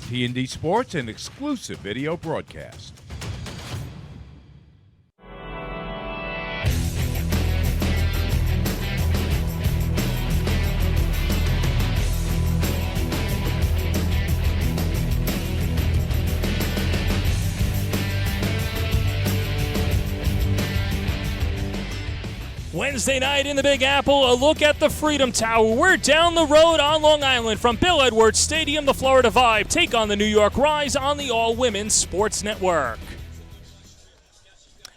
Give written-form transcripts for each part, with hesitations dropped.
T&D Sports, an exclusive video broadcast. Wednesday night in the Big Apple, a look at the Freedom Tower. We're down the road on Long Island from Bill Edwards Stadium, the Florida Vibe. Take on the New York Rise on the All-Women's Sports Network.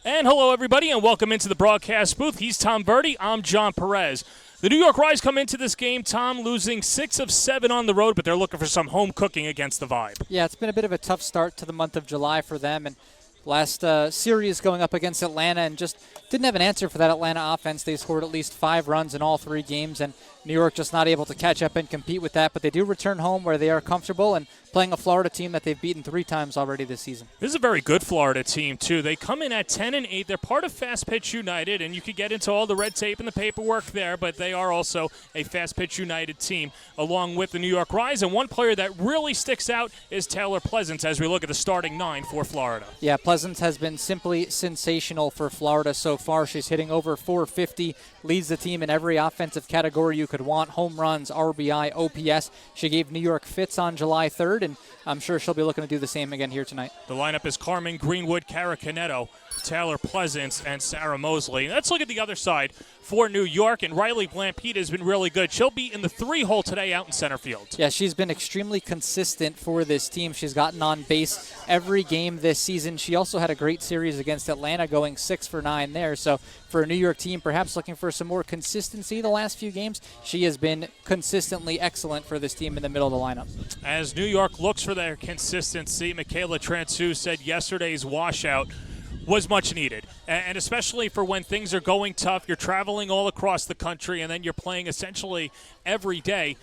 And hello, everybody, and welcome into the broadcast booth. He's Tom Verdi. I'm John Perez. The New York Rise come into this game, Tom, losing 6 of 7 on the road, but they're looking for some home cooking against the Vibe. Yeah, it's been a bit of a tough start to the month of July for them, and last series going up against Atlanta and just didn't have an answer for that Atlanta offense. They scored at least 5 runs in all 3 games, and New York just not able to catch up and compete with that. But they do return home where they are comfortable and playing a Florida team that they've beaten 3 times already this season. This is a very good Florida team, too. They come in at 10-8. They're part of Fast Pitch United, and you could get into all the red tape and the paperwork there, but they are also a Fast Pitch United team along with the New York Rise. And one player that really sticks out is Taylor Pleasance as we look at the starting 9 for Florida. Yeah, Pleasance has been simply sensational for Florida so far. She's hitting over 450, leads the team in every offensive category you could want: home runs, RBI, OPS. She gave New York fits on July 3rd, and I'm sure she'll be looking to do the same again here tonight. The lineup is Carmen Greenwood, Cara Canetto, Taylor Pleasance, and Sarah Mosley. Let's look at the other side for New York, and Riley Blampede has been really good. She'll be in the 3-hole today out in center field. Yeah, she's been extremely consistent for this team. She's gotten on base every game this season. She also had a great series against Atlanta, going 6 for 9 there. So for a New York team, perhaps looking for some more consistency the last few games, she has been consistently excellent for this team in the middle of the lineup. As New York looks for their consistency, Michaela Transu said yesterday's washout was much needed, and especially for when things are going tough, you're traveling all across the country, and then you're playing essentially every day.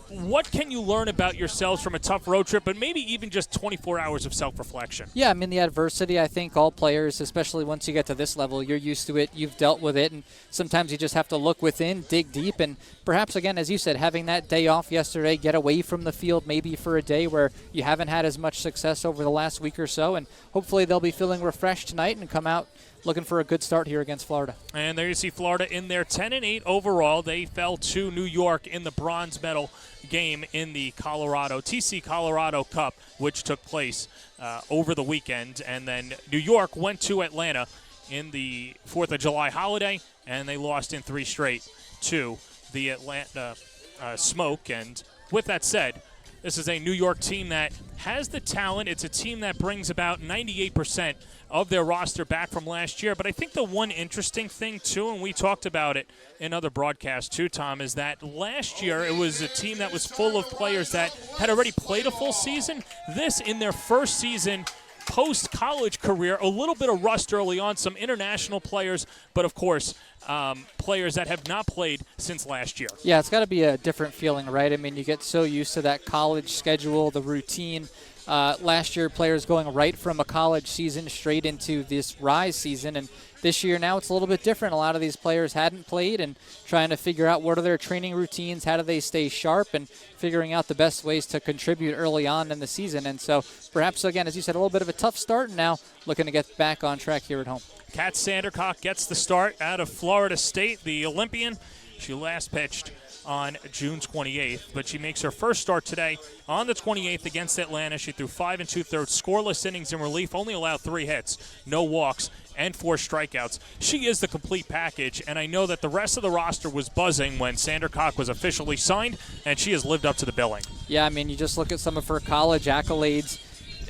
What can you learn about yourselves from a tough road trip, but maybe even just 24 hours of self-reflection? Yeah, I mean, the adversity, I think all players, especially once you get to this level, you're used to it, you've dealt with it, and sometimes you just have to look within, dig deep, and perhaps, again, as you said, having that day off yesterday, get away from the field maybe for a day where you haven't had as much success over the last week or so, and hopefully they'll be feeling refreshed tonight and come out looking for a good start here against Florida. And there you see Florida in their 10-8 overall. They fell to New York in the bronze medal game in the TC Colorado Cup, which took place over the weekend. And then New York went to Atlanta in the 4th of July holiday, and they lost in 3 straight to the Atlanta Smoke. And with that said, this is a New York team that has the talent. It's a team that brings about 98% of their roster back from last year. But I think the one interesting thing, too, and we talked about it in other broadcasts, too, Tom, is that last year it was a team that was full of players that had already played a full season. This, in their first season post-college career, a little bit of rust early on, some international players, but, of course, players that have not played since last year. Yeah, it's got to be a different feeling, right? I mean, you get so used to that college schedule, the routine. Last year, players going right from a college season straight into this Rise season, and this year now it's a little bit different. A lot of these players hadn't played and trying to figure out what are their training routines, how do they stay sharp, and figuring out the best ways to contribute early on in the season. And so perhaps, again, as you said, a little bit of a tough start, and now looking to get back on track here at home. Kat Sandercock gets the start out of Florida State, the Olympian. She last pitched on June 28th, but she makes her first start today on the 28th against Atlanta. She threw 5 2/3 scoreless innings in relief, only allowed 3 hits, no walks, and 4 strikeouts. She is the complete package, and I know that the rest of the roster was buzzing when Sandercock was officially signed, and she has lived up to the billing. Yeah, I mean, you just look at some of her college accolades.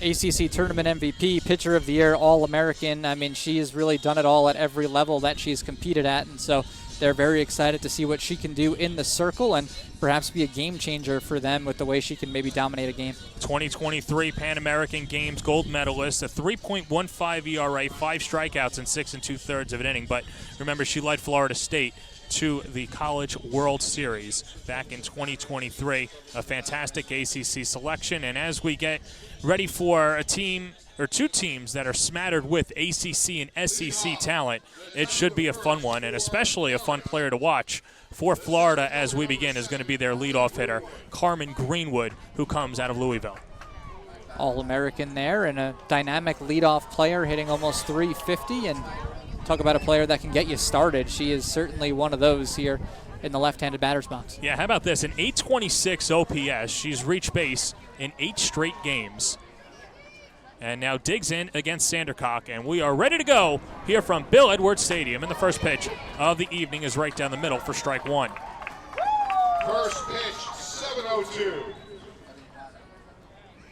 ACC Tournament MVP, Pitcher of the Year, All-American. I mean, she has really done it all at every level that she's competed at, and so they're very excited to see what she can do in the circle and perhaps be a game changer for them with the way she can maybe dominate a game. 2023 Pan American Games gold medalist, a 3.15 ERA, 5 strikeouts in 6 2/3 of an inning. But remember, she led Florida State to the College World Series back in 2023. A fantastic ACC selection. And as we get ready for a team or 2 teams that are smattered with ACC and SEC talent, it should be a fun one, and especially a fun player to watch for Florida as we begin is going to be their leadoff hitter, Carmen Greenwood, who comes out of Louisville. All-American there, and a dynamic leadoff player hitting almost 350. And talk about a player that can get you started. She is certainly one of those here in the left-handed batter's box. Yeah, how about this? An 826 OPS. She's reached base in 8 straight games. And now digs in against Sandercock, and we are ready to go here from Bill Edwards Stadium. And the first pitch of the evening is right down the middle for strike one. First pitch, 7:02.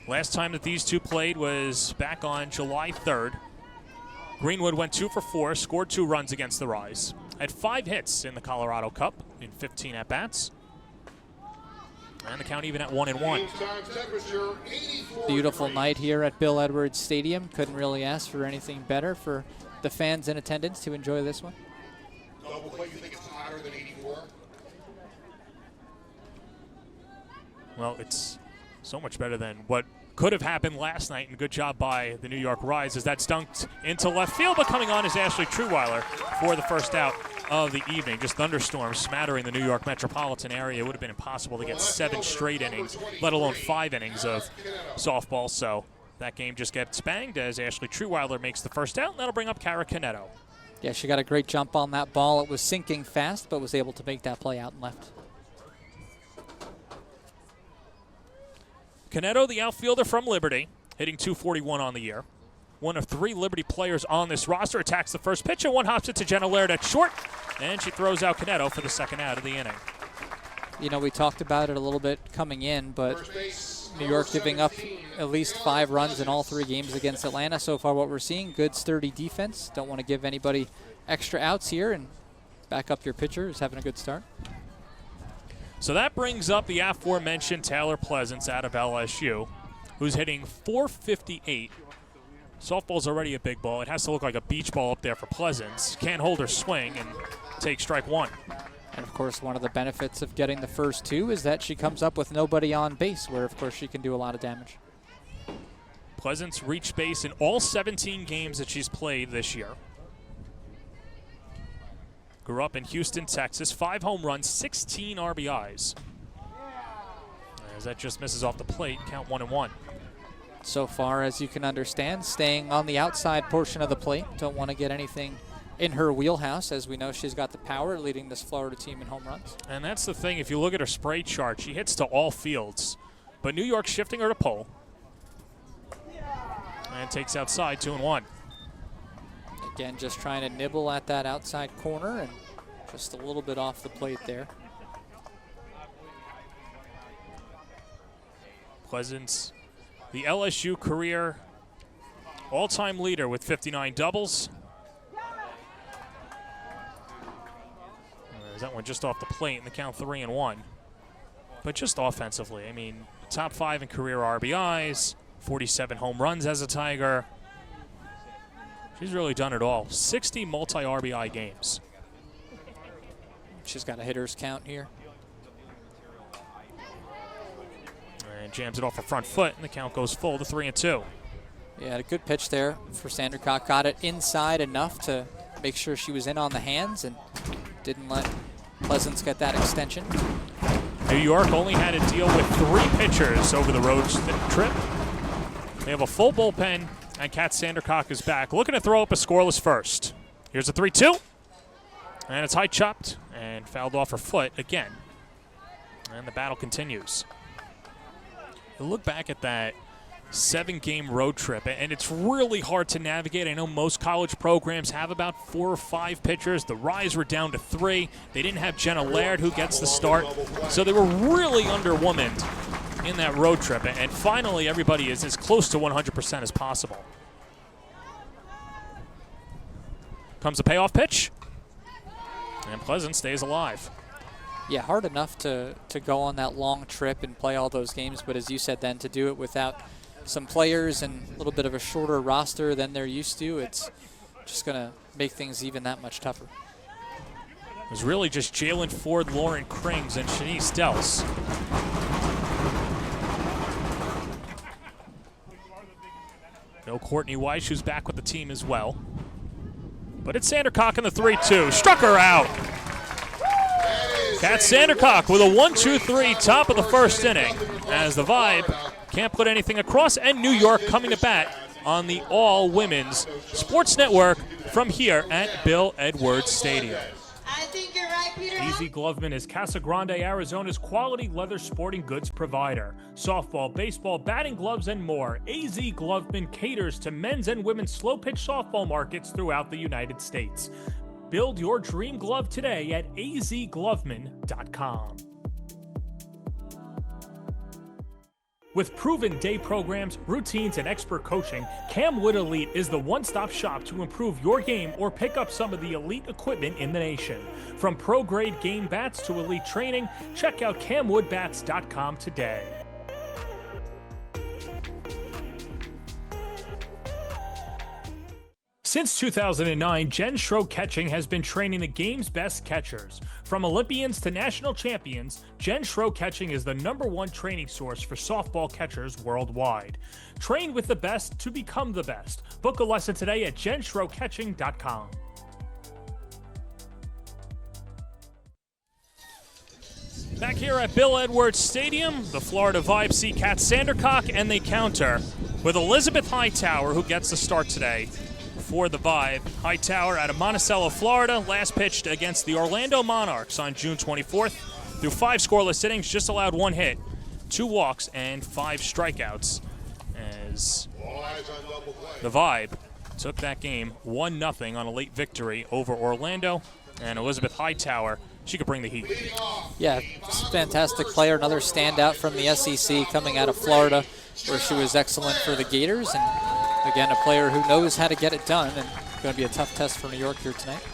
Last time that these two played was back on July 3rd. Greenwood went 2 for 4, scored 2 runs against the Rise. Had 5 hits in the Colorado Cup in 15 at-bats. And the count even at 1-1. Beautiful night here at Bill Edwards Stadium. Couldn't really ask for anything better for the fans in attendance to enjoy this one. Double play, you think it's hotter than 84? Well, it's so much better than what could have happened last night, and good job by the New York Rise as that's dunked into left field, but coming on is Ashley Truweiler for the first out of the evening. Just thunderstorms smattering the New York metropolitan area. It would have been impossible to get 7 straight innings, let alone 5 innings of softball. So that game just gets banged as Ashley Truweiler makes the first out, and that'll bring up Kara Canetto. Yeah, she got a great jump on that ball. It was sinking fast, but was able to make that play out and left. Canetto, the outfielder from Liberty, hitting .241 on the year. One of 3 Liberty players on this roster, attacks the first pitch, and one hops it to Jenna Laird at short, and she throws out Canetto for the second out of the inning. You know, we talked about it a little bit coming in, but New York giving up at least 5 runs in all 3 games against Atlanta. So far what we're seeing, good sturdy defense. Don't want to give anybody extra outs here, and back up your pitcher who's having a good start. So that brings up the aforementioned Taylor Pleasance out of LSU, who's hitting .458. Softball's already a big ball. It has to look like a beach ball up there for Pleasance. Can't hold her swing and take strike one. And, of course, one of the benefits of getting the first 2 is that she comes up with nobody on base, where, of course, she can do a lot of damage. Pleasance reached base in all 17 games that she's played this year. Grew up in Houston, Texas. 5 home runs, 16 RBIs. As that just misses off the plate, count 1-1. So far, as you can understand, staying on the outside portion of the plate. Don't want to get anything in her wheelhouse, as we know she's got the power, leading this Florida team in home runs. And that's the thing. If you look at her spray chart, she hits to all fields. But New York's shifting her to pull. And takes outside, 2-1. Again, just trying to nibble at that outside corner and just a little bit off the plate there. Pleasance, the LSU career all-time leader with 59 doubles. That one just off the plate in the count 3-1. But just offensively, I mean, top 5 in career RBIs, 47 home runs as a Tiger. She's really done it all. 60 multi-RBI games. She's got a hitter's count here. And jams it off her front foot, and the count goes full to 3-2. Yeah, a good pitch there for Sandercock. Got it inside enough to make sure she was in on the hands and didn't let Pleasance get that extension. New York only had to deal with 3 pitchers over the road trip. They have a full bullpen, and Kat Sandercock is back, looking to throw up a scoreless first. Here's a 3-2, and it's high chopped and fouled off her foot again. And the battle continues. You look back at that 7-game road trip, and it's really hard to navigate. I know most college programs have about 4 or 5 pitchers. The Rise were down to 3. They didn't have Jenna Laird, who gets the start. So they were really underwomaned in that road trip, and finally everybody is as close to 100% as possible. Comes a payoff pitch, and Pleasance stays alive. Yeah, hard enough to go on that long trip and play all those games, but as you said then, to do it without some players and a little bit of a shorter roster than they're used to, it's just going to make things even that much tougher. It was really just Jalen Ford, Lauren Krings, and Shanice Dels. No Courtney Weiss, who's back with the team as well. But it's Sandercock in the 3-2. Struck her out. Kat Sandercock with a 1-2-3 top of the first inning as the Vibe can't put anything across, and New York coming to bat on the all-women's sports network from here at Bill Edwards Stadium. I think you're right, Peter. AZ Gloveman is Casa Grande, Arizona's quality leather sporting goods provider. Softball, baseball, batting gloves, and more. AZ Gloveman caters to men's and women's slow-pitch softball markets throughout the United States. Build your dream glove today at azgloveman.com. With proven day programs, routines, and expert coaching, Camwood Elite is the one-stop shop to improve your game or pick up some of the elite equipment in the nation. From pro-grade game bats to elite training, check out camwoodbats.com today. Since 2009, Jen Schroe Catching has been training the game's best catchers. From Olympians to national champions, Jen Schroe Catching is the #1 training source for softball catchers worldwide. Train with the best to become the best. Book a lesson today at jenschroecatching.com. Back here at Bill Edwards Stadium, the Florida Vibe see Kat Sandercock, and they counter with Elizabeth Hightower, who gets the start today for the Vibe. Hightower out of Monticello, Florida, last pitched against the Orlando Monarchs on June 24th. Through 5 scoreless innings, just allowed 1 hit, 2 walks, and 5 strikeouts as the Vibe took that game 1-0 on a late victory over Orlando. And Elizabeth Hightower, she could bring the heat. Yeah, fantastic player, another standout from the SEC coming out of Florida, where she was excellent for the Gators. And again, a player who knows how to get it done, and going to be a tough test for New York here tonight.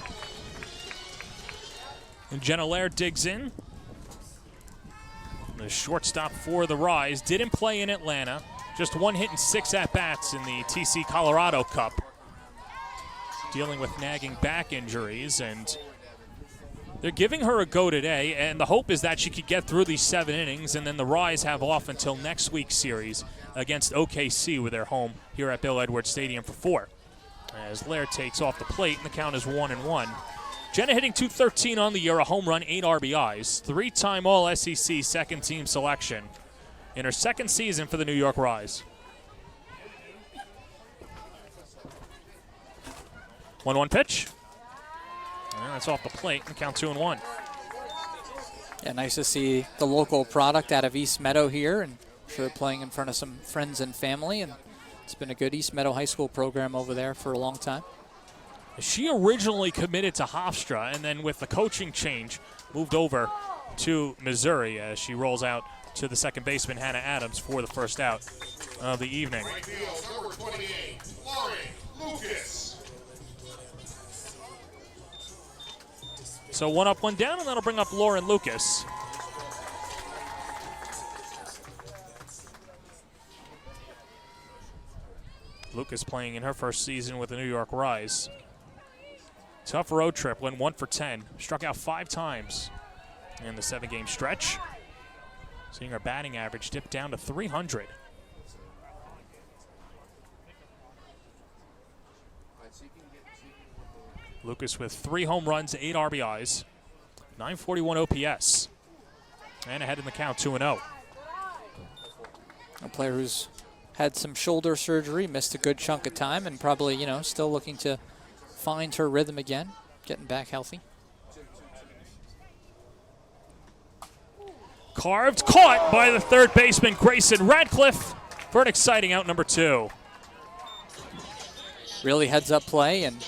And Jenna Laird digs in. The shortstop for the Rise didn't play in Atlanta. Just 1 hit and 6 at-bats in the TC Colorado Cup. Dealing with nagging back injuries, and they're giving her a go today, and the hope is that she could get through these 7 innings, and then the Rise have off until next week's series against OKC with their home here at Bill Edwards Stadium for 4. As Laird takes off the plate, and the count is 1-1. Jenna hitting .213 on the year, a home run, 8 RBIs, 3-time All-SEC second-team selection in her second season for the New York Rise. 1-1 pitch. And that's off the plate, and count 2-1. Yeah, nice to see the local product out of East Meadow here, and I'm sure playing in front of some friends and family, and it's been a good East Meadow High School program over there for a long time. She originally committed to Hofstra, and then with the coaching change, moved over to Missouri as she rolls out to the second baseman, Hannah Adams, for the first out of the evening. Right field, number 28, Lauren Lucas. So 1 up, 1 down, and that'll bring up Lauren Lucas. Lucas playing in her first season with the New York Rise. Tough road trip, went 1 for 10. Struck out 5 times in the 7-game stretch. Seeing her batting average dip down to 300. Lucas with 3 home runs, 8 RBIs, 941 OPS. And ahead in the count, 2-0. A player who's had some shoulder surgery, missed a good chunk of time, and probably, still looking to find her rhythm again, getting back healthy. Carved, caught by the third baseman, Grayson Radcliffe, for an exciting out number 2. Really heads-up play, and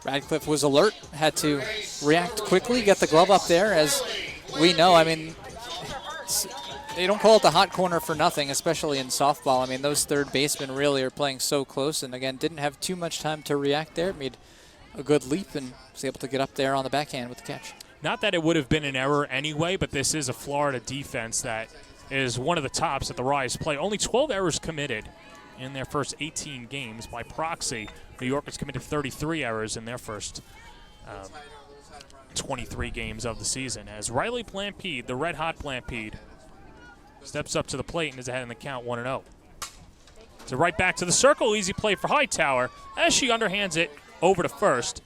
Radcliffe was alert, had to react quickly, get the glove up there. As we know, they don't call it the hot corner for nothing, especially in softball. Those third basemen really are playing so close, and again, didn't have too much time to react there. Made a good leap and was able to get up there on the backhand with the catch. Not that it would have been an error anyway, but this is a Florida defense that is one of the tops at the Rise play. Only 12 errors committed in their first 18 games. By proxy, New York has committed 33 errors in their first 23 games of the season. As Riley Blampede, the red-hot Blampede, steps up to the plate and is ahead in the count, 1-0. So right back to the circle, easy play for Hightower as she underhands it over to first,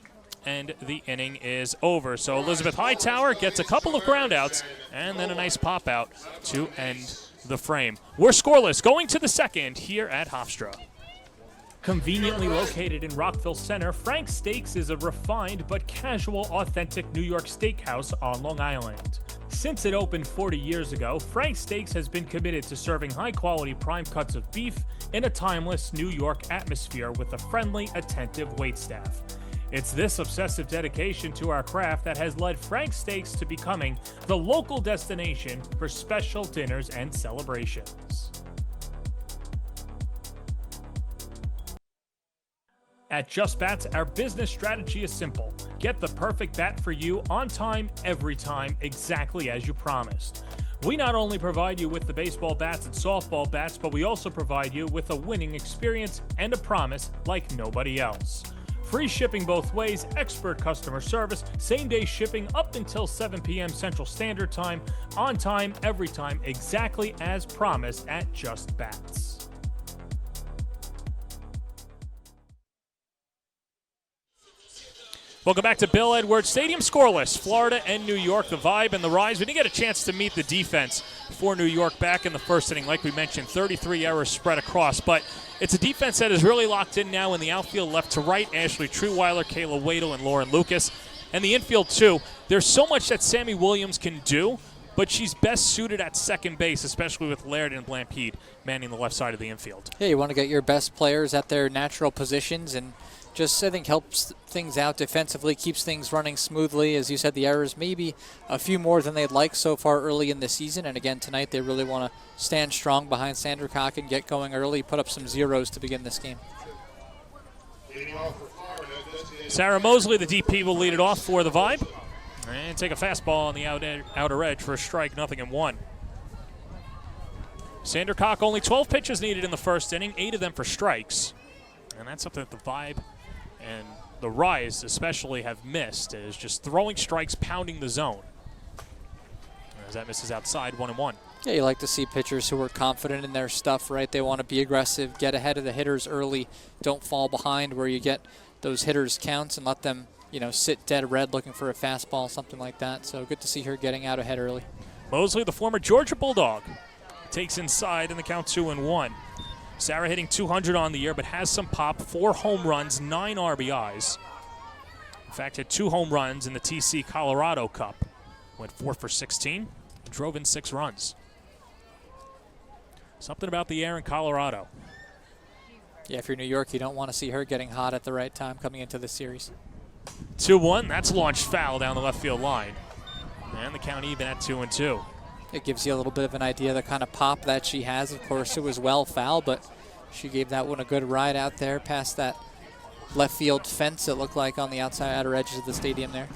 and the inning is over. So Elizabeth Hightower gets a couple of groundouts and then a nice pop out to end the frame. We're scoreless going to the second here at Hofstra. Conveniently located in Rockville Center, Frank's Steaks is a refined but casual, authentic New York steakhouse on Long Island. Since it opened 40 years ago, Frank's Steaks has been committed to serving high-quality prime cuts of beef in a timeless New York atmosphere with a friendly, attentive waitstaff. It's this obsessive dedication to our craft that has led Frank's Steaks to becoming the local destination for special dinners and celebrations. At Just Bats, our business strategy is simple. Get the perfect bat for you on time, every time, exactly as you promised. We not only provide you with the baseball bats and softball bats, but we also provide you with a winning experience and a promise like nobody else. Free shipping both ways, expert customer service, same-day shipping up until 7 p.m. Central Standard Time, on time, every time, exactly as promised at Just Bats. Welcome back to Bill Edwards Stadium. Scoreless, Florida and New York, the vibe and the rise. We didn't get a chance to meet the defense for New York back in the first inning. Like we mentioned, 33 errors spread across. But it's a defense that is really locked in now in the outfield left to right. Ashley Truweiler, Kayla Wadle, and Lauren Lucas. And the infield, too. There's so much that Sammy Williams can do, but she's best suited at second base, especially with Laird and Blampede manning the left side of the infield. Yeah, you want to get your best players at their natural positions, and just, I think, helps things out defensively, keeps things running smoothly. As you said, the errors maybe a few more than they'd like so far early in the season. And again, tonight they really want to stand strong behind Sandercock and get going early, put up some zeros to begin this game. Sarah Mosley, the DP, will lead it off for the Vibe. And take a fastball on the outer edge for a strike, 0-1. Sandercock, only 12 pitches needed in the first inning, 8 of them for strikes. And that's something that the Vibe and the Rise especially have missed, is just throwing strikes, pounding the zone. As that misses outside, 1-1. Yeah, you like to see pitchers who are confident in their stuff, right? They want to be aggressive, get ahead of the hitters early, don't fall behind where you get those hitters' counts and let them, sit dead red looking for a fastball, something like that. So good to see her getting out ahead early. Mosley, the former Georgia Bulldog, takes inside in the count 2-1. Sarah hitting 200 on the year, but has some pop. 4 home runs, 9 RBIs. In fact, had 2 home runs in the TC Colorado Cup. Went 4 for 16, drove in 6 runs. Something about the air in Colorado. Yeah, if you're New York, you don't want to see her getting hot at the right time coming into this series. 2-1, that's launched foul down the left field line. And the count even at 2-2. It gives you a little bit of an idea of the kind of pop that she has. Of course, it was well foul, but she gave that one a good ride out there past that left field fence, it looked like, on the outer edges of the stadium there.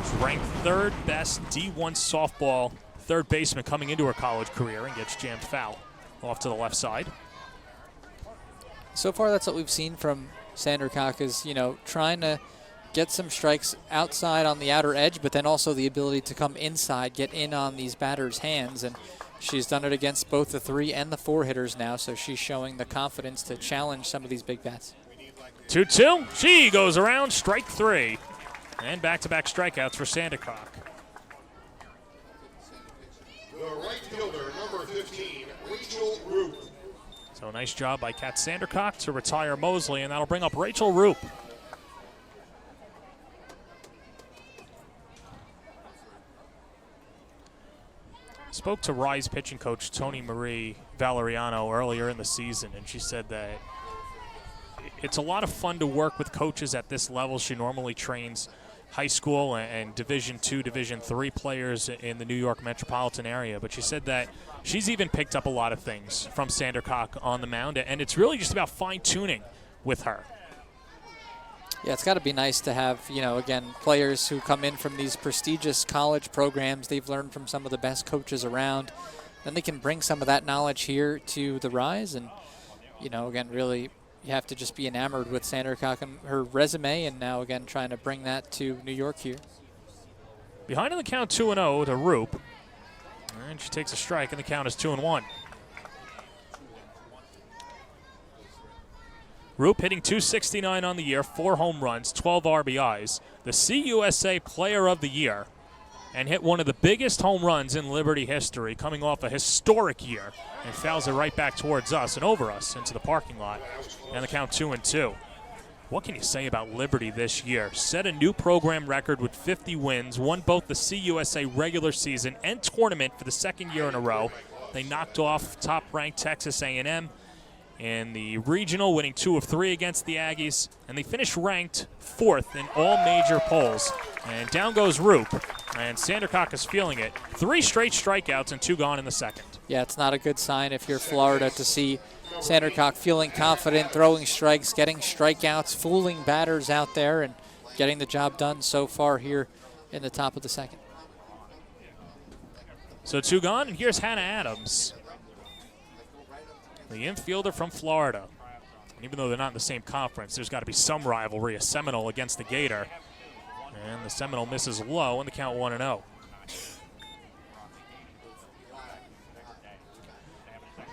She's ranked 3rd best D1 softball third baseman coming into her college career and gets jammed foul off to the left side. So far, that's what we've seen from Sandercock is, trying to get some strikes outside on the outer edge, but then also the ability to come inside, get in on these batters' hands. And she's done it against both the 3 and the 4 hitters now, so she's showing the confidence to challenge some of these big bats. 2-2. She goes around, strike 3. And back-to-back strikeouts for Sandercock. The right fielder, number 15, Rachel Roop. So nice job by Kat Sandercock to retire Mosley, and that'll bring up Rachel Roop. Spoke to Rise pitching coach Tony Marie Valeriano earlier in the season, and she said that it's a lot of fun to work with coaches at this level. She normally trains high school and Division II, Division III players in the New York metropolitan area, but she said that she's even picked up a lot of things from Sandercock on the mound, and it's really just about fine-tuning with her. Yeah, it's got to be nice to have, again, players who come in from these prestigious college programs. They've learned from some of the best coaches around. Then they can bring some of that knowledge here to the Rise. And, again, really, you have to just be enamored with Sandercock and her resume, and now, again, trying to bring that to New York here. Behind in the count 2-0 to Roop. And she takes a strike, and the count is 2-1. Roop hitting .269 on the year, 4 home runs, 12 RBIs. The CUSA Player of the Year. and hit one of the biggest home runs in Liberty history, coming off a historic year, and fouls it right back towards us and over us into the parking lot. And the count 2-2. What can you say about Liberty this year? Set a new program record with 50 wins, won both the CUSA regular season and tournament for the second year in a row. They knocked off top-ranked Texas A&M in the regional, winning 2 of 3 against the Aggies, and they finished ranked 4th in all major polls. And down goes Roop, and Sandercock is feeling it. 3 straight strikeouts and 2 gone in the second. Yeah, it's not a good sign if you're Florida to see Sandercock feeling confident, throwing strikes, getting strikeouts, fooling batters out there, and getting the job done so far here in the top of the second. So 2 gone, and here's Hannah Adams, the infielder from Florida. And even though they're not in the same conference, there's got to be some rivalry. A Seminole against the Gator. And the Seminole misses low, and the count 1-0.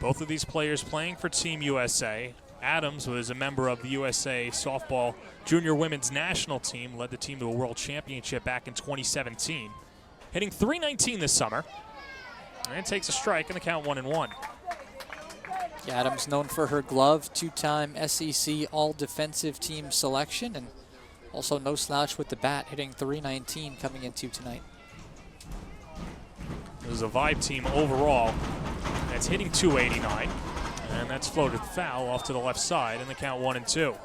Both of these players playing for Team USA. Adams was a member of the USA Softball Junior Women's National Team, led the team to a World Championship back in 2017. Hitting .319 this summer, and takes a strike in the count 1-1. Adams known for her glove, 2-time SEC All-Defensive Team selection, and also no slouch with the bat, hitting .319 coming into tonight. This is a Vibe team overall that's hitting .289, and that's floated foul off to the left side, and the count 1-2.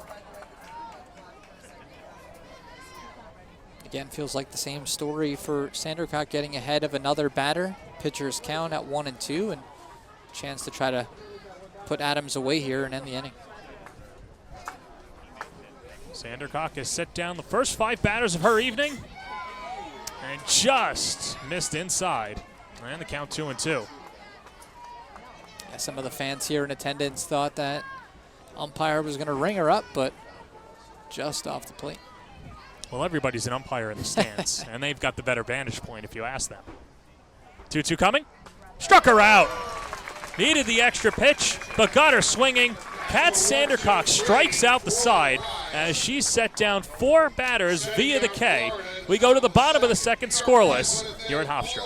Again, feels like the same story for Sandercock, getting ahead of another batter. Pitcher's count at 1-2, and chance to try to put Adams away here and end the inning. Sandercock has set down the first 5 batters of her evening and just missed inside. And the count 2-2. Yeah, some of the fans here in attendance thought that umpire was going to ring her up, but just off the plate. Well, everybody's an umpire in the stands, and they've got the better vantage point if you ask them. 2-2 coming. Struck her out. Needed the extra pitch, but got her swinging. Kat Sandercock strikes out the side as she set down 4 batters via the K. We go to the bottom of the second, scoreless, here at Hofstra.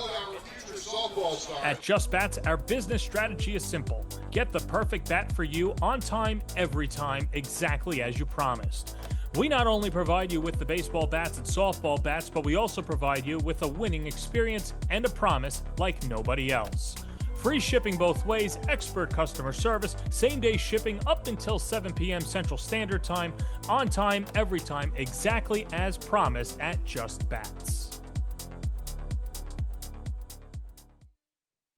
At Just Bats, our business strategy is simple. Get the perfect bat for you on time, every time, exactly as you promised. We not only provide you with the baseball bats and softball bats, but we also provide you with a winning experience and a promise like nobody else. Free shipping both ways, expert customer service, same-day shipping up until 7 p.m. Central Standard Time, on time, every time, exactly as promised at Just Bats.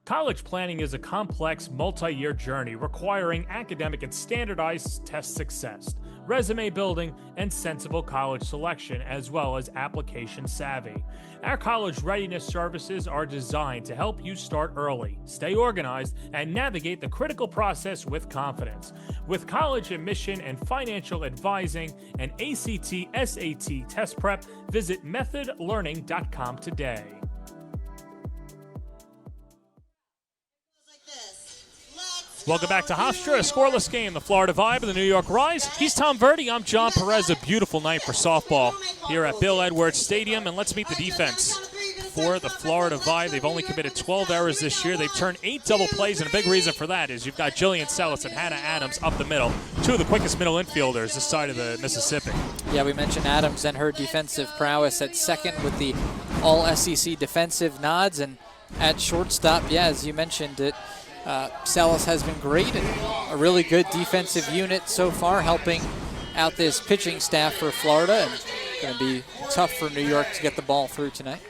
College planning is a complex, multi-year journey requiring academic and standardized test success, resume building, and sensible college selection, as well as application savvy. Our college readiness services are designed to help you start early, stay organized, and navigate the critical process with confidence. With college admission and financial advising and ACT, SAT test prep, visit methodlearning.com today. Welcome back to Hofstra, a scoreless game. The Florida Vibe and the New York Rise. He's Tom Verdi. I'm John Perez. A beautiful night for softball here at Bill Edwards Stadium. And let's meet the defense for the Florida Vibe. They've only committed 12 errors this year. They've turned 8 double plays, and a big reason for that is you've got Jillian Sellis and Hannah Adams up the middle. 2 of the quickest middle infielders this side of the Mississippi. Yeah, we mentioned Adams and her defensive prowess at second with the All-SEC defensive nods. And at shortstop, yeah, as you mentioned it, Sellis has been great and a really good defensive unit so far, helping out this pitching staff for Florida, and going to be tough for New York to get the ball through tonight.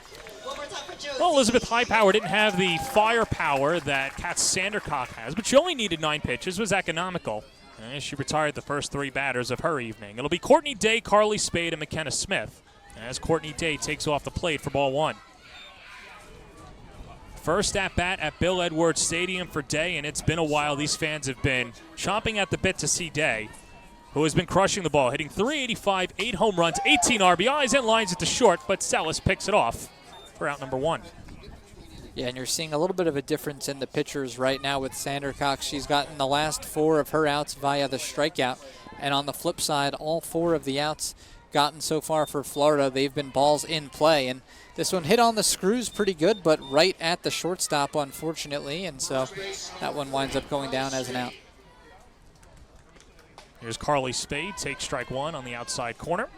Well, Elizabeth Highpower didn't have the firepower that Kat Sandercock has, but she only needed 9 pitches, was economical. And she retired the first 3 batters of her evening. It'll be Courtney Day, Carly Spade, and McKenna Smith as Courtney Day takes off the plate for ball 1. First at bat at Bill Edwards Stadium for Day, and it's been a while. These fans have been chomping at the bit to see Day, who has been crushing the ball, hitting .385, 8 home runs, 18 RBIs, and lines it to short, but Sellis picks it off for out number 1. Yeah, and you're seeing a little bit of a difference in the pitchers right now with Sandercock. She's gotten the last 4 of her outs via the strikeout, and on the flip side, all 4 of the outs gotten so far for Florida, they've been balls in play. And this one hit on the screws pretty good, but right at the shortstop, unfortunately. And so that one winds up going down as an out. Here's Carly Spade, takes strike one on the outside corner.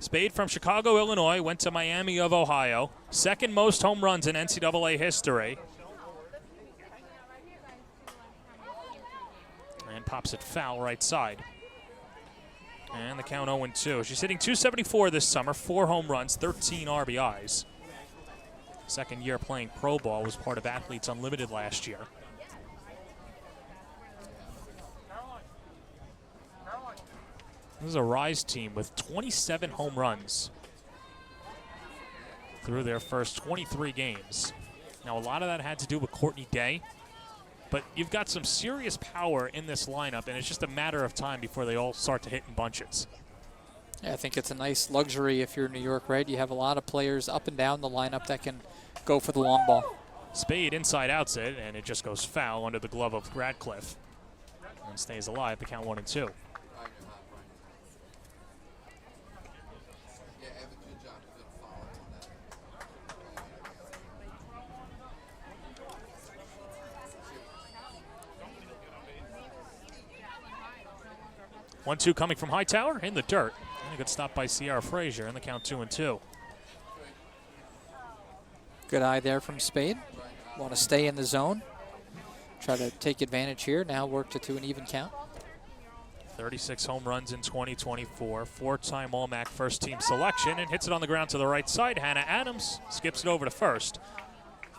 Spade from Chicago, Illinois, went to Miami of Ohio. Second most home runs in NCAA history. And pops it foul right side. And the count 0-2. She's hitting .274 this summer, 4 home runs, 13 RBIs. Second year playing pro ball, was part of Athletes Unlimited last year. This is a Rise team with 27 home runs through their first 23 games. Now, a lot of that had to do with Courtney Day, but you've got some serious power in this lineup, and it's just a matter of time before they all start to hit in bunches. Yeah, I think it's a nice luxury if you're New York, right? You have a lot of players up and down the lineup that can go for the long ball. Spade inside outs it, and it just goes foul under the glove of Radcliffe. And stays alive, the count 1-2. 1-2 coming from Hightower in the dirt. And a good stop by Sierra Frazier, and the count 2-2. Good eye there from Spade. Want to stay in the zone. Try to take advantage here. Now work to an even count. 36 home runs in 2024. 4-time All-MAC first-team selection, and hits it on the ground to the right side. Hannah Adams skips it over to first.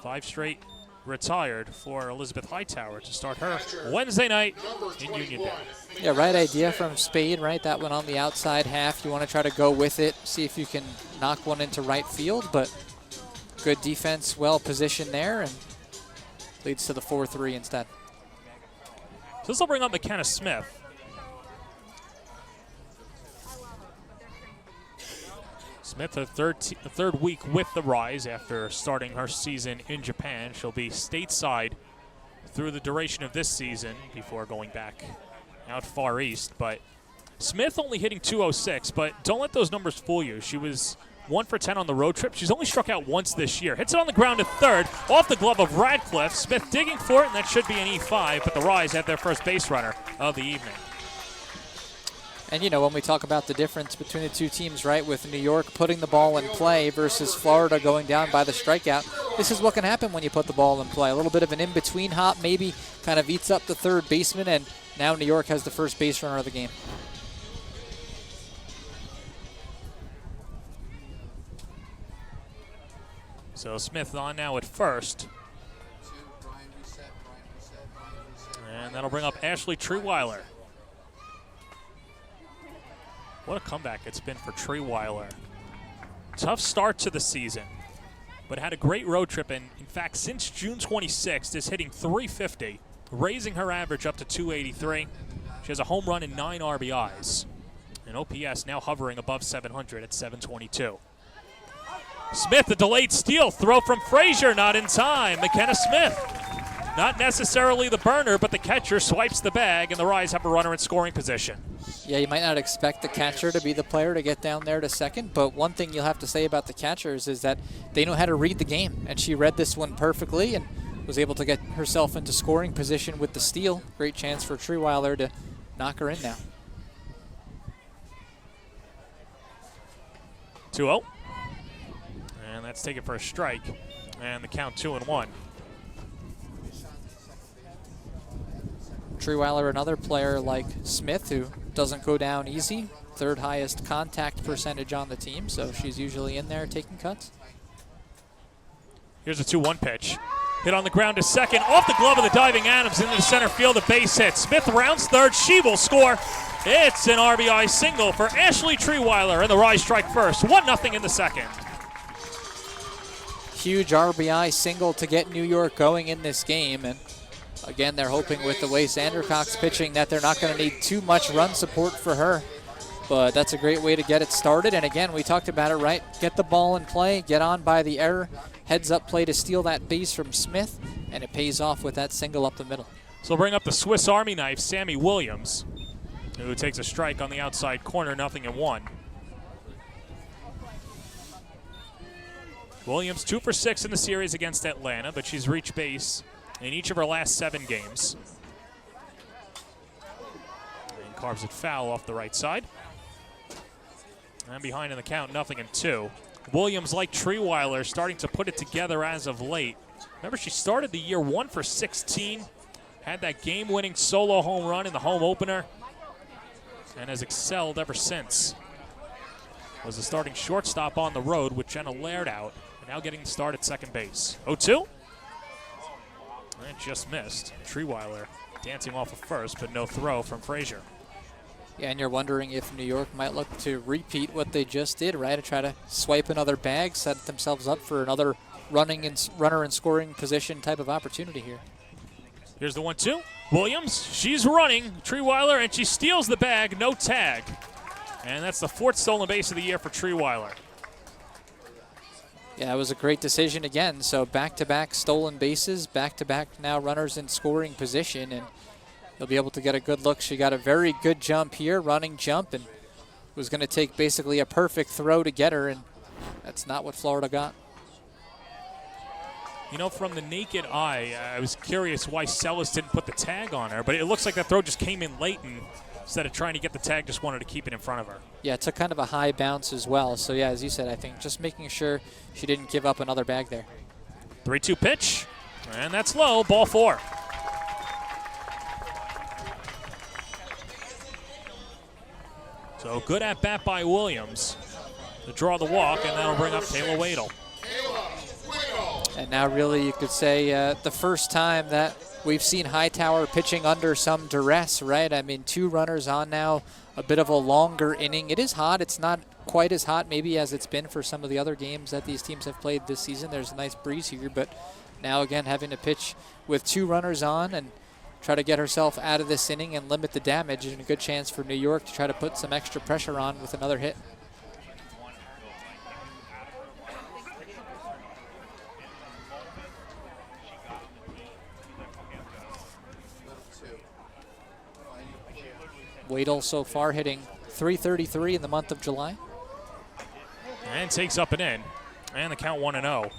5 straight retired for Elizabeth Hightower to start her Wednesday night in Union Bay. Yeah, right idea from Spade, right? That one on the outside half. You want to try to go with it, see if you can knock one into right field, but good defense, well positioned there, and leads to the 4-3 instead. So this will bring up McKenna Smith. Smith, her third week with the Rise after starting her season in Japan. She'll be stateside through the duration of this season before going back out far east. But Smith only hitting .206, but don't let those numbers fool you. She was 1 for 10 on the road trip. She's only struck out once this year. Hits it on the ground to third, off the glove of Radcliffe. Smith digging for it, and that should be an E5, but the Rise have their first base runner of the evening. And, you know, when we talk about the difference between the two teams, right, with New York putting the ball in play versus Florida going down by the strikeout, this is what can happen when you put the ball in play. A little bit of an in-between hop maybe kind of eats up the third baseman, and now New York has the first base runner of the game. So Smith on now at first. And that'll bring up Ashley Treeweiler. What a comeback it's been for Treeweiler. Tough start to the season, but had a great road trip, and in fact, since June 26th is hitting .350, raising her average up to .283. She has a home run and 9 RBIs. And OPS now hovering above 700 at .722. Smith, the delayed steal, throw from Frazier, not in time. McKenna Smith, not necessarily the burner, but the catcher swipes the bag, and the Rise have a runner in scoring position. Yeah, you might not expect the catcher to be the player to get down there to second, but one thing you'll have to say about the catchers is that they know how to read the game, and she read this one perfectly and was able to get herself into scoring position with the steal. Great chance for Treeweiler to knock her in now. 2-0. And that's taken for a strike, and the count 2-1. Treeweiler, another player like Smith, who doesn't go down easy. Third highest contact percentage on the team, so she's usually in there taking cuts. Here's a 2-1 pitch. Hit on the ground to second, off the glove of the diving Adams into the center field, a base hit. Smith rounds third, she will score. It's an RBI single for Ashley Treeweiler, and the Rise strike first. 1-0 in the second. Huge RBI single to get New York going in this game, and again, they're hoping with the way Sandercock's pitching that they're not going to need too much run support for her. But that's a great way to get it started. And again, we talked about it, right? Get the ball in play, get on by the error, heads up play to steal that base from Smith, and it pays off with that single up the middle. So we'll bring up the Swiss Army knife, Sammy Williams. who takes a strike on the outside corner, 0-1. Williams 2 for 6 in the series against Atlanta, but she's reached base in each of her last 7 games. And carves it foul off the right side. And behind in the count, 0-2. Williams, like Treeweiler, starting to put it together as of late. Remember, she started the year 1 for 16, had that game-winning solo home run in the home opener, and has excelled ever since. Was the starting shortstop on the road with Jenna Laird out, and now getting the start at second base. 0-2. And just missed. Treeweiler dancing off of first, but no throw from Frazier. Yeah, and you're wondering if New York might look to repeat what they just did, right? To try to swipe another bag, set themselves up for another runner in scoring position type of opportunity here. Here's the 1-2. Williams, she's running. Treeweiler, and she steals the bag, no tag. And that's the 4th stolen base of the year for Treeweiler. Yeah, it was a great decision again. So back-to-back stolen bases, back-to-back now runners in scoring position, and you'll be able to get a good look. She got a very good jump here, running jump, and was going to take basically a perfect throw to get her, and that's not what Florida got. You know, from the naked eye, I was curious why Sellis didn't put the tag on her, but it looks like that throw just came in late, and instead of trying to get the tag, just wanted to keep it in front of her. Yeah, it took kind of a high bounce as well. So, yeah, as you said, I think just making sure she didn't give up another bag there. 3-2 pitch, and that's low, ball 4. So good at bat by Williams to draw the walk, and that'll bring up Kayla Wadle. And now really you could say the first time that we've seen Hightower pitching under some duress, right? I mean, 2 runners on now, a bit of a longer inning. It is hot. It's not quite as hot maybe as it's been for some of the other games that these teams have played this season. There's a nice breeze here, but now again having to pitch with 2 runners on and try to get herself out of this inning and limit the damage, and a good chance for New York to try to put some extra pressure on with another hit. Wadle so far hitting .333 in the month of July. And takes up and in. And the count 1-0.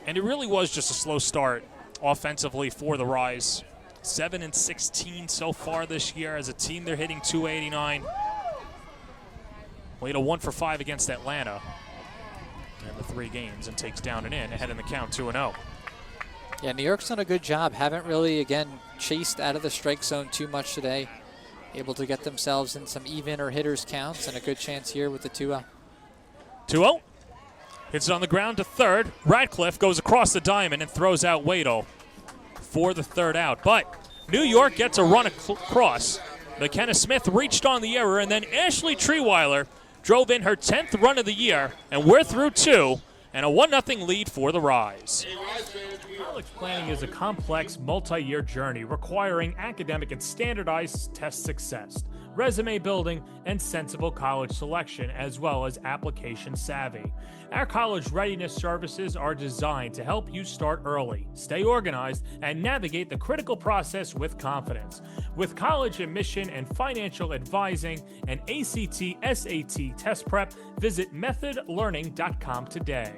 And it really was just a slow start offensively for the Rise. 7-16 so far this year as a team. They're hitting .289. Wadle 1 for 5 against Atlanta in the 3 games and takes down and in ahead in the count 2-0. Yeah, New York's done a good job. Haven't really, again, chased out of the strike zone too much today. Able to get themselves in some even or hitters counts, and a good chance here with the 2-0. 2-0. Hits it on the ground to third. Radcliffe goes across the diamond and throws out Wadle for the 3rd out. But New York gets a run across. McKenna Smith reached on the error, and then Ashley Treeweiler drove in her 10th run of the year, and we're through 2, and a 1-0 lead for the Rise. College planning is a complex, multi-year journey requiring academic and standardized test success, resume building, and sensible college selection, as well as application savvy. Our college readiness services are designed to help you start early, stay organized, and navigate the critical process with confidence. With college admission and financial advising and ACT, SAT test prep, visit methodlearning.com today.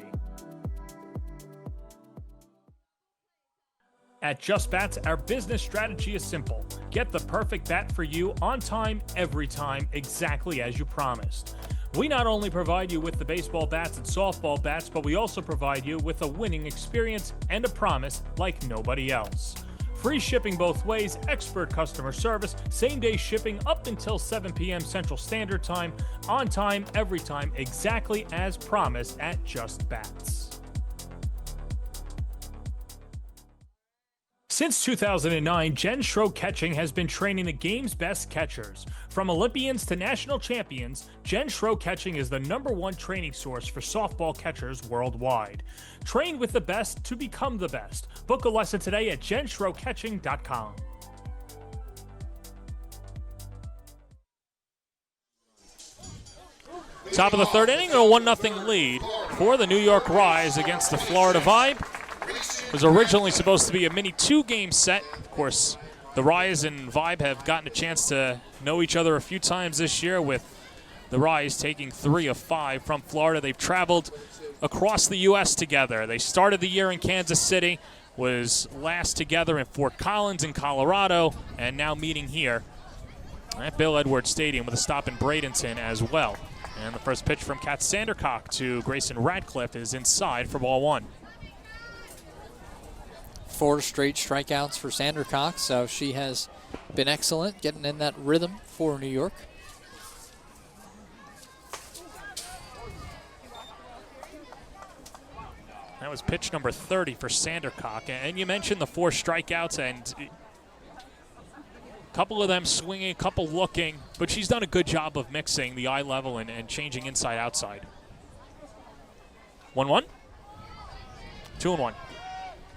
At Just Bats, our business strategy is simple. Get the perfect bat for you on time, every time, exactly as you promised. We not only provide you with the baseball bats and softball bats, but we also provide you with a winning experience and a promise like nobody else. Free shipping both ways, expert customer service, same-day shipping up until 7 p.m. Central Standard Time, on time, every time, exactly as promised at Just Bats. Since 2009, Jen Schroe Catching has been training the game's best catchers. From Olympians to national champions, Jen Schroe Catching is the #1 training source for softball catchers worldwide. Train with the best to become the best. Book a lesson today at jenschroecatching.com. Top of the 3rd inning, a 1-0 lead for the New York Rise against the Florida Vibe. It was originally supposed to be a mini 2-game set. Of course, the Rise and Vibe have gotten a chance to know each other a few times this year, with the Rise taking 3 of 5 from Florida. They've traveled across the U.S. together. They started the year in Kansas City, was last together in Fort Collins in Colorado, and now meeting here at Bill Edwards Stadium with a stop in Bradenton as well. And the first pitch from Kat Sandercock to Grayson Radcliffe is inside for ball 1. 4 straight strikeouts for Sandercock, so she has been excellent getting in that rhythm for New York. That was pitch number 30 for Sandercock. And you mentioned the 4 strikeouts, and a couple of them swinging, a couple looking, but she's done a good job of mixing the eye level and changing inside-outside. 1-1. 2-1.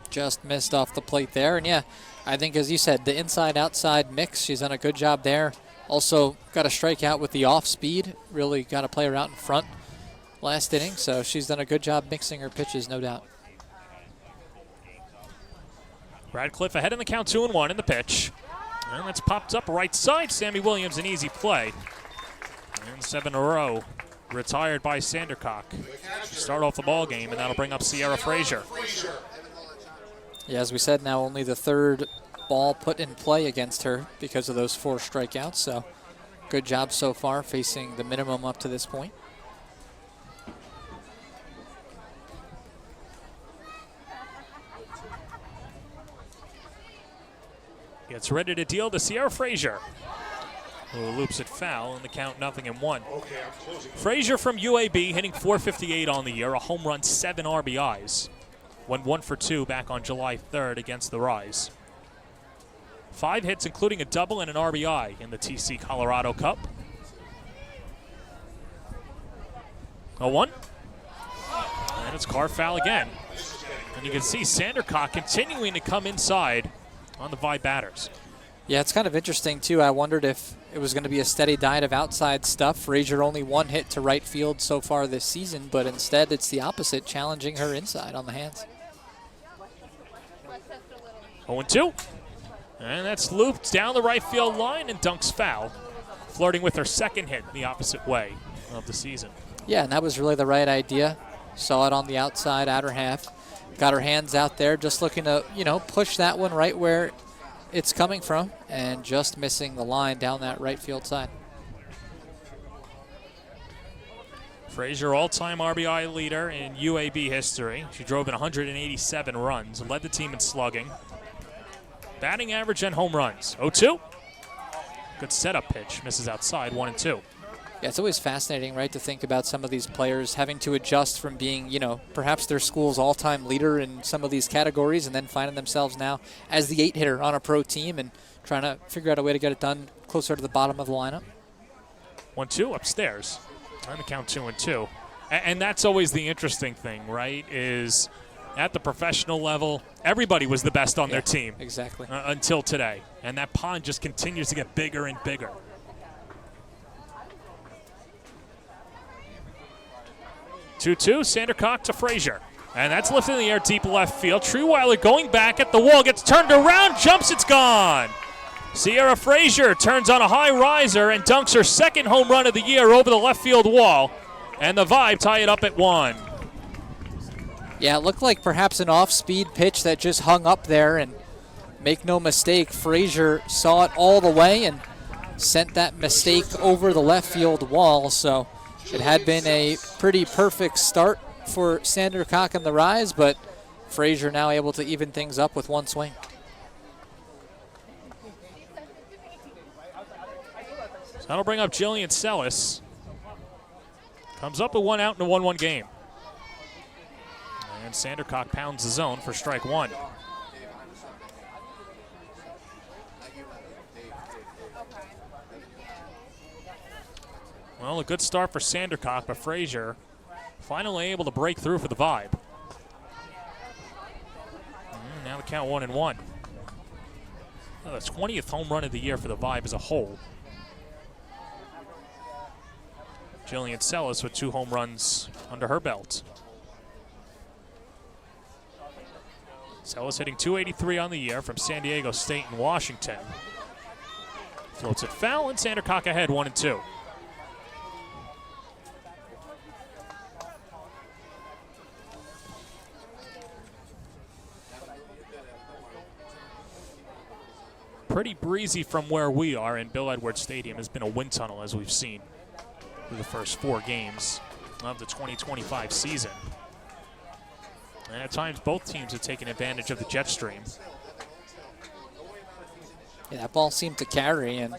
Just missed off the plate there. And yeah, I think, as you said, the inside-outside mix, she's done a good job there. Also got a strikeout with the off-speed. Really got a player out in front last inning, so she's done a good job mixing her pitches, no doubt. Radcliffe ahead in the count, 2-1 in the pitch. And that's popped up right side. Sammy Williams, an easy play. And 7 in a row retired by Sandercock. Start off the ball game, and that'll bring up Sierra Frazier. Yeah, as we said, now only the 3rd ball put in play against her because of those 4 strikeouts, so good job so far, facing the minimum up to this point. Gets ready to deal to Sierra Frazier, who loops it foul, and the count 0-1. Frazier from UAB hitting .458 on the year, a home run, 7 RBIs. Went 1 for 2 back on July 3rd against the Rise. 5 hits, including a double and an RBI in the TC Colorado Cup. 0-1. And it's car foul again. And you can see Sandercock continuing to come inside on the Vibe batters. Yeah, it's kind of interesting, too. I wondered if it was going to be a steady diet of outside stuff. Frazier only 1 hit to right field so far this season, but instead it's the opposite, challenging her inside on the hands. 0-2. And that's looped down the right field line and dunks foul, flirting with her 2nd hit the opposite way of the season. Yeah, and that was really the right idea. Saw it on the outside, outer half. Got her hands out there, just looking to, push that one right where it's coming from, and just missing the line down that right field side. Frazier, all-time RBI leader in UAB history. She drove in 187 runs, led the team in slugging, batting average, and home runs. 0-2. Good setup pitch. Misses outside, 1-2. Yeah, it's always fascinating, right, to think about some of these players having to adjust from being, perhaps their school's all-time leader in some of these categories, and then finding themselves now as the 8-hitter on a pro team and trying to figure out a way to get it done closer to the bottom of the lineup. 1-2 upstairs. On the count, 2-2. And that's always the interesting thing, right, is at the professional level, everybody was the best on their team. Exactly. Until today. And that pond just continues to get bigger and bigger. 2-2, Sandercock to Frazier. And that's lifted in the air deep left field. Treeweiler going back at the wall, gets turned around, jumps, it's gone. Sierra Frazier turns on a high riser and dunks her 2nd home run of the year over the left field wall. And the Vibe tie it up at 1. Yeah, it looked like perhaps an off-speed pitch that just hung up there, and make no mistake, Frazier saw it all the way and sent that mistake over the left field wall. So it had been a pretty perfect start for Sandercock and the Rise, but Frazier now able to even things up with 1 swing. So that'll bring up Jillian Sellis. Comes up with 1 out in a 1-1 game. And Sandercock pounds the zone for strike 1. Well, a good start for Sandercock, but Frazier finally able to break through for the Vibe. Now the count 1-1. The 20th home run of the year for the Vibe as a whole. Jillian Sellis with 2 home runs under her belt. Sellis hitting .283 on the year from San Diego State and Washington. Floats it foul, and Sandercock ahead 1-2. Pretty breezy from where we are, and Bill Edwards Stadium has been a wind tunnel, as we've seen through the first 4 games of the 2025 season. And at times, both teams have taken advantage of the jet stream. Yeah, that ball seemed to carry and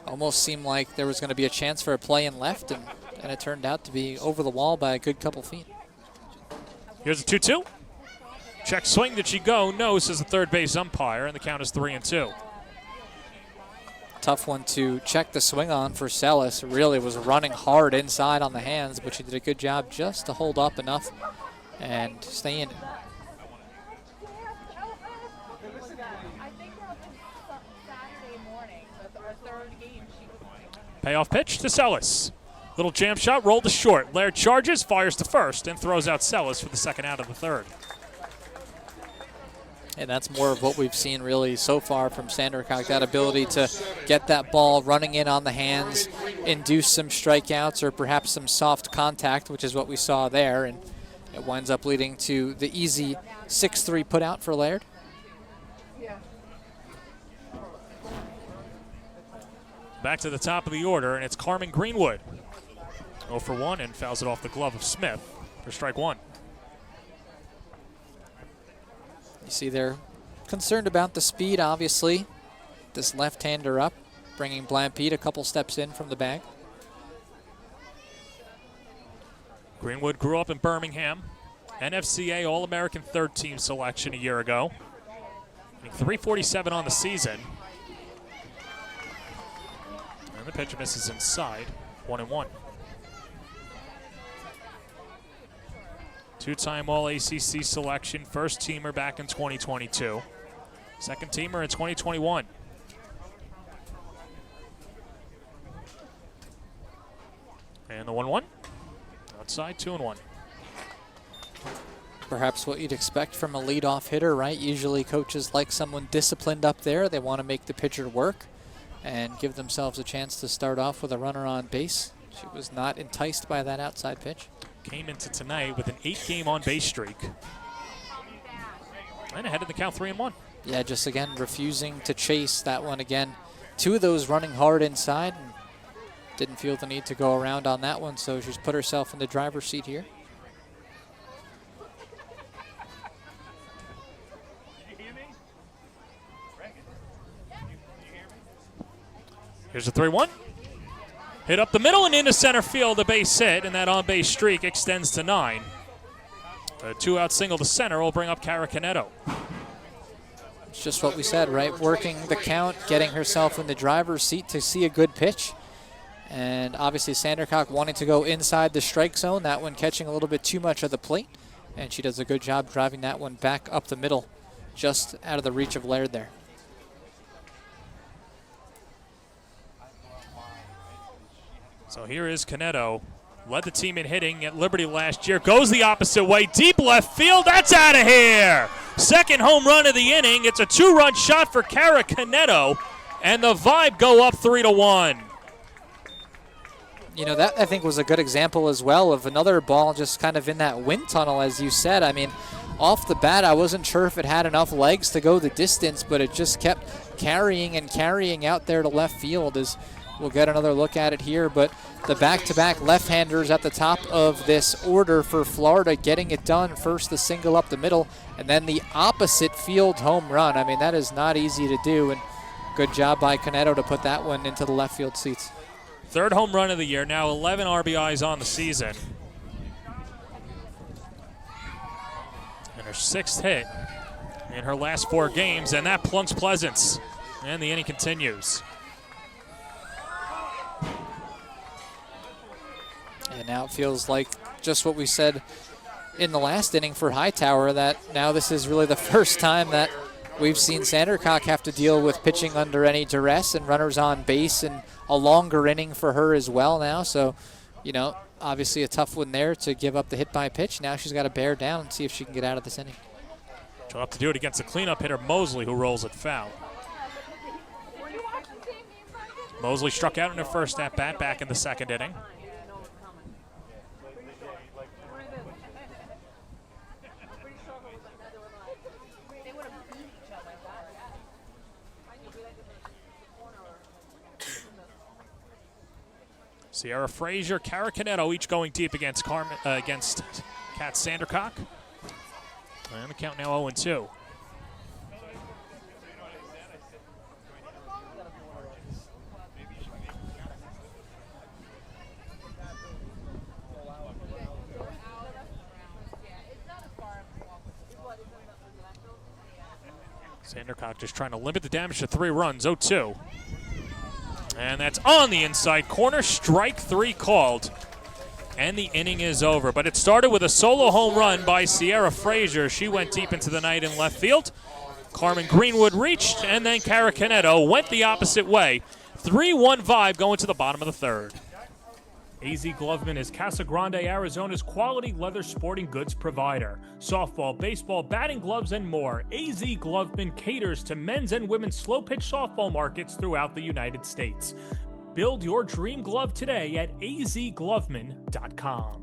almost seemed like there was going to be a chance for a play in left, and it turned out to be over the wall by a good couple feet. Here's a 2-2. Check swing. Did she go? No, says the third base umpire, and the count is 3-2. Tough one to check the swing on for Sellis. Really was running hard inside on the hands, but she did a good job just to hold up enough and stay in it. Payoff pitch to Sellis. Little jam shot, rolled to short. Laird charges, fires to first, and throws out Sellis for the second out of the third. And that's more of what we've seen really so far from Sandercock, that ability to get that ball running in on the hands, induce some strikeouts or perhaps some soft contact, which is what we saw there. And it winds up leading to the easy 6-3 put out for Laird. Back to the top of the order, and it's Carmen Greenwood. 0 for 1 and fouls it off the glove of Smith for strike 1. You see they're concerned about the speed, obviously. This left-hander up, bringing Blampede a couple steps in from the bag. Greenwood grew up in Birmingham. NFCA All-American third-team selection a year ago. Hitting .347 on the season. And the pitch misses inside, 1-1. Two-time All-ACC selection, first-teamer back in 2022. Second-teamer in 2021. And the 1-1. Outside, 2-1. Perhaps what you'd expect from a leadoff hitter, right? Usually coaches like someone disciplined up there. They want to make the pitcher work and give themselves a chance to start off with a runner on base. She was not enticed by that outside pitch. Came into tonight with an 8-game on-base streak. And ahead of the count 3-1. Yeah, just again refusing to chase that one again. 2 of those running hard inside, and didn't feel the need to go around on that one, so she's put herself in the driver's seat here. Here's a 3-1. Hit up the middle and into center field, a base hit, and that on-base streak extends to 9. A 2-out single to center will bring up Cara Canedo. It's just what we said, right? Working the count, getting herself in the driver's seat to see a good pitch. And obviously Sandercock wanting to go inside the strike zone, that one catching a little bit too much of the plate. And she does a good job driving that one back up the middle, just out of the reach of Laird there. So here is Canedo. Led the team in hitting at Liberty last year. Goes the opposite way. Deep left field. That's out of here. Second home run of the inning. It's a 2-run shot for Cara Canedo. And the Vibe go up 3-1. You know, that I think was a good example as well of another ball just kind of in that wind tunnel, as you said. I mean, off the bat, I wasn't sure if it had enough legs to go the distance, but it just kept carrying and carrying out there to left field. As we'll get another look at it here, but the back-to-back left-handers at the top of this order for Florida getting it done. First the single up the middle, and then the opposite field home run. I mean, that is not easy to do, and good job by Canedo to put that one into the left field seats. Third home run of the year, now 11 RBIs on the season. And her 6th hit in her last 4 games, and that plunks Pleasance. And the inning continues. And now it feels like just what we said in the last inning for Hightower, that now this is really the first time that we've seen Sandercock have to deal with pitching under any duress and runners on base, and a longer inning for her as well now. So, you know, obviously a tough one there to give up the hit by pitch. Now she's got to bear down and see if she can get out of this inning. She'll have to do it against the cleanup hitter Mosley, who rolls it foul. Mosley struck out in her first at-bat back in the second inning. Sierra Frazier, Cara Canetto each going deep against Kat Sandercock. And the count now 0-2. Sandercock just trying to limit the damage to 3 runs, 0-2. And that's on the inside corner, strike 3 called. And the inning is over. But it started with a solo home run by Sierra Frazier. She went deep into the night in left field. Carmen Greenwood reached, and then Cara Canetto went the opposite way. 3-1 vibe going to the bottom of the third. AZ Gloveman is Casa Grande, Arizona's quality leather sporting goods provider. Softball, baseball, batting gloves, and more. AZ Gloveman caters to men's and women's slow-pitch softball markets throughout the United States. Build your dream glove today at azgloveman.com.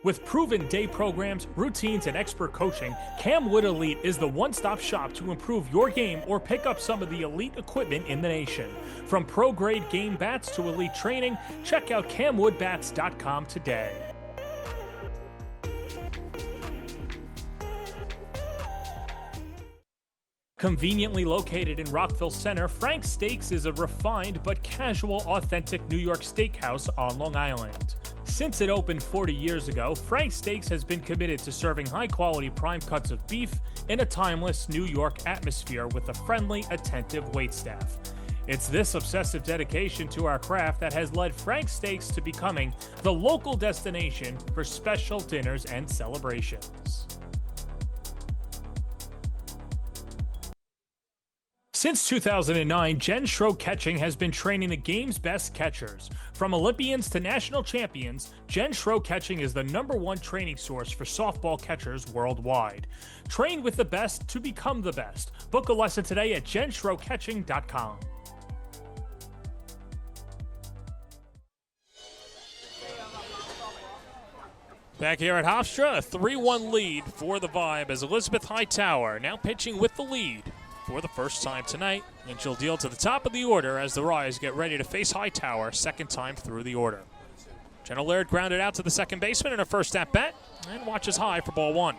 With proven day programs, routines, and expert coaching, Cam Wood Elite is the one-stop shop to improve your game or pick up some of the elite equipment in the nation. From pro-grade game bats to elite training, check out camwoodbats.com today. Conveniently located in Rockville Center, Frank's Steaks is a refined but casual, authentic New York steakhouse on Long Island. Since it opened 40 years ago, Frank's Steaks has been committed to serving high-quality prime cuts of beef in a timeless New York atmosphere with a friendly, attentive waitstaff. It's this obsessive dedication to our craft that has led Frank's Steaks to becoming the local destination for special dinners and celebrations. Since 2009, Jen Schroe Catching has been training the game's best catchers. From Olympians to national champions, Jen Schroe Catching is the #1 training source for softball catchers worldwide. Train with the best to become the best. Book a lesson today at jenschroecatching.com. Back here at Hofstra, a 3-1 lead for the Vibe as Elizabeth Hightower now pitching with the lead for the first time tonight, and she'll deal to the top of the order as the Rise get ready to face Hightower second time through the order. Jenna Laird grounded out to the second baseman in her first at-bat and watches high for ball 1.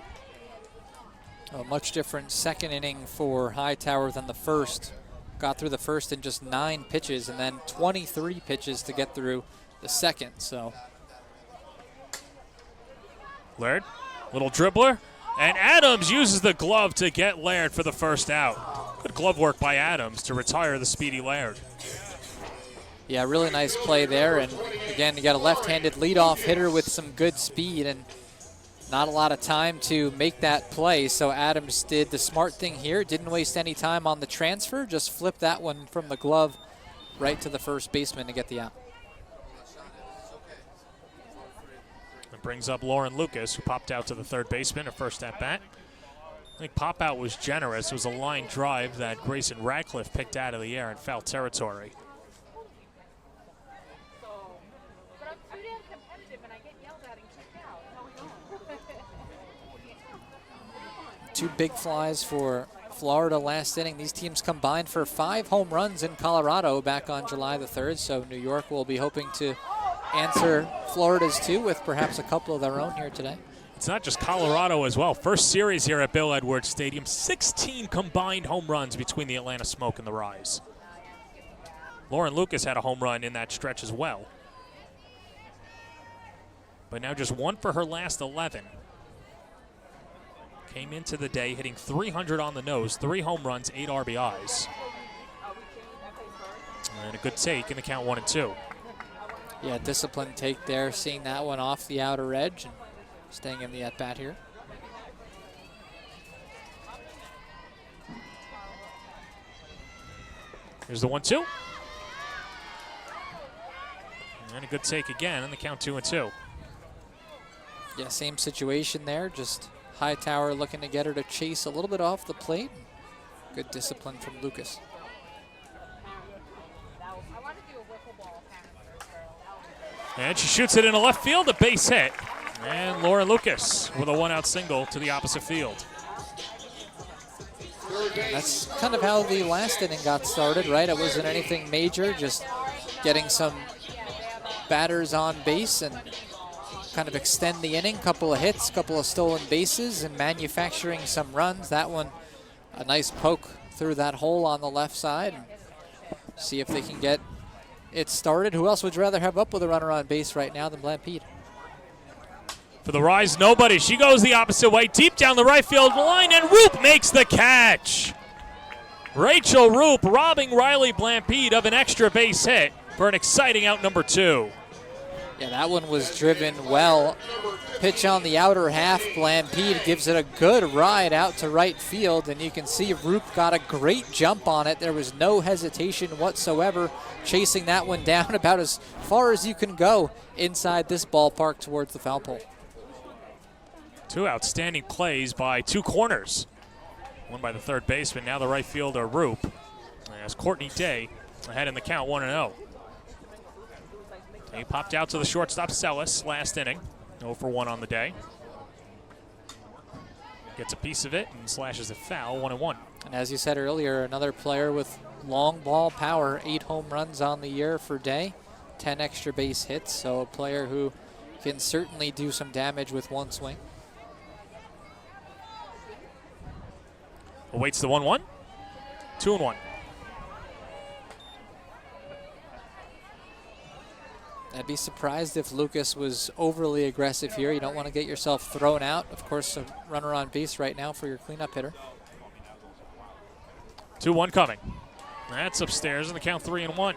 A much different second inning for Hightower than the first. Got through the first in just 9 pitches and then 23 pitches to get through the second. So Laird, little dribbler, and Adams uses the glove to get Laird for the first out. Good glove work by Adams to retire the speedy Laird. yeah, really nice play there. And again, you got a left-handed leadoff hitter with some good speed and not a lot of time to make that play. So Adams did the smart thing here. Didn't waste any time on the transfer. Just flipped that one from the glove right to the first baseman to get the out. It brings up Lauren Lucas, who popped out to the third baseman, her first at-bat. I think pop-out was generous. It was a line drive that Grayson Radcliffe picked out of the air in foul territory. Two big flies for Florida last inning. These teams combined for 5 home runs in Colorado back on July the 3rd. So New York will be hoping to answer Florida's too with perhaps a couple of their own here today. It's not just Colorado as well. First series here at Bill Edwards Stadium, 16 combined home runs between the Atlanta Smoke and the Rise. Lauren Lucas had a home run in that stretch as well. But now just 1 for her last 11. Came into the day hitting 300 on the nose, 3 home runs, 8 RBIs. And a good take in the count 1-2. Yeah, disciplined take there, seeing that one off the outer edge and staying in the at-bat here. Here's the 1-2. And a good take again in the count 2-2. Yeah, same situation there. Just Hightower looking to get her to chase a little bit off the plate. Good discipline from Lucas. And she shoots it into left field, a base hit. And Laura Lucas with a one-out single to the opposite field. That's kind of how the last inning got started, right? It wasn't anything major, just getting some batters on base and kind of extend the inning. Couple of hits, couple of stolen bases, and manufacturing some runs. That one, a nice poke through that hole on the left side. See if they can get it started. Who else would you rather have up with a runner on base right now than Blampede? For the Rise, nobody. She goes the opposite way, deep down the right field line, and Roop makes the catch. Rachel Roop robbing Riley Blampede of an extra base hit for an exciting out number 2. Yeah, that one was driven well. Pitch on the outer half. Blampede gives it a good ride out to right field, and you can see Roop got a great jump on it. There was no hesitation whatsoever, chasing that one down about as far as you can go inside this ballpark towards the foul pole. 2 outstanding plays by 2 corners. One by the third baseman, now the right fielder, Roop. As Courtney Day ahead in the count, 1-0. He popped out to the shortstop, Sellis, last inning. 0 for 1 on the day. Gets a piece of it and slashes it foul, 1-1. And as you said earlier, another player with long ball power, 8 home runs on the year for Day, 10 extra base hits, so a player who can certainly do some damage with one swing. Awaits the 1-1. 2-1. I'd be surprised if Lucas was overly aggressive here. You don't want to get yourself thrown out. Of course, a runner on base right now for your cleanup hitter. 2-1 coming. That's upstairs in the count, 3-1.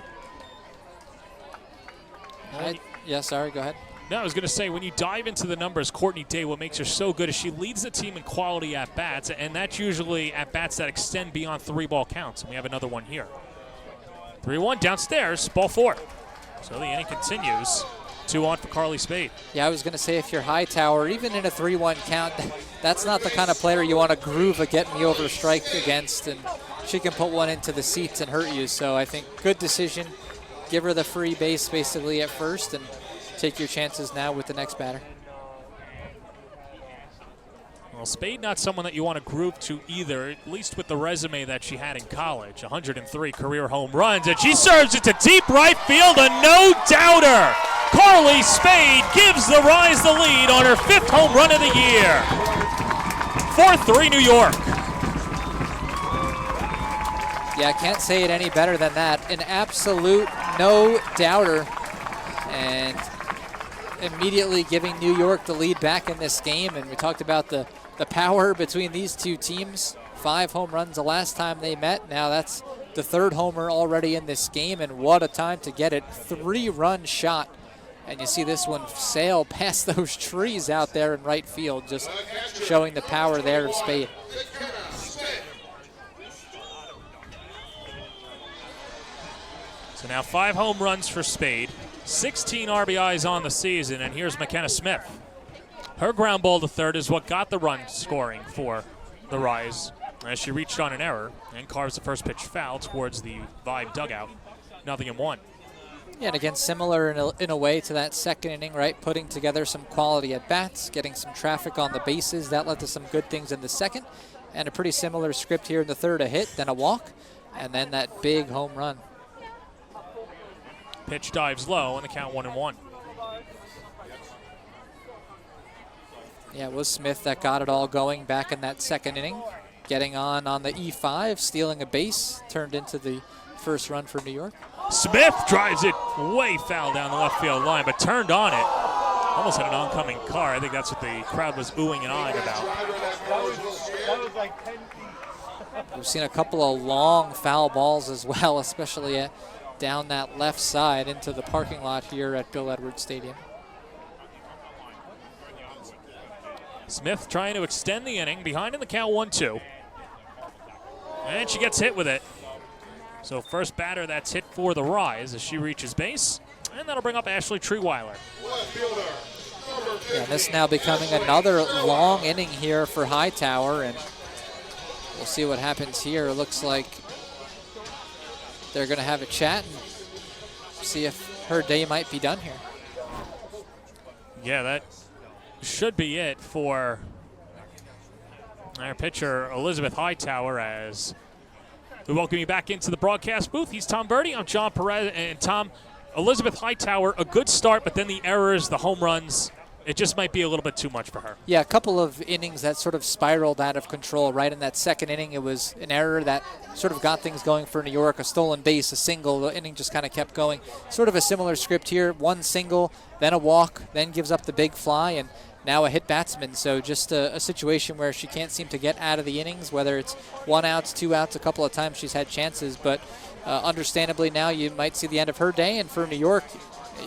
Yeah, sorry, go ahead. No, I was going to say, when you dive into the numbers, Courtney Day, what makes her so good is she leads the team in quality at-bats, and that's usually at-bats that extend beyond 3-ball counts, and we have another one here. 3-1 downstairs, ball 4. So the inning continues. 2-on for Carly Spade. Yeah, I was going to say, if you're Hightower, even in a 3-1 count, that's not the kind of player you want to groove a get-me-over strike against, and she can put one into the seats and hurt you. So I think good decision. Give her the free base basically at first, and take your chances now with the next batter. Well, Spade not someone that you want to groove to either, at least with the resume that she had in college. 103 career home runs, and she serves it to deep right field, a no-doubter. Carly Spade gives the Rise the lead on her 5th home run of the year. 4-3 New York. Yeah, I can't say it any better than that. An absolute no-doubter. And immediately giving New York the lead back in this game. And we talked about the power between these two teams. 5 home runs the last time they met. Now that's the 3rd homer already in this game, and what a time to get it. 3-run shot. And you see this one sail past those trees out there in right field, just showing the power there of Spade. So now 5 home runs for Spade. 16 RBIs on the season, and here's McKenna Smith. Her ground ball to third is what got the run scoring for the Rise as she reached on an error and carves the first pitch foul towards the Vibe dugout. 0-1. Yeah, and again, similar in a way to that second inning, right? Putting together some quality at-bats, getting some traffic on the bases. That led to some good things in the second. And a pretty similar script here in the third, a hit, then a walk, and then that big home run. Pitch dives low, and the count 1-1. Yeah, it was Smith that got it all going back in that second inning. Getting on the E5, stealing a base, turned into the first run for New York. Smith drives it way foul down the left field line, but turned on it. Almost had an oncoming car. I think that's what the crowd was oohing and eyeing about. We've seen a couple of long foul balls as well, especially down that left side into the parking lot here at Bill Edwards Stadium. Smith trying to extend the inning, behind in the count 1-2. And she gets hit with it. So first batter that's hit for the Rise as she reaches base. And that'll bring up Ashley Treeweiler. Left fielder, number Yeah, this now becoming another long inning here for Hightower, and we'll see what happens here. It looks like they're going to have a chat and see if her day might be done here. Yeah, that should be it for our pitcher, Elizabeth Hightower, as we welcome you back into the broadcast booth. He's Tom Birdie. I'm John Perez. And Tom, Elizabeth Hightower, a good start, but then the errors, the home runs, it just might be a little bit too much for her. Yeah, a couple of innings that sort of spiraled out of control. Right in that second inning, it was an error that sort of got things going for New York. A stolen base, a single. The inning just kind of kept going. Sort of a similar script here. One single, then a walk, then gives up the big fly, and now a hit batsman. So just a situation where she can't seem to get out of the innings, whether it's 1 out, 2 outs. A couple of times she's had chances, but understandably now you might see the end of her day. And for New York,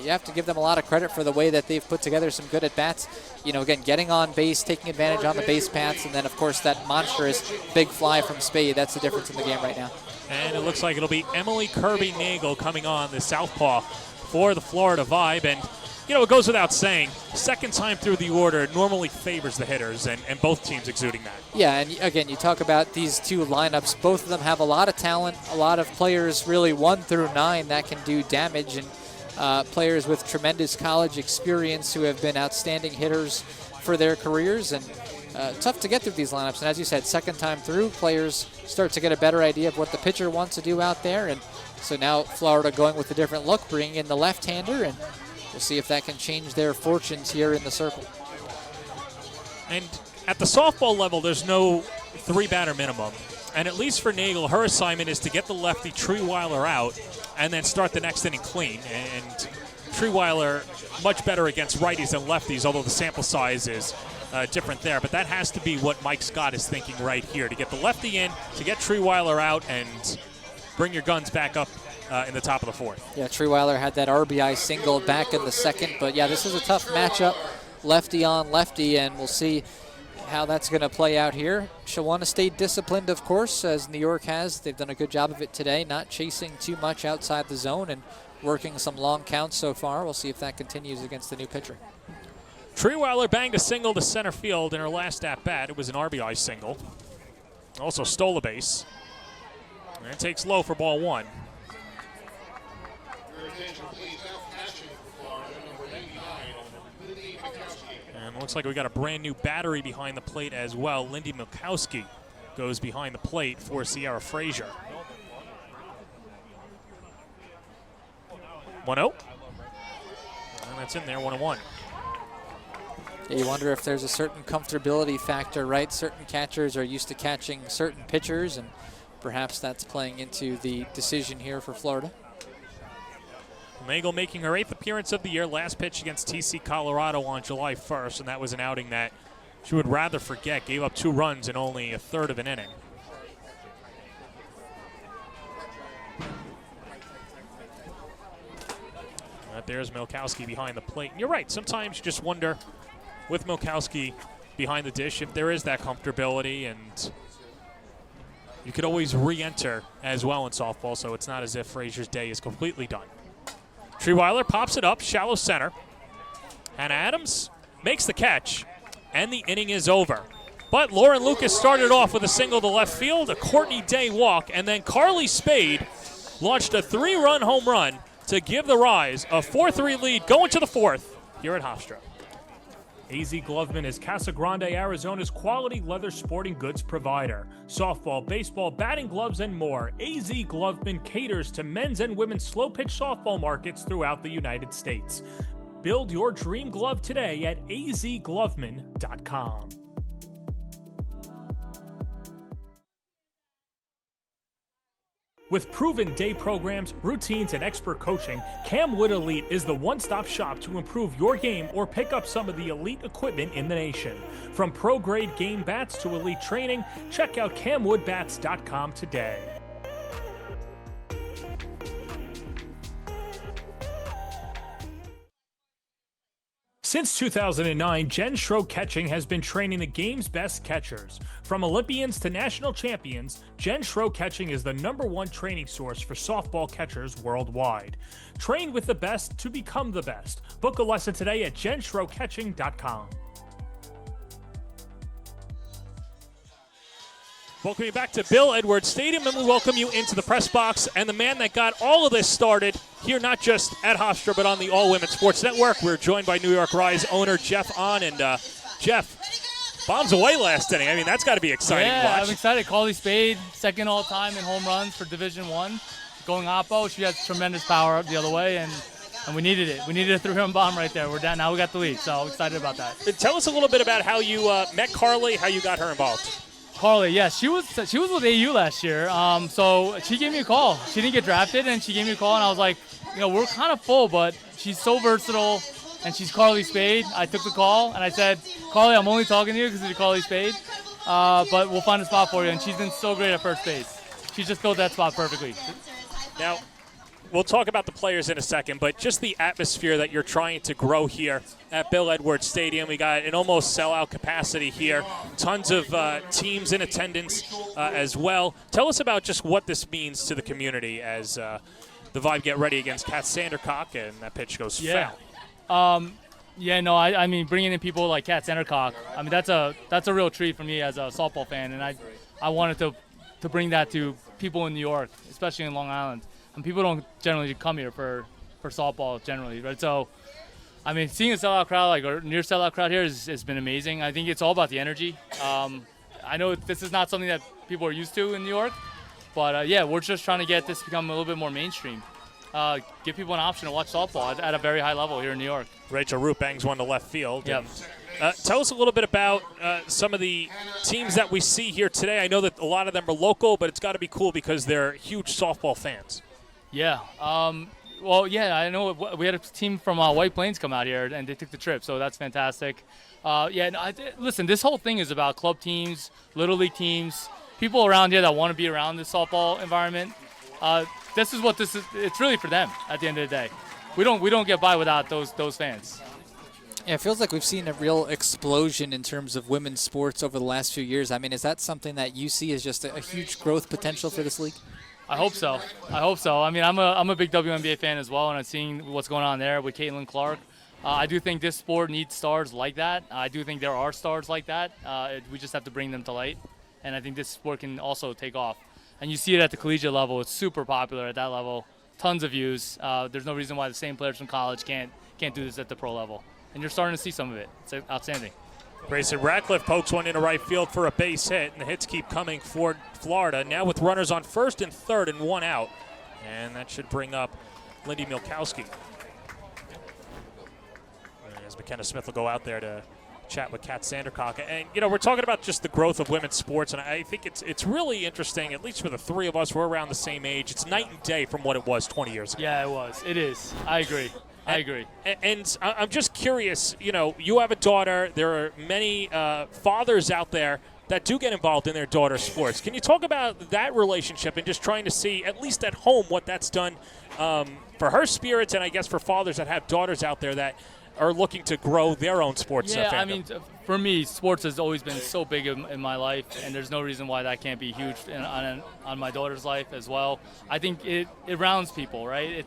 you have to give them a lot of credit for the way that they've put together some good at-bats. You know, again, getting on base, taking advantage on the base paths, and then, of course, that monstrous big fly from Spade. That's the difference in the game right now. And it looks like it'll be Emily Kirby-Nagel coming on, the southpaw for the Florida Vibe. And, you know, it goes without saying, second time through the order normally favors the hitters, and both teams exuding that. Yeah, and again, you talk about these two lineups. Both of them have a lot of talent, a lot of players really 1 through 9 that can do damage, and players with tremendous college experience who have been outstanding hitters for their careers, and tough to get through these lineups. And as you said, second time through, players start to get a better idea of what the pitcher wants to do out there. And so now Florida going with a different look, bringing in the left-hander, and we'll see if that can change their fortunes here in the circle. And at the softball level, there's no 3-batter minimum. And at least for Nagel, her assignment is to get the lefty Treeweiler out and then start the next inning clean. And Treeweiler much better against righties than lefties, although the sample size is different there. But that has to be what Mike Scott is thinking right here, to get the lefty in, to get Treeweiler out, and bring your guns back up in the top of the fourth. Yeah, Treeweiler had that RBI single back in the second. But, yeah, this is a tough matchup, lefty on lefty, and we'll see how that's going to play out here. She'll want to stay disciplined, of course, as New York has. They've done a good job of it today, not chasing too much outside the zone and working some long counts so far. We'll see if that continues against the new pitcher. Treeweiler banged a single to center field in her last at-bat. It was an RBI single. Also stole a base. And it takes low for ball 1. Your attention, please. Now catching for Florida, number 99, Lindy Mikowski. And it looks like we got a brand new battery behind the plate as well. Lindy Milkowski goes behind the plate for Sierra Frazier. 1-0. And that's in there, 1-1. Yeah, you wonder if there's a certain comfortability factor, right? Certain catchers are used to catching certain pitchers, and perhaps that's playing into the decision here for Florida. Nagel making her 8th appearance of the year, last pitch against TC Colorado on July 1st, and that was an outing that she would rather forget. Gave up 2 runs in only a third of an inning. There's Milkowski behind the plate. And you're right, sometimes you just wonder with Milkowski behind the dish if there is that comfortability, and you could always re-enter as well in softball, so it's not as if Frazier's day is completely done. Treeweiler pops it up, shallow center. Hannah Adams makes the catch, and the inning is over. But Lauren Lucas started off with a single to left field, a Courtney Day walk, and then Carly Spade launched a 3-run home run to give the Rise a 4-3 lead going to the 4th here at Hofstra. AZ Gloveman is Casa Grande, Arizona's quality leather sporting goods provider. Softball, baseball, batting gloves, and more. AZ Gloveman caters to men's and women's slow-pitch softball markets throughout the United States. Build your dream glove today at azgloveman.com. With proven day programs, routines, and expert coaching, Cam Wood Elite is the one-stop shop to improve your game or pick up some of the elite equipment in the nation. From pro-grade game bats to elite training, check out camwoodbats.com today. Since 2009, Jen Schroe Catching has been training the game's best catchers. From Olympians to national champions, Jen Schroe Catching is the #1 training source for softball catchers worldwide. Train with the best to become the best. Book a lesson today at jenschroecatching.com. Welcome you back to Bill Edwards Stadium, and we welcome you into the press box. And the man that got all of this started here, not just at Hofstra, but on the All Women Sports Network. We're joined by New York Rise owner Jeff On. And Jeff, bombs away last inning. I mean, that's got to be exciting to watch. I'm excited. Carly Spade, second all-time in home runs for Division I. Going oppo, she has tremendous power the other way, and we needed it. We needed a 3-run bomb right there. We're down. Now we got the lead, so I'm excited about that. Tell us a little bit about how you met Carly, how you got her involved. Carly, yeah, she was with AU last year. So she gave me a call. She didn't get drafted, and she gave me a call, and I was like, we're kind of full, but she's so versatile, and she's Carly Spade. I took the call, and I said, Carly, I'm only talking to you because you're Carly Spade, but we'll find a spot for you. And she's been so great at first base. She just filled that spot perfectly. Now, we'll talk about the players in a second, but just the atmosphere that you're trying to grow here at Bill Edwards Stadium. We got an almost sellout capacity here. Tons of teams in attendance as well. Tell us about just what this means to the community as the Vibe get ready against Kat Sandercock, and that pitch goes foul. I mean, bringing in people like Kat Sandercock, I mean, that's a real treat for me as a softball fan, and I wanted to bring that to people in New York, especially in Long Island. And people don't generally come here for softball generally, right? So, I mean, seeing a sellout crowd, or near sellout crowd here has been amazing. I think it's all about the energy. I know this is not something that people are used to in New York, but we're just trying to get this to become a little bit more mainstream. Give people an option to watch softball at a very high level here in New York. Rachel Root bangs one to left field. Yep. Tell us a little bit about some of the teams that we see here today. I know that a lot of them are local, but it's got to be cool because they're huge softball fans. Yeah. I know we had a team from White Plains come out here, and they took the trip, so that's fantastic. Listen, this whole thing is about club teams, Little League teams, people around here that want to be around this softball environment. This is what this is. It's really for them at the end of the day. We don't get by without those fans. Yeah, it feels like we've seen a real explosion in terms of women's sports over the last few years. I mean, is that something that you see as just a huge growth potential for this league? I hope so. I mean, I'm a big WNBA fan as well, and I'm seeing what's going on there with Caitlin Clark. I do think this sport needs stars like that. I do think there are stars like that. We just have to bring them to light, and I think this sport can also take off. And you see it at the collegiate level. It's super popular at that level. Tons of views. There's no reason why the same players from college can't do this at the pro level. And you're starting to see some of it. It's outstanding. Grayson Ratcliffe pokes one into right field for a base hit, and the hits keep coming for Florida. Now with runners on first and third and one out. And that should bring up Lindy Milkowski. As McKenna Smith will go out there to chat with Kat Sandercock. And, we're talking about just the growth of women's sports, and I think it's really interesting, at least for the three of us. We're around the same age. It's night and day from what it was 20 years ago. Yeah, it was. It is. I agree. And I'm just curious, you have a daughter. There are many fathers out there that do get involved in their daughter's sports. Can you talk about that relationship and just trying to see, at least at home, what that's done for her spirits, and I guess for fathers that have daughters out there that are looking to grow their own sports fandom? I mean, for me, sports has always been so big in my life, and there's no reason why that can't be huge on my daughter's life as well. I think it rounds people, right?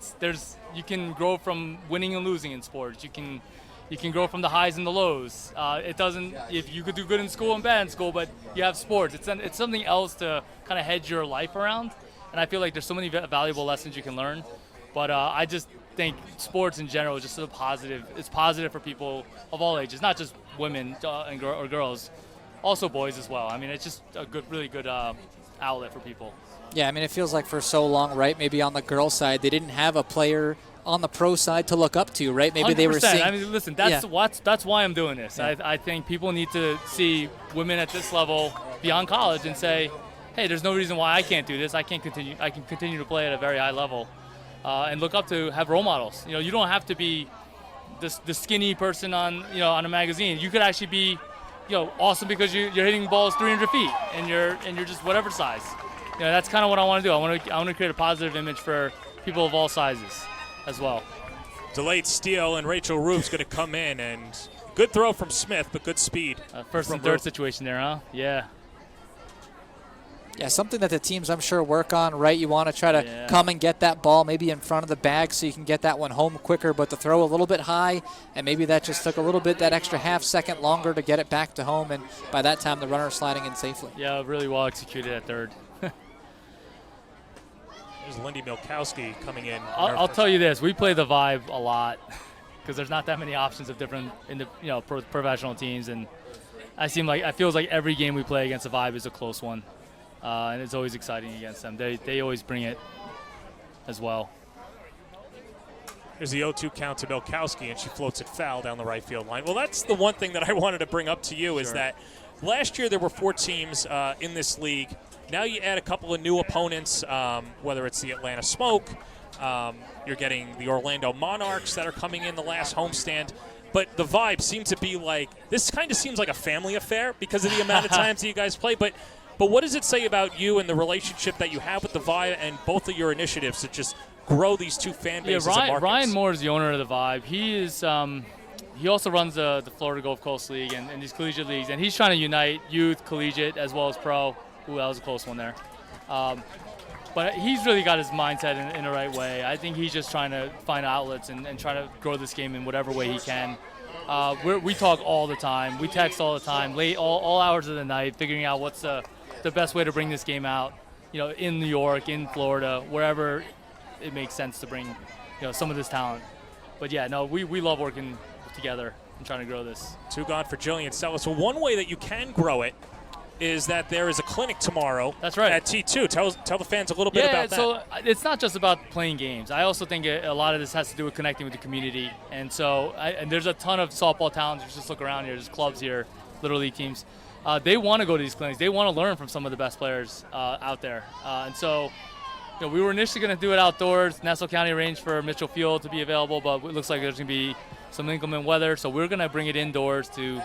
You can grow from winning and losing in sports. You can grow from the highs and the lows. If you could do good in school and bad in school, but you have sports. It's something else to kind of hedge your life around, and I feel like there's so many valuable lessons you can learn. But I just think sports in general is just so positive. It's positive for people of all ages, not just women or girls, also boys as well. I mean, it's just a really good outlet for people. Yeah, I mean, it feels like for so long, right, maybe on the girl side, they didn't have a player on the pro side to look up to, right? Maybe 100%. They were seeing... I mean, listen, that's why I'm doing this. Yeah. I think people need to see women at this level beyond college and say, hey, there's no reason why I can't do this. I can continue to play at a very high level. And look up to, have role models. You don't have to be the skinny person on a magazine. You could actually be, awesome because you're hitting balls 300 feet and you're just whatever size. That's kind of what I want to do. I want to create a positive image for people of all sizes as well. Delayed steal, and Rachel Rube's going to come in, and good throw from Smith, but good speed. First and third situation there, huh? Yeah. Yeah, something that the teams, I'm sure, work on, right? You want to try to come and get that ball maybe in front of the bag so you can get that one home quicker, but to throw a little bit high, and maybe that just took a little bit, that extra half second longer to get it back to home, and by that time the runner sliding in safely. Yeah, really well executed at third. There's Lindy Milkowski coming in. I'll tell you this, we play the Vibe a lot because there's not that many options of different professional teams, and it feels like every game we play against the Vibe is a close one. And it's always exciting against them. They always bring it as well. There's the 0-2 count to Milkowski, and she floats it foul down the right field line. Well, that's the one thing that I wanted to bring up to you is that last year there were 4 teams in this league. Now you add a couple of new opponents, whether it's the Atlanta Smoke, you're getting the Orlando Monarchs that are coming in the last homestand. But the Vibe seems to be like, this kind of seems like a family affair because of the amount of times that you guys play. But what does it say about you and the relationship that you have with the Vibe and both of your initiatives to just grow these two fan bases and markets? Ryan Moore is the owner of the Vibe. He is he also runs the Florida Gulf Coast League and these collegiate leagues, and he's trying to unite youth, collegiate, as well as pro. Ooh, that was a close one there. But he's really got his mindset in the right way. I think he's just trying to find outlets and try to grow this game in whatever way he can. We talk all the time. We text all the time, late all hours of the night, figuring out what's the best way to bring this game out, in New York, in Florida, wherever it makes sense to bring, some of this talent. But yeah, no, we love working together and trying to grow this. 2 gone for Jillian Sellis. So one way that you can grow it is that there is a clinic tomorrow. That's right. At T2. Tell the fans a little bit about that. So it's not just about playing games. I also think a lot of this has to do with connecting with the community. And so and there's a ton of softball talents. You just look around here. There's clubs here, Little League teams. They want to go to these clinics. They want to learn from some of the best players out there. And so we were initially going to do it outdoors. Nassau County arranged for Mitchell Field to be available, but it looks like there's going to be some inclement weather. So we're going to bring it indoors to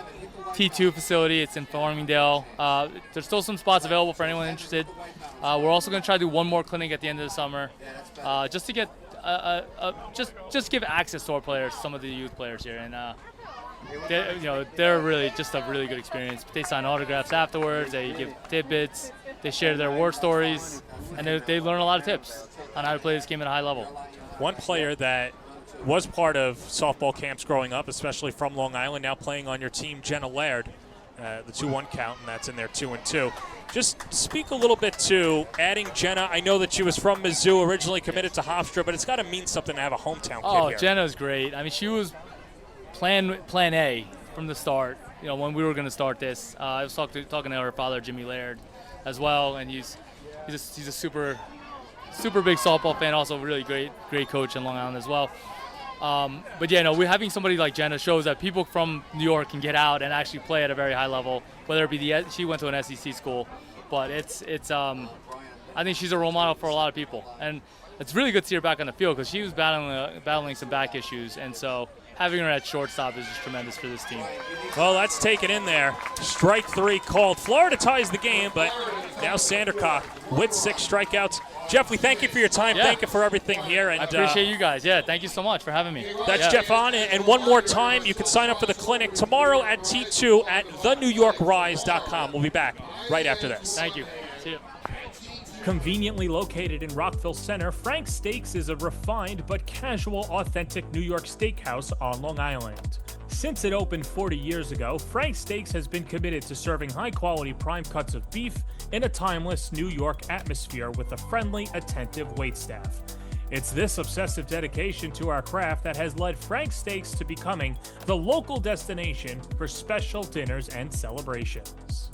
T2 facility. It's in Farmingdale. There's still some spots available for anyone interested. We're also going to try to do one more clinic at the end of the summer, just to get just give access to our players, some of the youth players here, and they're really just a really good experience. They sign autographs afterwards. They give tidbits. They share their war stories, and they learn a lot of tips on how to play this game at a high level. One player that was part of softball camps growing up, especially from Long Island, now playing on your team, Jenna Laird, the 2-1 count, and that's in there 2-2. Just speak a little bit to adding Jenna. I know that she was from Mizzou, originally committed to Hofstra, but it's got to mean something to have a hometown kid here. Jenna's great. I mean, she was plan A from the start. When we were going to start this, I was talking to her father, Jimmy Laird, as well, and he's a super big softball fan, also really great coach in Long Island as well. But yeah, we're having somebody like Jenna shows that people from New York can get out and actually play at a very high level. Whether it be she went to an SEC school, but it's I think she's a role model for a lot of people, and it's really good to see her back on the field because she was battling some back issues, and so having her at shortstop is just tremendous for this team. Well, that's taken in there. Strike 3 called. Florida ties the game, but now Sandercock with 6 strikeouts. Jeff, we thank you for your time. Yeah. Thank you for everything here. And I appreciate you guys. Yeah, thank you so much for having me. That's Jeff on. And one more time, you can sign up for the clinic tomorrow at T2 at thenewyorkrise.com. We'll be back right after this. Thank you. See you. Conveniently located in Rockville Center, Frank's Steaks is a refined but casual, authentic New York steakhouse on Long Island. Since it opened 40 years ago, Frank's Steaks has been committed to serving high-quality prime cuts of beef in a timeless New York atmosphere with a friendly, attentive waitstaff. It's this obsessive dedication to our craft that has led Frank's Steaks to becoming the local destination for special dinners and celebrations.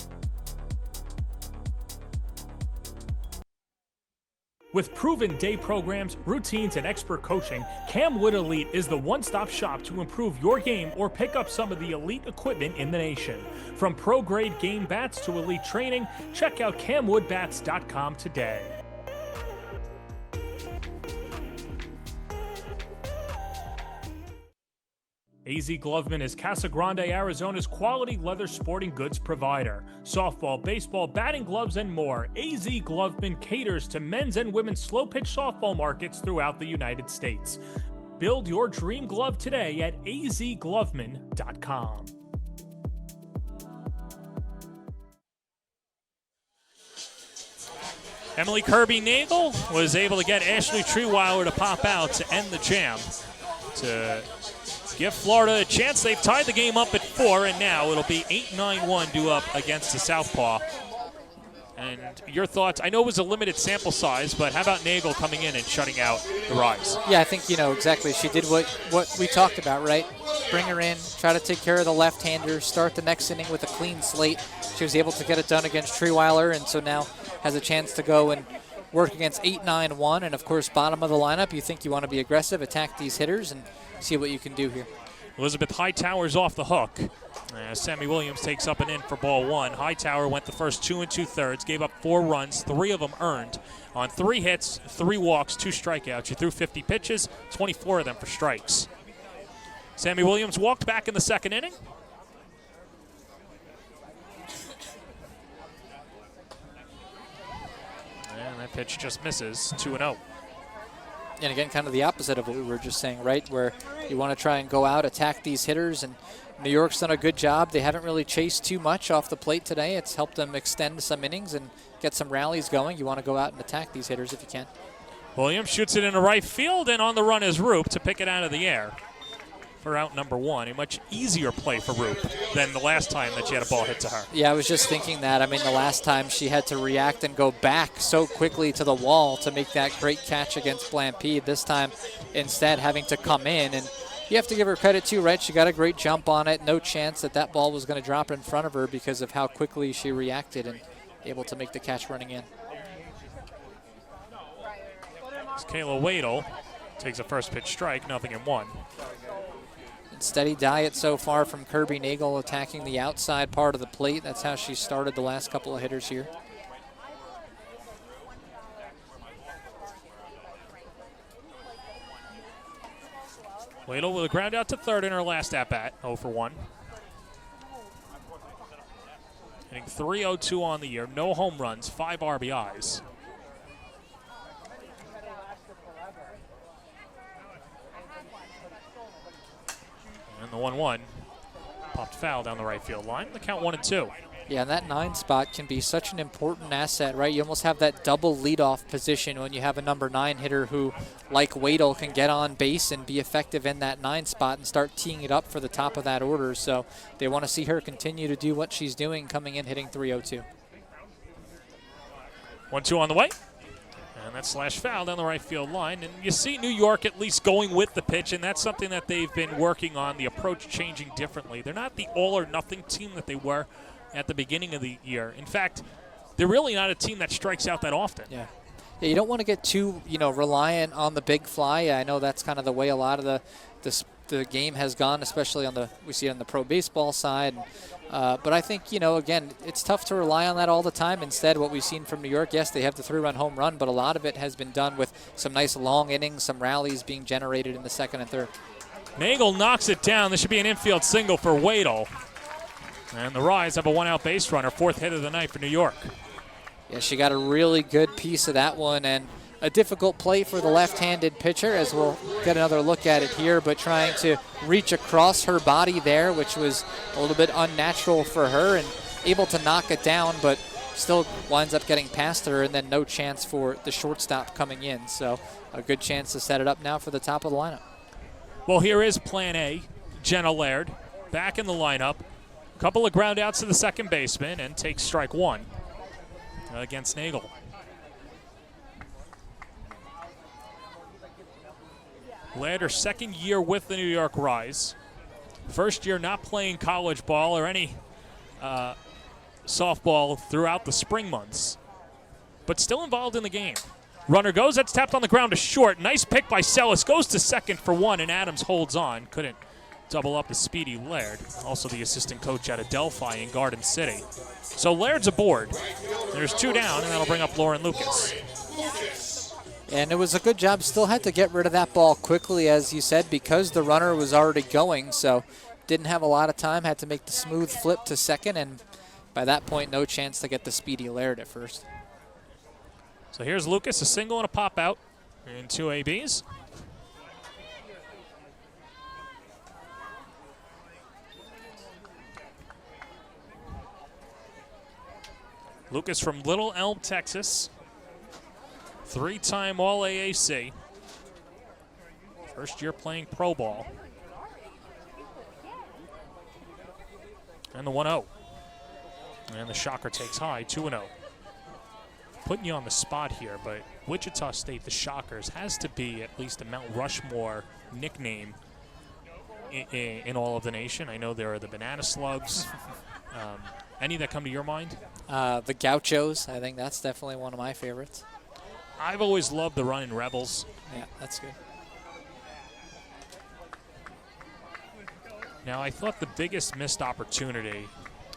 With proven day programs, routines, and expert coaching, Camwood Elite is the one-stop shop to improve your game or pick up some of the elite equipment in the nation. From pro-grade game bats to elite training, check out CamwoodBats.com today. AZ Gloveman is Casa Grande, Arizona's quality leather sporting goods provider. Softball, baseball, batting gloves, and more. AZ Gloveman caters to men's and women's slow pitch softball markets throughout the United States. Build your dream glove today at azgloveman.com. Emily Kirby-Nagel was able to get Ashley Treeweiler to pop out to end the jam, to give Florida a chance. They've tied the game up at 4, and now it'll be 8-9-1 due up against the Southpaw. And your thoughts? I know it was a limited sample size, but how about Nagel coming in and shutting out the Rise? Yeah, I think, exactly. She did what we talked about, right? Bring her in, try to take care of the left-hander, start the next inning with a clean slate. She was able to get it done against Treeweiler, and so now has a chance to go and work against 8-9-1. And, of course, bottom of the lineup, you think you want to be aggressive, attack these hitters, and see what you can do here. Elizabeth Hightower's off the hook. Sammy Williams takes up and in for ball 1. Hightower went the first 2 2/3, gave up 4 runs, 3 of them earned. On 3 hits, 3 walks, 2 strikeouts. She threw 50 pitches, 24 of them for strikes. Sammy Williams walked back in the second inning. And that pitch just misses, 2-0. And again, kind of the opposite of what we were just saying, right? Where you want to try and go out, attack these hitters, and New York's done a good job. They haven't really chased too much off the plate today. It's helped them extend some innings and get some rallies going. You want to go out and attack these hitters if you can. Williams shoots it into right field, and on the run is Roop to pick it out of the air for out number 1. A much easier play for Roop than the last time that she had a ball hit to her. Yeah, I was just thinking that. I mean, the last time she had to react and go back so quickly to the wall to make that great catch against Blampede. This time, instead, having to come in. And you have to give her credit, too, right? She got a great jump on it. No chance that ball was going to drop in front of her because of how quickly she reacted and able to make the catch running in. It's Kayla Wadle takes a first pitch strike, 0-1. Steady diet so far from Kirby-Nagel, attacking the outside part of the plate. That's how she started the last couple of hitters here. Wadle with a ground out to third in her last at-bat, 0 for 1. Hitting .302 on the year, no home runs, 5 RBIs. And the 1-1 popped foul down the right field line. The count 1-2. Yeah, and that 9 spot can be such an important asset, right? You almost have that double leadoff position when you have a number 9 hitter who, like Wadle, can get on base and be effective in that 9 spot and start teeing it up for the top of that order. So they want to see her continue to do what she's doing, coming in hitting .302. 1-2 on the way. And that slash foul down the right field line. And you see New York at least going with the pitch, and that's something that they've been working on, the approach changing differently. They're not the all-or-nothing team that they were at the beginning of the year. In fact, they're really not a team that strikes out that often. Yeah, you don't want to get too, reliant on the big fly. I know that's kind of the way a lot of the game has gone, especially we see it on the pro baseball side. But I think, again, it's tough to rely on that all the time. Instead, what we've seen from New York, yes, they have the 3-run home run, but a lot of it has been done with some nice long innings, some rallies being generated in the second and third. Nagel knocks it down. This should be an infield single for Wadle. And the Rise have a 1-out base runner, 4th hit of the night for New York. Yeah, she got a really good piece of that one, and a difficult play for the left-handed pitcher, as we'll get another look at it here, but trying to reach across her body there, which was a little bit unnatural for her, and able to knock it down, but still winds up getting past her, and then no chance for the shortstop coming in. So a good chance to set it up now for the top of the lineup. Well, here is plan A. Jenna Laird back in the lineup. Couple of ground outs to the second baseman and takes strike 1 against Nagel. Laird, her second year with the New York Rise. First year not playing college ball or any softball throughout the spring months, but still involved in the game. Runner goes, that's tapped on the ground to short. Nice pick by Sellis, goes to second for 1, and Adams holds on. Couldn't double up the speedy Laird, also the assistant coach out of Delphi in Garden City. So Laird's aboard. There's 2 down, and that'll bring up Lauren Lucas. And it was a good job. Still had to get rid of that ball quickly, as you said, because the runner was already going. So didn't have a lot of time. Had to make the smooth flip to second, and by that point, no chance to get the speedy Laird at first. So here's Lucas, a single and a pop out in 2 ABs. Lucas from Little Elm, Texas. 3-time All-AAC. First year playing pro ball. And the 1-0. And the shocker takes high, 2-0. Putting you on the spot here, but Wichita State, the Shockers, has to be at least a Mount Rushmore nickname in all of the nation. I know there are the Banana Slugs. Any that come to your mind? The Gauchos, I think that's definitely one of my favorites. I've always loved the Runnin' Rebels. Yeah, that's good. Now, I thought the biggest missed opportunity,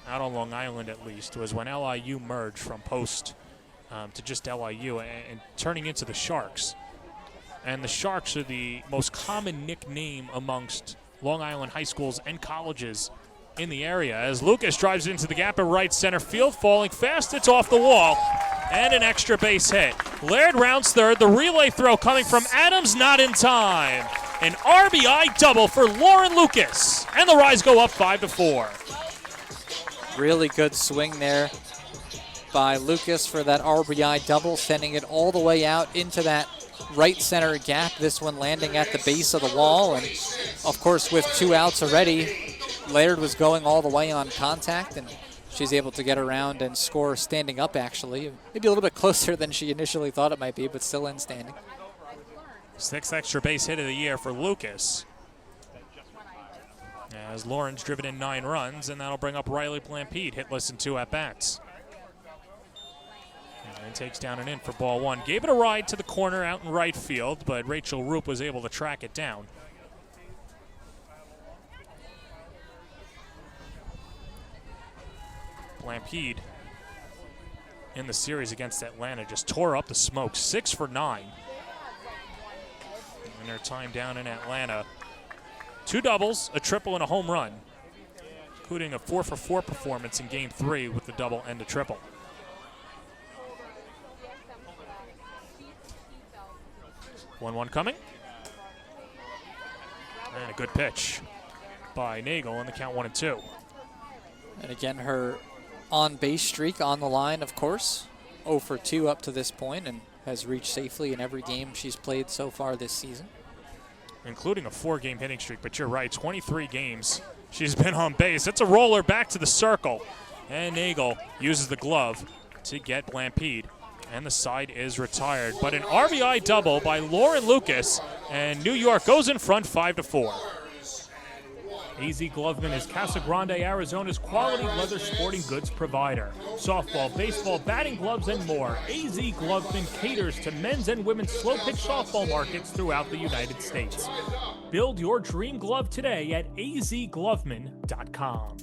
out on Long Island at least, was when LIU merged from Post to just LIU and turning into the Sharks. And the Sharks are the most common nickname amongst Long Island high schools and colleges in the area. As Lucas drives into the gap at right center field, falling fast, it's off the wall, and an extra base hit. Laird rounds third, the relay throw coming from Adams, not in time. An RBI double for Lauren Lucas, and the Rise go up 5-4. Really good swing there by Lucas for that RBI double, sending it all the way out into that right center gap, this one landing at the base of the wall. And of course, with 2 outs already, Laird was going all the way on contact, and she's able to get around and score standing up, actually. Maybe a little bit closer than she initially thought it might be, but still in standing. 6th extra base hit of the year for Lucas. As Lauren's driven in 9 runs, and that'll bring up Riley Blampede, hitless in 2 at-bats. And takes down and in for ball 1. Gave it a ride to the corner out in right field, but Rachel Roop was able to track it down. Blampede in the series against Atlanta just tore up the smoke. 6 for 9. In her time down in Atlanta. 2 doubles, a triple, and a home run, including a 4-for-4 performance in Game 3 with the double and a triple. One coming. And a good pitch by Nagel in the count 1-2. And again, her on-base streak on the line, of course. 0 for 2 up to this point, and has reached safely in every game she's played so far this season. Including a 4-game hitting streak, but you're right, 23 games she's been on base. It's a roller back to the circle, and Nagel uses the glove to get Blampede, and the side is retired. But an RBI double by Lauren Lucas, and New York goes in front 5-4. AZ Gloveman is Casa Grande, Arizona's quality leather sporting goods provider. Softball, baseball, batting gloves, and more. AZ Gloveman caters to men's and women's slow-pitch softball markets throughout the United States. Build your dream glove today at azgloveman.com.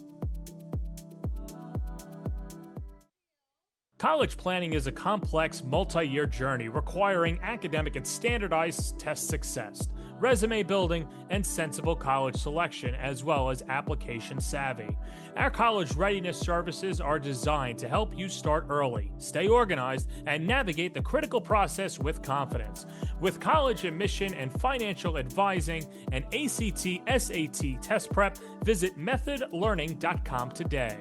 College planning is a complex, multi-year journey requiring academic and standardized test success, resume building, and sensible college selection, as well as application savvy. Our college readiness services are designed to help you start early, stay organized, and navigate the critical process with confidence. With college admission and financial advising and ACT, SAT test prep, visit methodlearning.com today.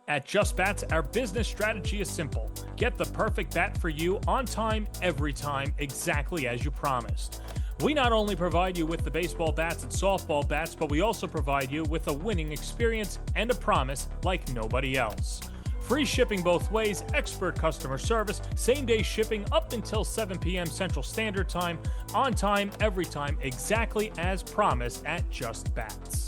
At Just Bats, our business strategy is simple. Get the perfect bat for you on time, every time, exactly as you promised. We not only provide you with the baseball bats and softball bats, but we also provide you with a winning experience and a promise like nobody else. Free shipping both ways, expert customer service, same-day shipping up until 7 p.m. Central Standard Time, on time, every time, exactly as promised at Just Bats.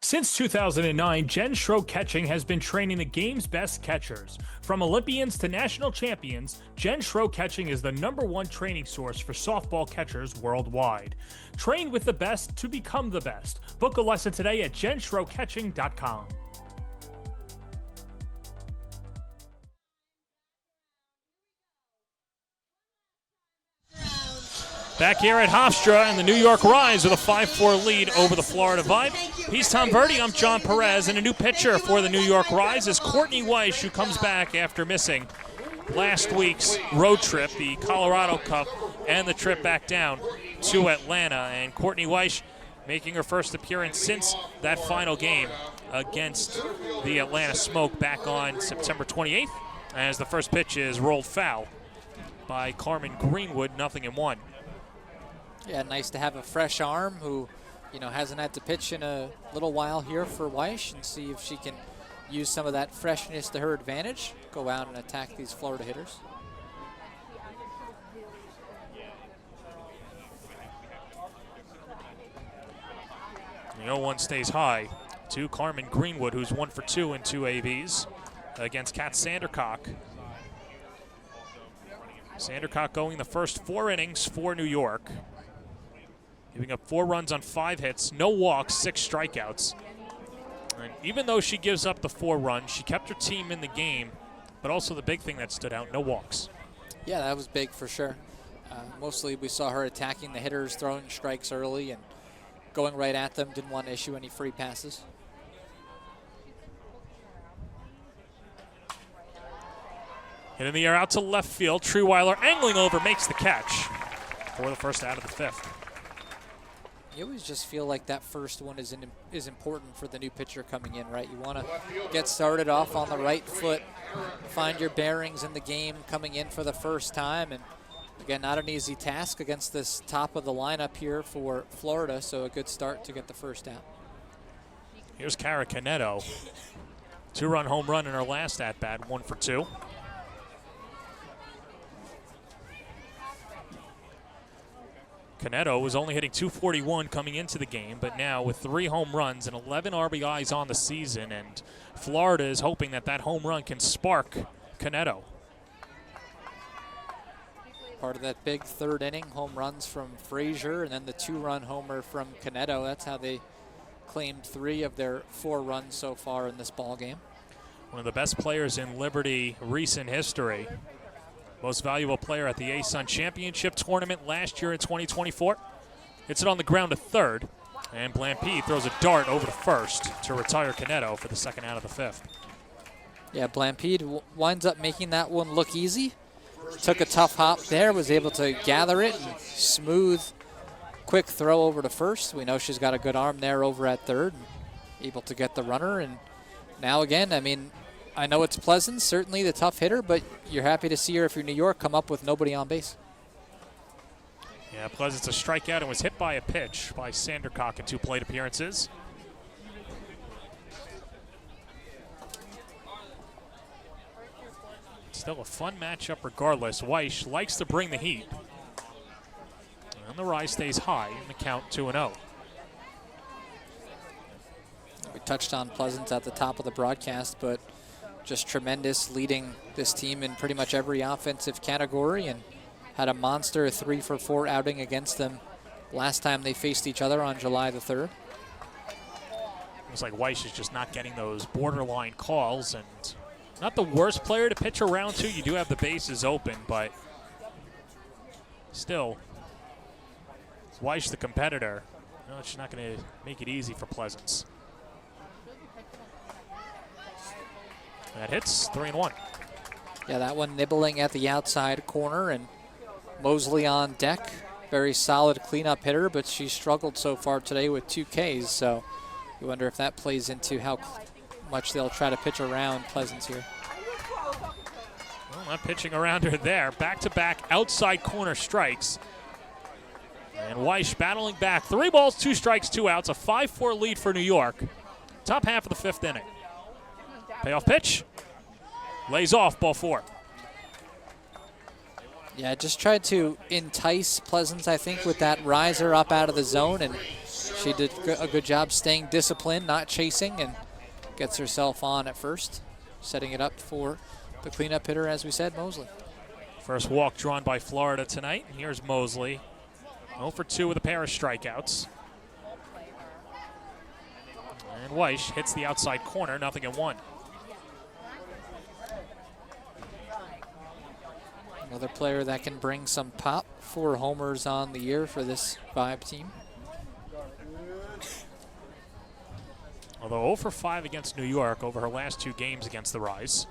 Since 2009, Jen Schroe Catching has been training the game's best catchers. From Olympians to national champions, Jen Schroe Catching is the #1 training source for softball catchers worldwide. Train with the best to become the best. Book a lesson today at jenschroecatching.com. Back here at Hofstra, and the New York Rise with a 5-4 lead over the Florida Vibe. He's Tom Verdi, I'm John Perez, and a new pitcher for the New York Rise is Courtney Weiss, who comes back after missing last week's road trip, the Colorado Cup, and the trip back down to Atlanta. And Courtney Weiss making her first appearance since that final game against the Atlanta Smoke back on September 28th, as the first pitch is rolled foul by Carmen Greenwood, 0-1. Yeah, nice to have a fresh arm who, hasn't had to pitch in a little while here for Weish, and see if she can use some of that freshness to her advantage, go out and attack these Florida hitters. The 0-1 stays high to Carmen Greenwood, who's 1 for 2 in 2 ABs against Kat Sandercock. Sandercock going the first 4 innings for New York, giving up 4 runs on 5 hits, no walks, 6 strikeouts. And even though she gives up the 4 runs, she kept her team in the game, but also the big thing that stood out, no walks. Yeah, that was big for sure. Mostly we saw her attacking the hitters, throwing strikes early and going right at them, didn't want to issue any free passes. Hit in the air out to left field. Trewiler angling over, makes the catch for the first out of the 5th. You always just feel like that first one is important for the new pitcher coming in, right? You want to get started off on the right foot, find your bearings in the game coming in for the first time. And again, not an easy task against this top of the lineup here for Florida, so a good start to get the first out. Here's Cara Canedo. 2-run home run in her last at-bat, 1 for 2. Canedo was only hitting .241 coming into the game, but now with 3 home runs and 11 RBIs on the season, and Florida is hoping that that home run can spark Canedo. Part of that big 3rd inning, home runs from Frazier, and then the 2-run homer from Canedo. That's how they claimed 3 of their 4 runs so far in this ball game. One of the best players in Liberty recent history. Most valuable player at the ASUN Championship Tournament last year in 2024. Hits it on the ground to 3rd, and Blampede throws a dart over to 1st to retire Canedo for the 2nd out of the 5th. Yeah, Blampede winds up making that one look easy. Took a tough hop there, was able to gather it, and smooth, quick throw over to 1st. We know she's got a good arm there over at 3rd, and able to get the runner. And now again, I know it's Pleasant, certainly the tough hitter, but you're happy to see her, if you're New York, come up with nobody on base. Yeah, Pleasant's a strikeout and was hit by a pitch by Sandercock in 2 plate appearances. Still a fun matchup regardless. Weish likes to bring the heat. And the rise stays high in the count 2-0. We touched on Pleasant at the top of the broadcast, but just tremendous, leading this team in pretty much every offensive category, and had a monster 3-for-4 outing against them last time they faced each other on July the 3rd. Looks like Weish is just not getting those borderline calls, and not the worst player to pitch around to. You do have the bases open, but still, Weish the competitor. No, it's not going to make it easy for Pleasance. That hits, 3-1. Yeah, that one nibbling at the outside corner, and Mosley on deck. Very solid cleanup hitter, but she's struggled so far today with 2 Ks, so you wonder if that plays into how much they'll try to pitch around Pleasance here. Well, not pitching around her there. Back-to-back outside corner strikes. And Weish battling back. 3 balls, 2 strikes, 2 outs. A 5-4 lead for New York. Top half of the 5th inning. Payoff pitch. Lays off, ball 4. Yeah, just tried to entice Pleasance, I think, with that riser up out of the zone, and she did a good job staying disciplined, not chasing, and gets herself on at 1st, setting it up for the cleanup hitter, as we said, Mosley. First walk drawn by Florida tonight. And here's Mosley. 0 for 2 with a pair of strikeouts. And Weish hits the outside corner, 0-1. Another player that can bring some pop. 4 homers on the year for this Vibe team. Although 0 for 5 against New York over her last 2 games against the Rise.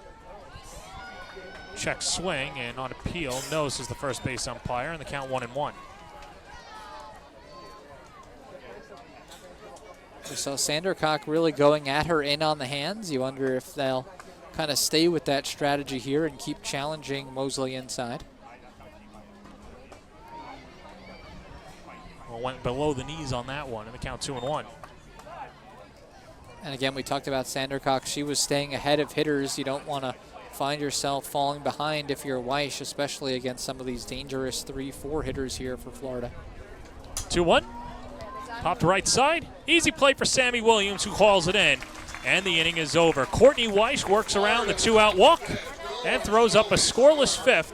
Check swing, and on appeal, Nose is the first base umpire, and the count 1-1. We saw Sandercock really going at her in on the hands. You wonder if they'll kind of stay with that strategy here and keep challenging Mosley inside. Well, went below the knees on that one, and the count 2-1. And again, we talked about Sandercock. She was staying ahead of hitters. You don't want to find yourself falling behind if you're Weish, especially against some of these dangerous 3-4 hitters here for Florida. 2-1. Popped right side. Easy play for Sammy Williams, who hauls it in. And the inning is over. Courtney Weish works around the 2-out walk and throws up a scoreless fifth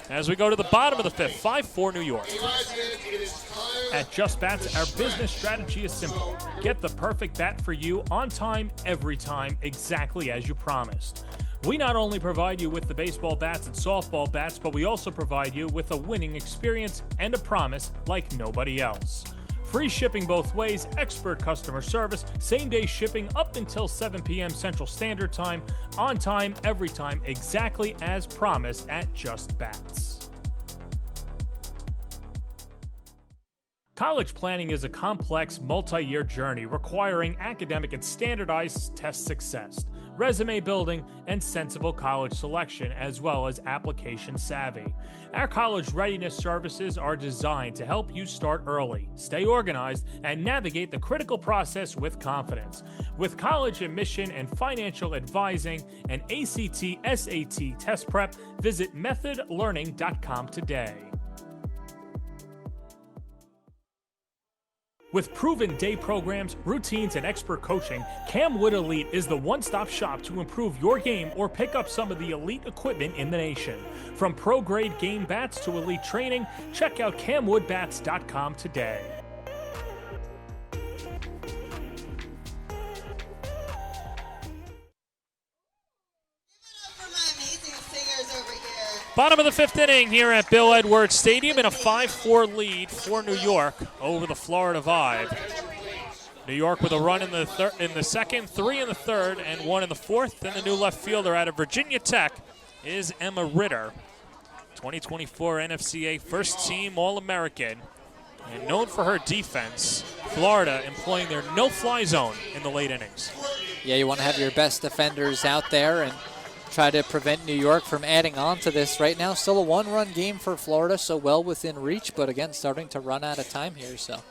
as we go to the bottom of the fifth. 5-4 New York. At Just Bats, our business strategy is simple. Get the perfect bat for you on time, every time, exactly as you promised. We not only provide you with the baseball bats and softball bats, but we also provide you with a winning experience and a promise like nobody else. Free shipping both ways, expert customer service, same-day shipping up until 7 p.m. Central Standard Time, on time, every time, exactly as promised at Just Bats. College planning is a complex, multi-year journey requiring academic and standardized test success, resume building, and sensible college selection, as well as application savvy. Our college readiness services are designed to help you start early, stay organized, and navigate the critical process with confidence. With college admission and financial advising and ACT, SAT test prep, visit methodlearning.com today. With proven day programs, routines, and expert coaching, Camwood Elite is the one-stop shop to improve your game or pick up some of the elite equipment in the nation. From pro-grade game bats to elite training, check out camwoodbats.com today. For my amazing singers over here. Bottom of the fifth inning here at Bill Edwards Stadium in a 5-4 lead for New York over the Florida Vibe. New York with a run in the second, 3 in the third, and 1 in the fourth. And the new left fielder out of Virginia Tech is Emma Ritter, 2024 NFCA first team All-American, and known for her defense. Florida employing their no-fly zone in the late innings. Yeah, you want to have your best defenders out there and try to prevent New York from adding on to this. Right now, still a one-run game for Florida, so well within reach, but again, starting to run out of time here. So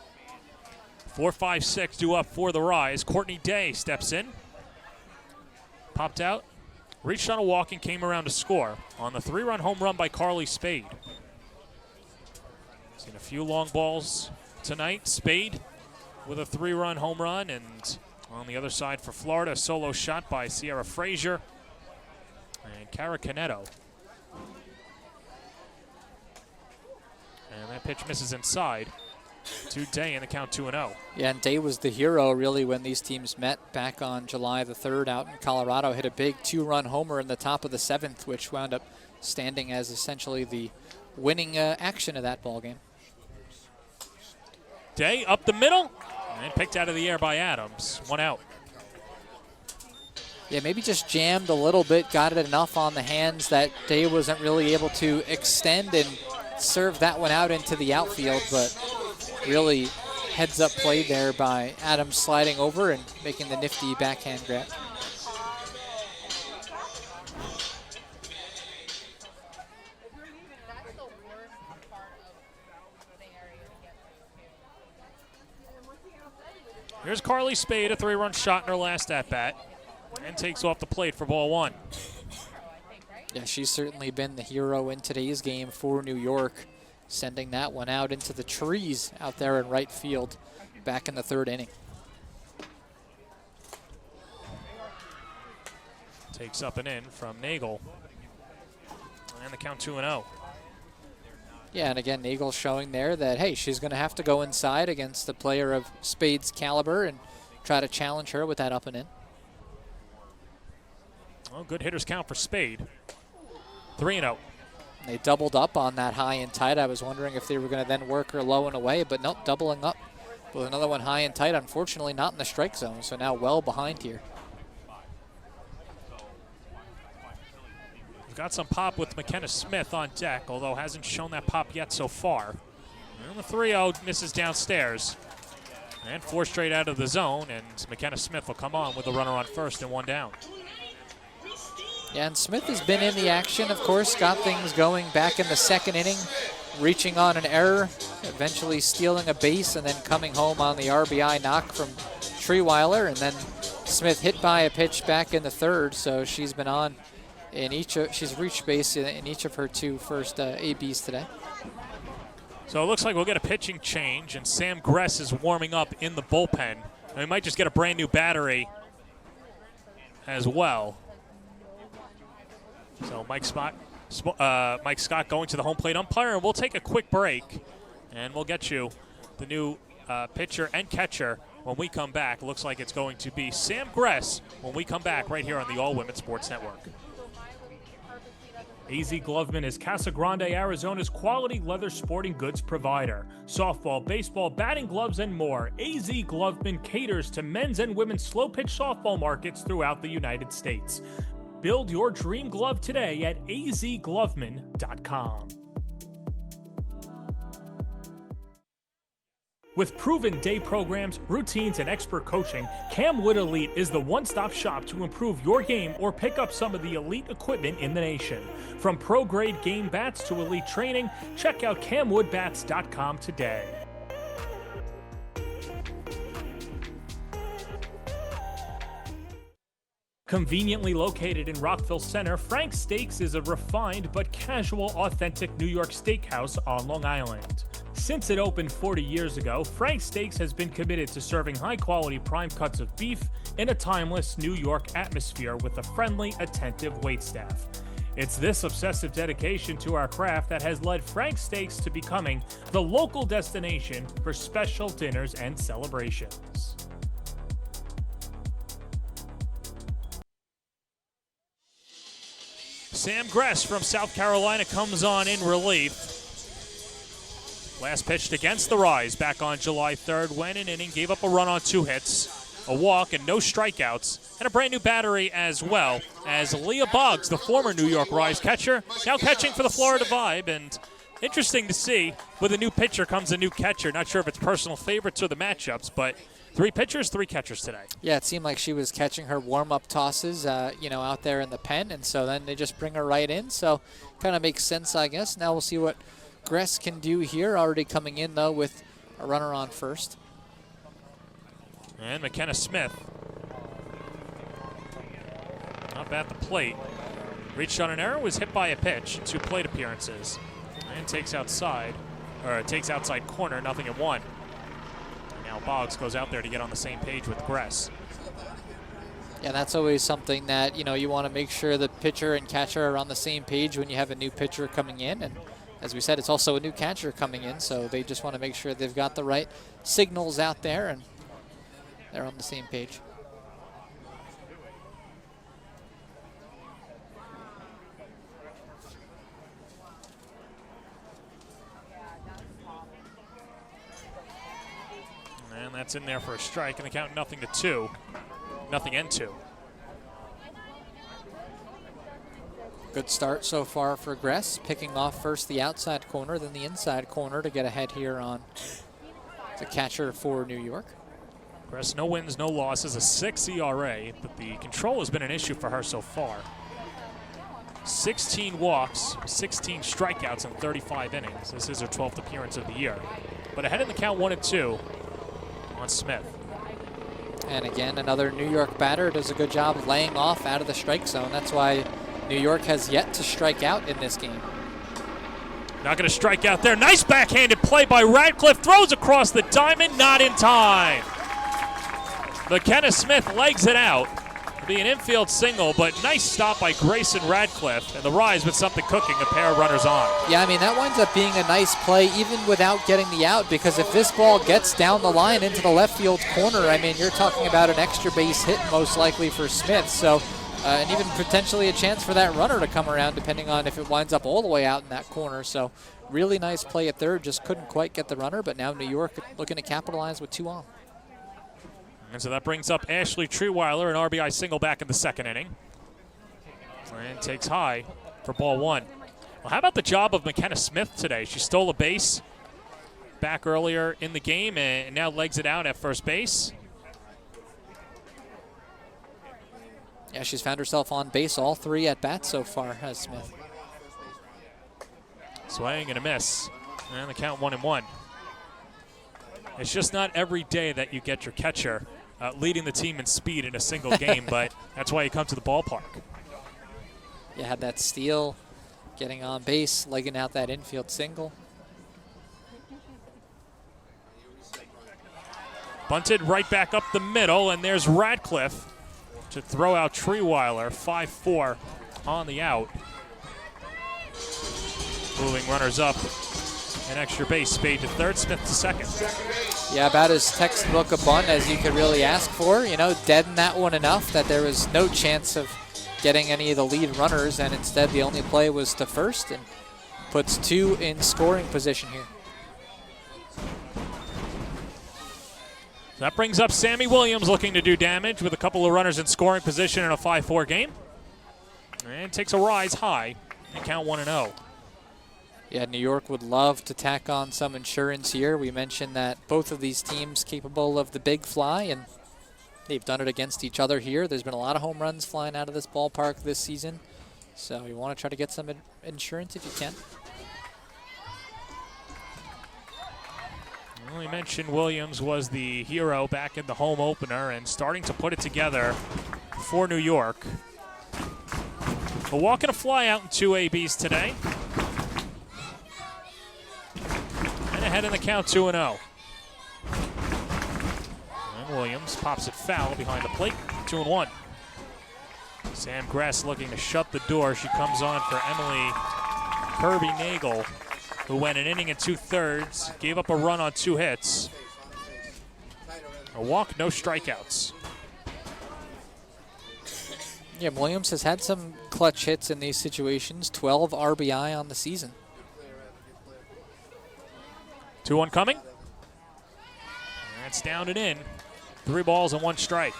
4-5-6 due up for the Rise. Courtney Day steps in, popped out, reached on a walk, and came around to score on the 3-run home run by Carly Spade. Seen a few long balls tonight. Spade with a 3-run home run, and on the other side for Florida, a solo shot by Sierra Frazier and Cara Canetto. And that pitch misses inside to Day in the count 2-0. yeah, and Day was the hero really when these teams met back on July the 3rd out in Colorado. Hit a big 2-run homer in the top of the 7th, which wound up standing as essentially the winning action of that ball game. Day up the middle and picked out of the air by Adams. 1 out. Yeah, maybe just jammed a little bit, got it enough on the hands that Day wasn't really able to extend and serve that one out into the outfield, but really heads-up play there by Adams sliding over and making the nifty backhand grab. Here's Carly Spade, a 3-run shot in her last at-bat, and takes off the plate for ball 1. Yeah, she's certainly been the hero in today's game for New York, sending that one out into the trees out there in right field back in the 3rd inning. Takes up and in from Nagel. And the count 2-0. Yeah, and again, Nagel showing there that, hey, she's going to have to go inside against a player of Spade's caliber and try to challenge her with that up and in. Well, good hitters count for Spade. 3-0. They doubled up on that high and tight. I was wondering if they were going to then work her low and away, but nope, doubling up with another one high and tight. Unfortunately, not in the strike zone, so now well behind here. We've got some pop with McKenna Smith on deck, although hasn't shown that pop yet so far. And the 3-0 misses downstairs. And 4 straight out of the zone, and McKenna Smith will come on with a runner on first and 1 down. Yeah, and Smith has been in the action, of course, got things going back in the second inning, reaching on an error, eventually stealing a base, and then coming home on the RBI knock from Treeweiler, and then Smith hit by a pitch back in the third, so she's been on in she's reached base in each of her 2 first ABs today. So it looks like we'll get a pitching change, and Sam Gress is warming up in the bullpen. And we might just get a brand new battery as well. So Mike Scott going to the home plate umpire, and we'll take a quick break, and we'll get you the new pitcher and catcher when we come back. It looks like it's going to be Sam Gress when we come back right here on the All Women Sports Network. AZ Gloveman is Casa Grande, Arizona's quality leather sporting goods provider. Softball, baseball, batting gloves, and more. AZ Gloveman caters to men's and women's slow pitch softball markets throughout the United States. Build your dream glove today at azgloveman.com. With proven day programs, routines, and expert coaching, Cam Wood Elite is the one-stop shop to improve your game or pick up some of the elite equipment in the nation. From pro-grade game bats to elite training, check out camwoodbats.com today. Conveniently located in Rockville Center, Frank's Steaks is a refined but casual, authentic New York steakhouse on Long Island. Since it opened 40 years ago, Frank's Steaks has been committed to serving high-quality prime cuts of beef in a timeless New York atmosphere with a friendly, attentive waitstaff. It's this obsessive dedication to our craft that has led Frank's Steaks to becoming the local destination for special dinners and celebrations. Sam Gress from South Carolina comes on in relief. Last pitched against the Rise back on July 3rd, went an inning, gave up a run on 2 hits, a walk, and no strikeouts, and a brand new battery as well, as Leah Boggs, the former New York Rise catcher, now catching for the Florida Vibe. And interesting to see, with a new pitcher comes a new catcher. Not sure if it's personal favorites or the matchups, but 3 pitchers, 3 catchers today. Yeah, it seemed like she was catching her warm-up tosses, out there in the pen, and so then they just bring her right in. So kind of makes sense, I guess. Now we'll see what Gress can do here. Already coming in, though, with a runner on first. And McKenna Smith up at the plate. Reached on an error, was hit by a pitch in 2 plate appearances. And takes outside corner, 0-1. And now Boggs goes out there to get on the same page with Gress. Yeah, that's always something that, you want to make sure the pitcher and catcher are on the same page when you have a new pitcher coming in. And as we said, it's also a new catcher coming in, so they just want to make sure they've got the right signals out there and they're on the same page. And that's in there for a strike, and the count 0-2. 0-2. Good start so far for Gress, picking off first the outside corner, then the inside corner to get ahead here on the catcher for New York. Gress, no wins, no losses, a 6 ERA, but the control has been an issue for her so far. 16 walks, 16 strikeouts in 35 innings. This is her 12th appearance of the year. But ahead in the count 1-2 on Smith. And again, another New York batter does a good job laying off out of the strike zone. That's why New York has yet to strike out in this game. Not going to strike out there. Nice backhanded play by Radcliffe. Throws across the diamond, not in time. McKenna Smith legs it out. It'll be an infield single, but nice stop by Grayson Radcliffe. And the Rise with something cooking, a pair of runners on. Yeah, I mean, that winds up being a nice play even without getting the out, because if this ball gets down the line into the left field corner, I mean, you're talking about an extra base hit most likely for Smith. So, and even potentially a chance for that runner to come around depending on if it winds up all the way out in that corner. So really nice play at third, just couldn't quite get the runner, but now New York looking to capitalize with 2 on. And so that brings up Ashley Treeweiler, an RBI single back in the second inning. And takes high for ball 1. Well, how about the job of McKenna Smith today? She stole a base back earlier in the game and now legs it out at first base. Yeah, she's found herself on base all 3 at bats so far, has Smith. Swing and a miss. And the count 1-1. It's just not every day that you get your catcher leading the team in speed in a single game, but that's why you come to the ballpark. You had that steal, getting on base, legging out that infield single. Bunted right back up the middle, and there's Radcliffe to throw out Treeweiler, 5-4 on the out. Moving runners up, an extra base, Spade to third, Smith to second. Yeah, about as textbook a bunt as you could really ask for. You know, deadened that one enough that there was no chance of getting any of the lead runners, and instead the only play was to first, and puts 2 in scoring position here. That brings up Sammy Williams looking to do damage with a couple of runners in scoring position in a 5-4 game. And takes a rise high and count 1-0. Yeah, New York would love to tack on some insurance here. We mentioned that both of these teams capable of the big fly, and they've done it against each other here. There's been a lot of home runs flying out of this ballpark this season, so you want to try to get some insurance if you can. Well, we mentioned Williams was the hero back in the home opener and starting to put it together for New York. A walk and a fly out in 2 ABs today. And ahead in the count 2-0. And Williams pops it foul behind the plate, 2-1. Sam Gress looking to shut the door. She comes on for Emily Kirby-Nagel, who went an inning and 2/3, gave up a run on 2 hits. A walk, no strikeouts. Yeah, Williams has had some clutch hits in these situations, 12 RBI on the season. 2-1 coming. That's down and in. 3 balls and 1 strike.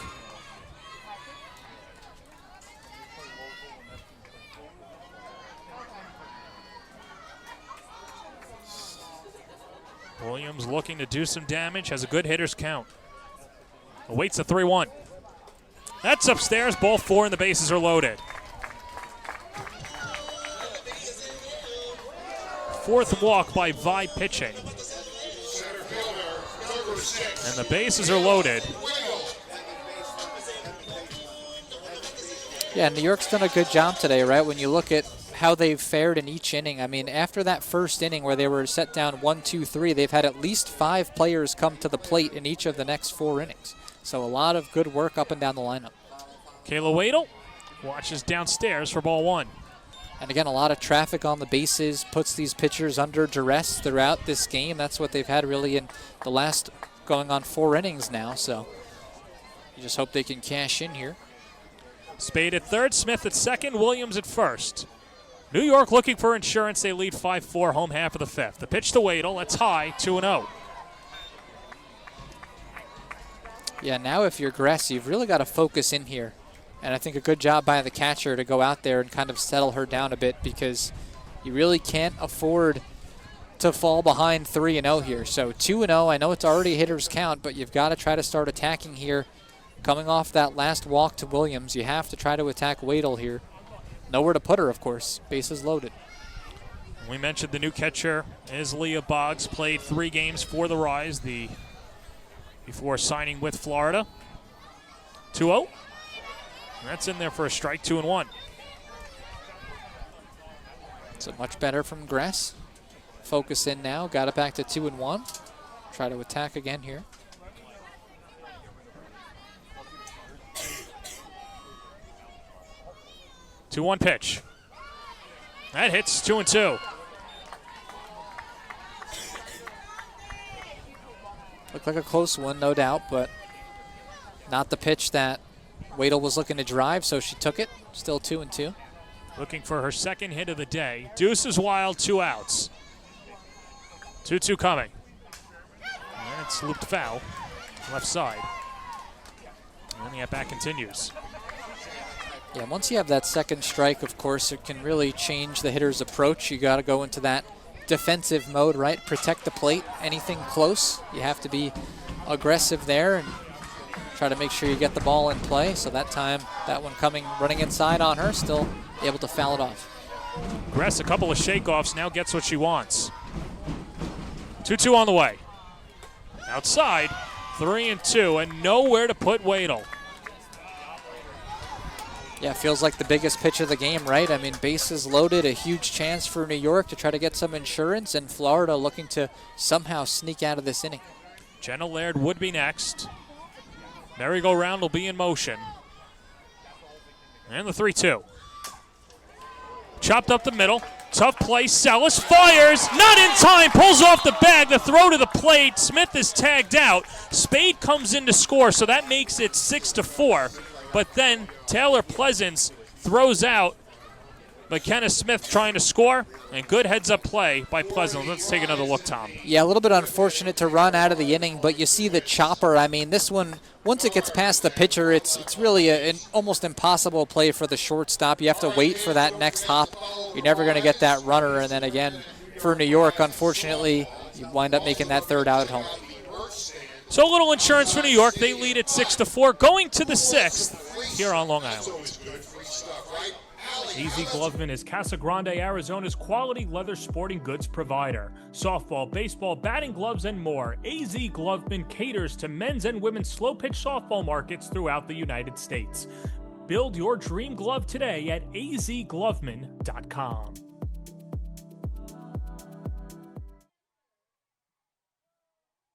Williams looking to do some damage, has a good hitter's count. Awaits a 3-1. That's upstairs, ball 4 and the bases are loaded. 4th walk by Vi pitching. And the bases are loaded. Yeah, New York's done a good job today, right? When you look at how they've fared in each inning. I mean, after that first inning where they were set down 1-2-3, they've had at least 5 players come to the plate in each of the next 4 innings. So a lot of good work up and down the lineup. Kayla Wadle watches downstairs for ball 1. And again, a lot of traffic on the bases, puts these pitchers under duress throughout this game. That's what they've had really in the last going on 4 innings now. So you just hope they can cash in here. Spade at third, Smith at second, Williams at first. New York looking for insurance. They lead 5-4, home half of the 5th. The pitch to Wadle, that's high, 2-0. Yeah, now if you're Gress, you've really got to focus in here. And I think a good job by the catcher to go out there and kind of settle her down a bit, because you really can't afford to fall behind 3-0 here. So 2-0, I know it's already a hitter's count, but you've got to try to start attacking here. Coming off that last walk to Williams, you have to try to attack Wadle here. Nowhere to put her, of course. Bases loaded. We mentioned the new catcher is Leah Boggs. Played 3 games for the Rise before signing with Florida. 2-0. That's in there for a strike, 2-1. So much better from Gress. Focus in now. Got it back to 2-1. Try to attack again here. Two-one pitch. That hits 2-2. Looked like a close one, no doubt, but not the pitch that Wadle was looking to drive, so she took it. Still 2-2. Looking for her second hit of the day. Deuce is wild, 2 outs. 2-2 coming. And it's looped foul, left side. And the at-bat continues. Yeah, once you have that second strike, of course, it can really change the hitter's approach. You got to go into that defensive mode, right? Protect the plate. Anything close, you have to be aggressive there and try to make sure you get the ball in play. So that time, that one running inside on her, still able to foul it off. Gress, a couple of shakeoffs, now gets what she wants. 2-2 on the way. Outside, 3-2, and nowhere to put Wadle. Yeah, feels like the biggest pitch of the game, right? I mean, bases loaded, a huge chance for New York to try to get some insurance, and Florida looking to somehow sneak out of this inning. Jenna Laird would be next. Merry-go-round will be in motion. And the 3-2. Chopped up the middle. Tough play. Sellis fires. Not in time. Pulls off the bag. The throw to the plate. Smith is tagged out. Spade comes in to score, so that makes it 6-4. But then Taylor Pleasance throws out McKenna Smith trying to score, and good heads-up play by Pleasance. Let's take another look, Tom. Yeah, a little bit unfortunate to run out of the inning, but you see the chopper. I mean, this one, once it gets past the pitcher, it's really an almost impossible play for the shortstop. You have to wait for that next hop. You're never going to get that runner, and then again, for New York, unfortunately, you wind up making that third out at home. So a little insurance for New York. They lead at 6-4, going to the 6th here on Long Island. AZ Gloveman is Casa Grande, Arizona's quality leather sporting goods provider. Softball, baseball, batting gloves, and more. AZ Gloveman caters to men's and women's slow-pitch softball markets throughout the United States. Build your dream glove today at azgloveman.com.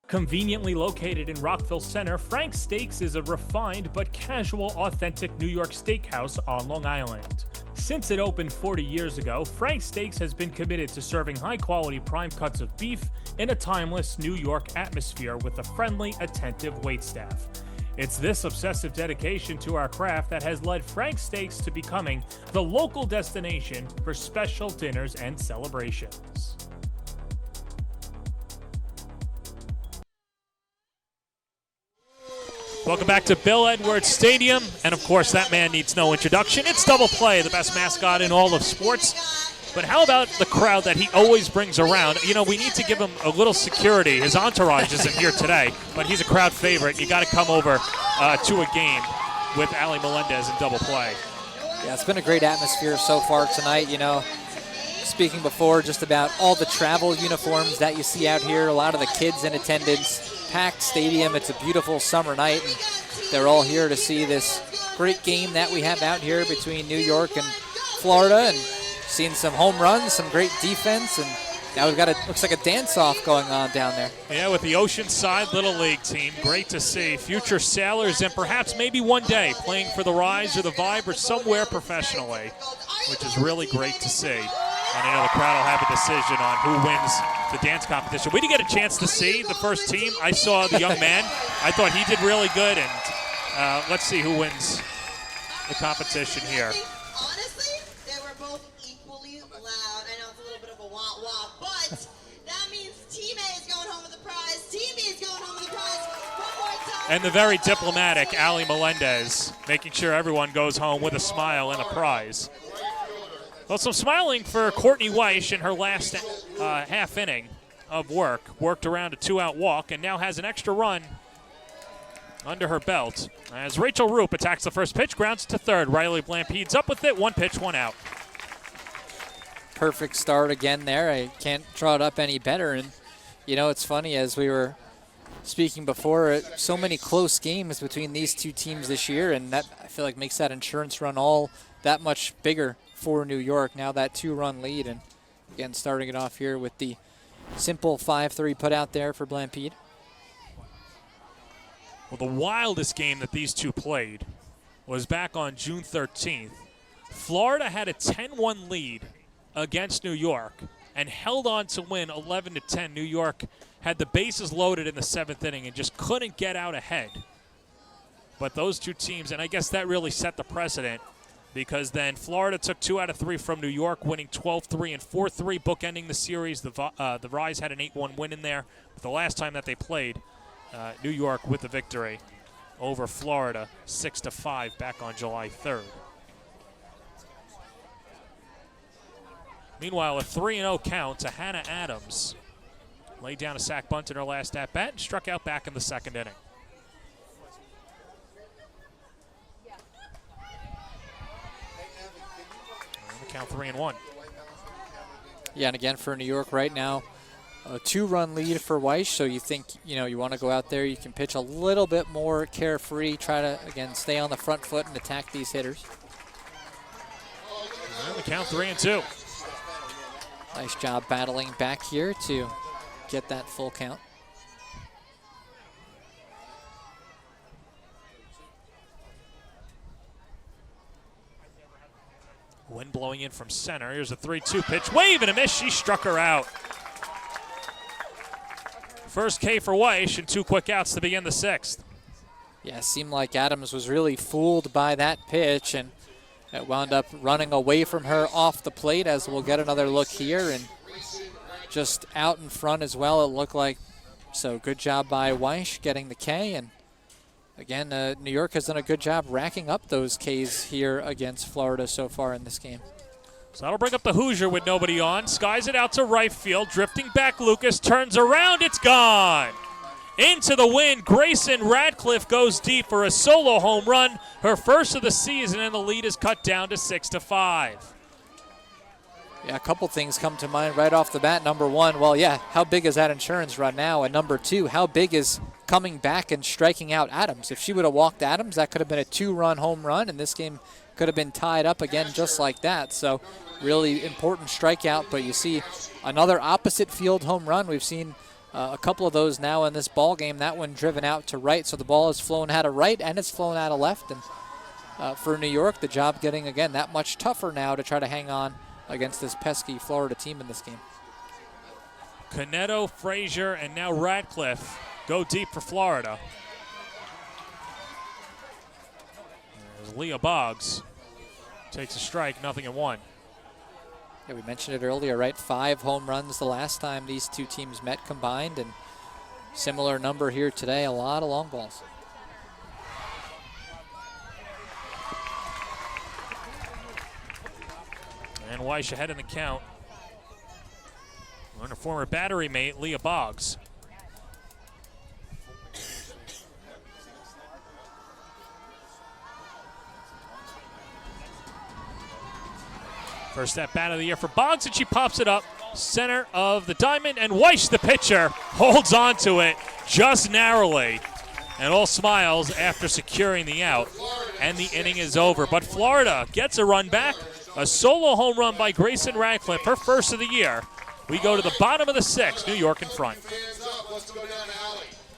Conveniently located in Rockville Center, Frank's Steaks is a refined but casual, authentic New York steakhouse on Long Island. Since it opened 40 years ago, Frank's Steaks has been committed to serving high-quality prime cuts of beef in a timeless New York atmosphere with a friendly, attentive waitstaff. It's this obsessive dedication to our craft that has led Frank's Steaks to becoming the local destination for special dinners and celebrations. Welcome back to Bill Edwards Stadium, and of course that man needs no introduction. It's Double Play, the best mascot in all of sports. But how about the crowd that he always brings around? You know, we need to give him a little security. His entourage isn't here today, but he's a crowd favorite. You got to come over to a game with Ali Melendez in Double Play. Yeah, it's been a great atmosphere so far tonight. You know, speaking before just about all the travel uniforms that you see out here, a lot of the kids in attendance. Packed stadium. It's a beautiful summer night, and they're all here to see this great game that we have out here between New York and Florida, and seeing some home runs, some great defense, and now we've got looks like a dance-off going on down there. Yeah, with the Oceanside Little League team. Great to see. Future sailors, and perhaps maybe one day playing for the Rise or the Vibe or somewhere professionally, which is really great to see. And I know the crowd will have a decision on who wins the dance competition. We didn't get a chance to see the first team. I saw the young man. I thought he did really good, and let's see who wins the competition here. Honestly, they were both equally loud. I know it's a little bit of a wah-wah, but that means Team A is going home with the prize. Team B is going home with the prize. One more time. And the very diplomatic Ali Melendez, making sure everyone goes home with a smile and a prize. Well, some smiling for Courtney Weish in her last half inning of work. Worked around a 2-out walk and now has an extra run under her belt. As Rachel Roop attacks the first pitch, grounds to third. Riley Blampede's up with it. 1 pitch, 1 out. Perfect start again there. I can't draw it up any better. And, you know, it's funny, as we were speaking before, so many close games between these two teams this year, and that, I feel like, makes that insurance run all that much bigger for New York. Now that 2-run lead, and again starting it off here with the simple 5-3 put out there for Blampede. Well, the wildest game that these two played was back on June 13th. Florida had a 10-1 lead against New York and held on to win 11-10. New York had the bases loaded in the 7th inning and just couldn't get out ahead. But those two teams, and I guess that really set the precedent, because then Florida took 2 out of 3 from New York, winning 12-3 and 4-3, bookending the series. The Rise had an 8-1 win in there. But the last time that they played, New York with the victory over Florida, 6-5 back on July 3rd. Meanwhile, a 3-0 count to Hannah Adams. Laid down a sac bunt in her last at-bat and struck out back in the second inning. And the count 3-1. Yeah, and again for New York right now, a 2-run lead for Weiss, so you think, you want to go out there, you can pitch a little bit more carefree, try to, again, stay on the front foot and attack these hitters. And the count 3-2. Nice job battling back here to get that full count. Wind blowing in from center. Here's a 3-2 pitch. Wave and a miss. She struck her out. First K for Weiss and 2 quick outs to begin the 6th. Yeah, it seemed like Adams was really fooled by that pitch, and it wound up running away from her off the plate, as we'll get another look here, and just out in front as well, it looked like. So good job by Weiss getting the K, and again, New York has done a good job racking up those Ks here against Florida so far in this game. So that'll bring up the Hoosier with nobody on. Skies it out to right field. Drifting back, Lucas turns around. It's gone. Into the wind, Grayson Radcliffe goes deep for a solo home run. Her first of the season, and the lead is cut down to 6-5. Yeah, a couple things come to mind right off the bat. Number one, well, yeah, how big is that insurance run now? And number two, how big is coming back and striking out Adams? If she would have walked Adams, that could have been a 2-run home run, and this game could have been tied up again just like that. So really important strikeout, but you see another opposite field home run. We've seen a couple of those now in this ball game. That one driven out to right, so the ball is flown out of right and it's flown out of left. And for New York, the job getting, again, that much tougher now to try to hang on against this pesky Florida team in this game. Caneto, Frazier, and now Radcliffe go deep for Florida. There's Leah Boggs. Takes a strike, 0-1. Yeah, we mentioned it earlier, right? 5 home runs the last time these two teams met combined, and similar number here today, a lot of long balls. And Weiss ahead in the count. And her former battery mate, Leah Boggs. First at bat of the year for Boggs, and she pops it up center of the diamond, and Weiss, the pitcher, holds on to it just narrowly. And all smiles after securing the out, and the inning is over. But Florida gets a run back. A solo home run by Grayson Radcliffe, her first of the year. We go to the bottom of the 6th, New York in front.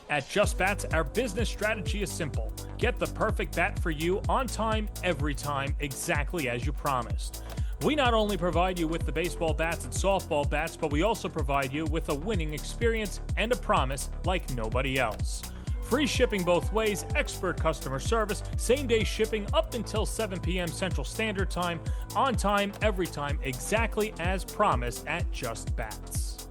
At Just Bats, our business strategy is simple. Get the perfect bat for you on time, every time, exactly as you promised. We not only provide you with the baseball bats and softball bats, but we also provide you with a winning experience and a promise like nobody else. Free shipping both ways, expert customer service, same-day shipping up until 7 p.m. Central Standard Time, on time, every time, exactly as promised at Just Bats.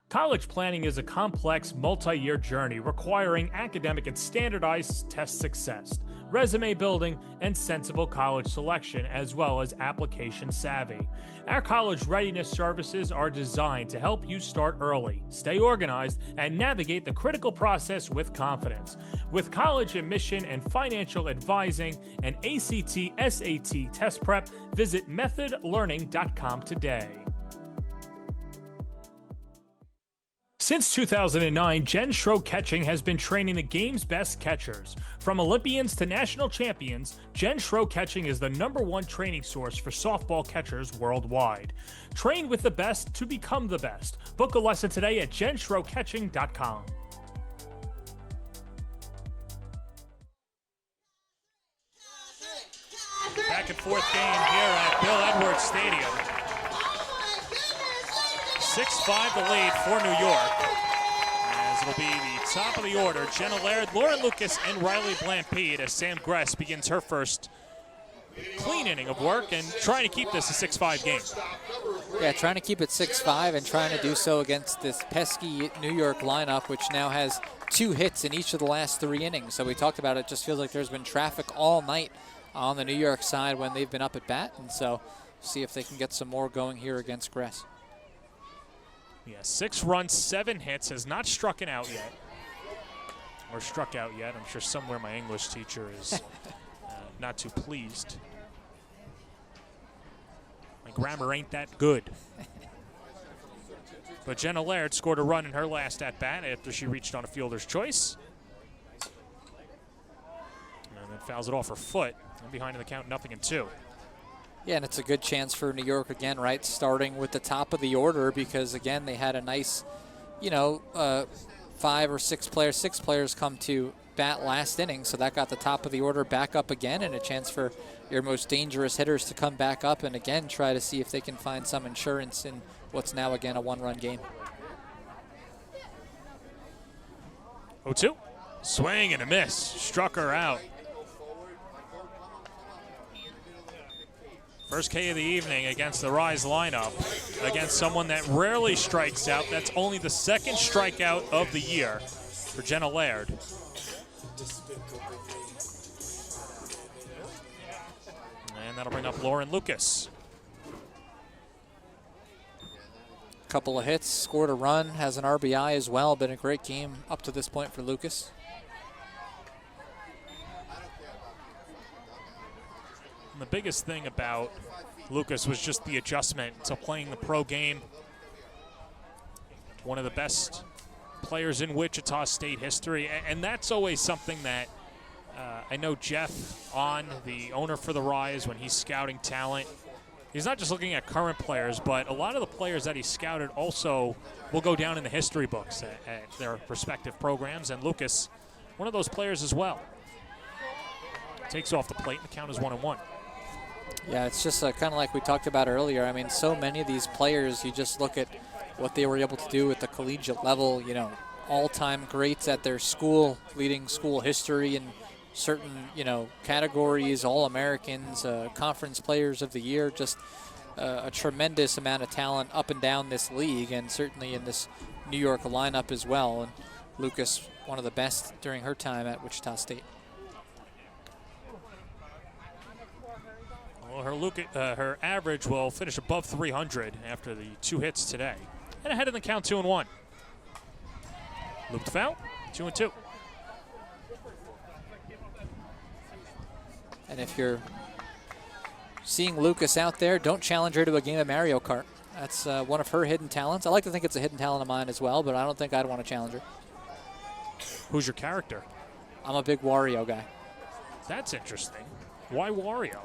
College planning is a complex, multi-year journey requiring academic and standardized test success, resume building, and sensible college selection, as well as application savvy. Our college readiness services are designed to help you start early, stay organized, and navigate the critical process with confidence. With college admission and financial advising and ACT, SAT test prep, visit methodlearning.com today. Since 2009, Jen Schroe Catching has been training the game's best catchers. From Olympians to national champions, Jen Schroe Catching is the #1 training source for softball catchers worldwide. Train with the best to become the best. Book a lesson today at jenschroecatching.com. Back and forth game here at Bill Edwards Stadium. 6-5 the lead for New York, as it'll be the top of the order. Jenna Laird, Lauren Lucas, and Riley Blampede as Sam Gress begins her first clean inning of work and trying to keep this a 6-5 game. Yeah, trying to keep it 6-5 and trying to do so against this pesky New York lineup, which now has 2 hits in each of the last 3 innings. So we talked about it, just feels like there's been traffic all night on the New York side when they've been up at bat, and so see if they can get some more going here against Gress. Yeah, 6 runs, 7 hits, has not struck out yet. Or struck out yet. I'm sure somewhere my English teacher is not too pleased. My grammar ain't that good. But Jenna Laird scored a run in her last at-bat after she reached on a fielder's choice. And then fouls it off her foot. And behind in the count, 0-2. Yeah, and it's a good chance for New York again, right, starting with the top of the order because, again, they had a nice, 5 or 6 players, 6 players come to bat last inning, so that got the top of the order back up again and a chance for your most dangerous hitters to come back up and, again, try to see if they can find some insurance in what's now, again, a 1-run game. 0-2. Swing and a miss. Struck her out. First K of the evening against the Rise lineup, against someone that rarely strikes out. That's only the 2nd strikeout of the year for Jenna Laird. And that'll bring up Lauren Lucas. Couple of hits, scored a run, has an RBI as well. Been a great game up to this point for Lucas. And the biggest thing about Lucas was just the adjustment to playing the pro game. One of the best players in Wichita State history, and that's always something that I know Jeff, the owner for the Rise, when he's scouting talent, he's not just looking at current players, but a lot of the players that he scouted also will go down in the history books at their respective programs, and Lucas, one of those players as well. Takes off the plate, and the count is 1-1. Yeah, it's just kind of like we talked about earlier. I mean, so many of these players, you just look at what they were able to do at the collegiate level, all-time greats at their school, leading school history in certain, categories, All-Americans, conference players of the year, just a tremendous amount of talent up and down this league, and certainly in this New York lineup as well. And Lucas, one of the best during her time at Wichita State. Well, her average will finish above 300 after the 2 hits today. And ahead in the count, 2-1. Looped foul, 2-2. And if you're seeing Lucas out there, don't challenge her to a game of Mario Kart. That's one of her hidden talents. I like to think it's a hidden talent of mine as well, but I don't think I'd want to challenge her. Who's your character? I'm a big Wario guy. That's interesting. Why Wario?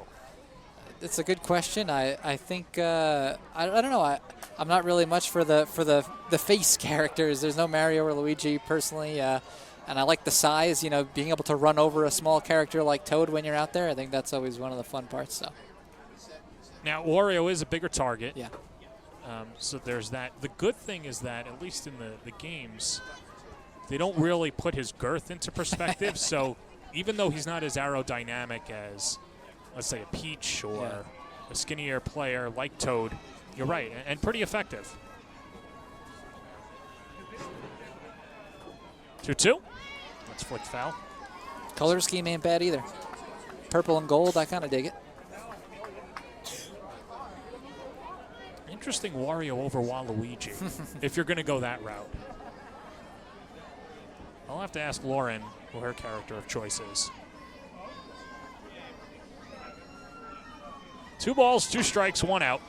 It's a good question. I think I don't know. I'm not really much for the face characters. There's no Mario or Luigi personally, and I like the size. Being able to run over a small character like Toad when you're out there. I think that's always one of the fun parts. So. Now Wario is a bigger target. Yeah. So there's that. The good thing is that at least in the games, they don't really put his girth into perspective. So even though he's not as aerodynamic as, let's say, a Peach or a skinnier player like Toad, you're right, and pretty effective. 2-2. That's flicked foul. Color scheme ain't bad either. Purple and gold, I kind of dig it. Interesting Wario over Waluigi, if you're going to go that route. I'll have to ask Lauren who her character of choice is. 2 balls, 2 strikes, 1 out.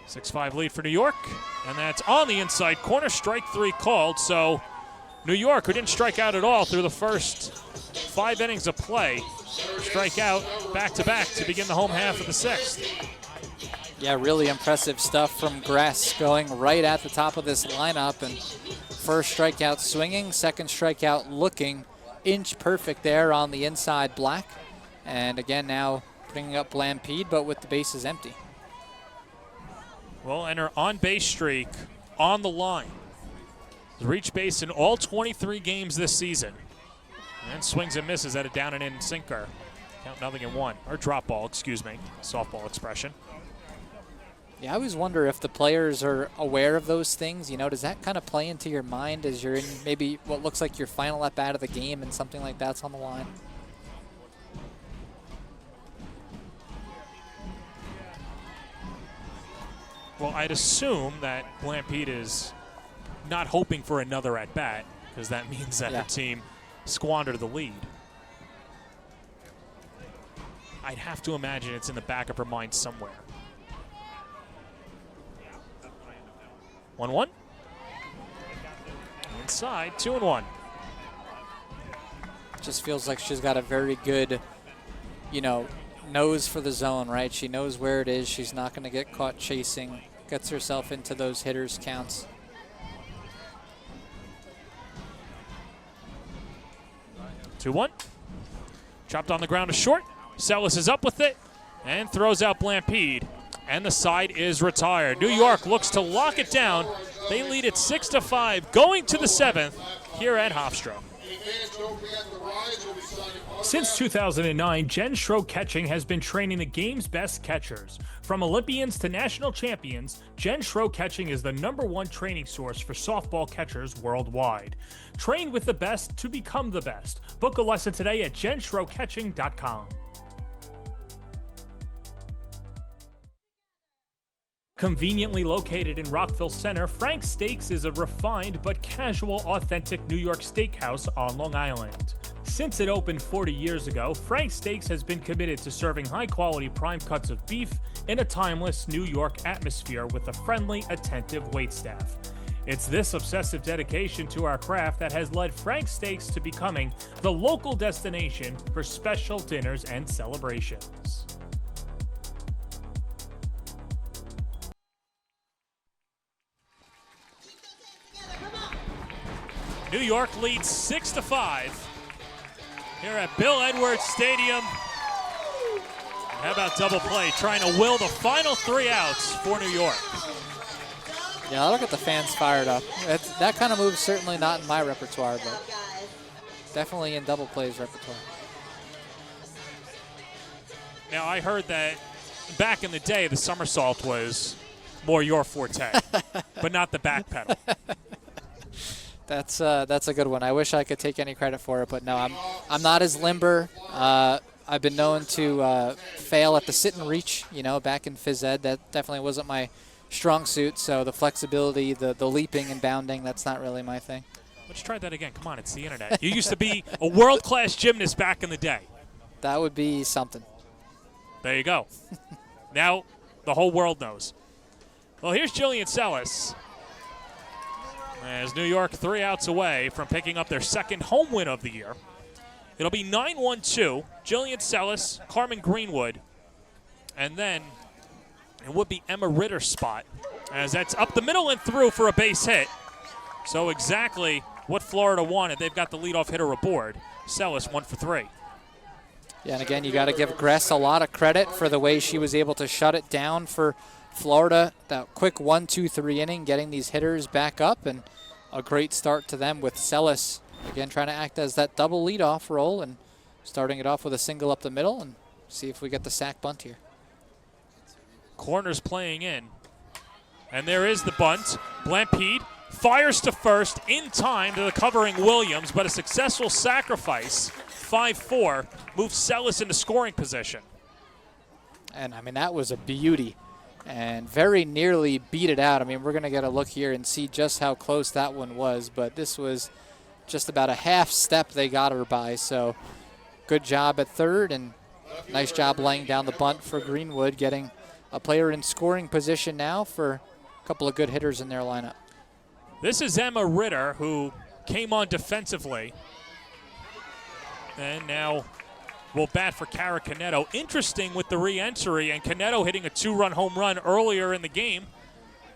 6-5 lead for New York, and that's on the inside corner. Strike 3 called, so New York, who didn't strike out at all through the first 5 innings of play, strike out back-to-back to begin the home half of the 6th. Yeah, really impressive stuff from Gress, going right at the top of this lineup, and first strikeout swinging, second strikeout looking, inch perfect there on the inside black, and again now bringing up Blampede, but with the bases empty. Well, and her on-base streak on the line. Has reached base in all 23 games this season. And swings and misses at a down and in sinker. Count 0-1. Or drop ball, excuse me. Softball expression. Yeah, I always wonder if the players are aware of those things. You know, does that kind of play into your mind as you're in maybe what looks like your final at bat of the game and something like that's on the line? Well, I'd assume that Blampede is not hoping for another at bat, because that means that her team squandered the lead. I'd have to imagine it's in the back of her mind somewhere. 1-1. Inside, 2-1. Just feels like she's got a very good, you know, nose for the zone, right? She knows where it is. She's not going to get caught chasing. Gets herself into those hitters' counts. Two one. Chopped on the ground to short. Sellis is up with it and throws out Blampede. And the side is retired. New York looks to lock it down. They lead it 6-5 going to the 7th here at Hofstra. Since 2009, Jen Schroe Catching has been training the game's best catchers. From Olympians to national champions, Jen Schroe Catching is the #1 training source for softball catchers worldwide. Train with the best to become the best. Book a lesson today at jenschroecatching.com. Conveniently located in Rockville Center, Frank's Steaks is a refined but casual, authentic New York steakhouse on Long Island. Since it opened 40 years ago, Frank's Steaks has been committed to serving high-quality prime cuts of beef in a timeless New York atmosphere with a friendly, attentive waitstaff. It's this obsessive dedication to our craft that has led Frank's Steaks to becoming the local destination for special dinners and celebrations. New York leads 6-5 here at Bill Edwards Stadium. How about double play, trying to will the final 3 outs for New York. Yeah, look at the fans fired up. That kind of move's certainly not in my repertoire, but definitely in double plays repertoire. Now, I heard that back in the day, the somersault was more your forte, but not the back pedal. That's a good one. I wish I could take any credit for it, but no, I'm not as limber. I've been known to fail at the sit and reach. You know, back in phys ed, that definitely wasn't my strong suit. So the flexibility, the leaping and bounding, that's not really my thing. Let's try that again. Come on, it's the internet. You used to be a world-class gymnast back in the day. That would be something. There you go. Now the whole world knows. Well, here's Jillian Sellis. As New York 3 outs away from picking up their 2nd home win of the year. It'll be 9-1-2. Jillian Sellis, Carmen Greenwood, and then it would be Emma Ritter's spot, as that's up the middle and through for a base hit. So exactly what Florida wanted. They've got the leadoff hitter aboard. Sellis 1 for 3. Yeah, and again, you got to give Gress a lot of credit for the way she was able to shut it down for Florida. That quick 1-2-3 inning, getting these hitters back up, and a great start to them with Sellis, again, trying to act as that double leadoff role and starting it off with a single up the middle and see if we get the sack bunt here. Corners playing in. And there is the bunt. Blampede fires to first in time to the covering Williams, but a successful sacrifice. 5-4 moves Sellis into scoring position. And, I mean, that was a beauty and very nearly beat it out. I mean, we're going to get a look here and see just how close that one was, but this was just about a half step they got her by. So good job at third, and nice job laying down the bunt for Greenwood, getting a player in scoring position now for a couple of good hitters in their lineup. This is Emma Ritter, who came on defensively and now will bat for Cara Caneto. Interesting with the re-entry, and Caneto hitting a 2-run home run earlier in the game,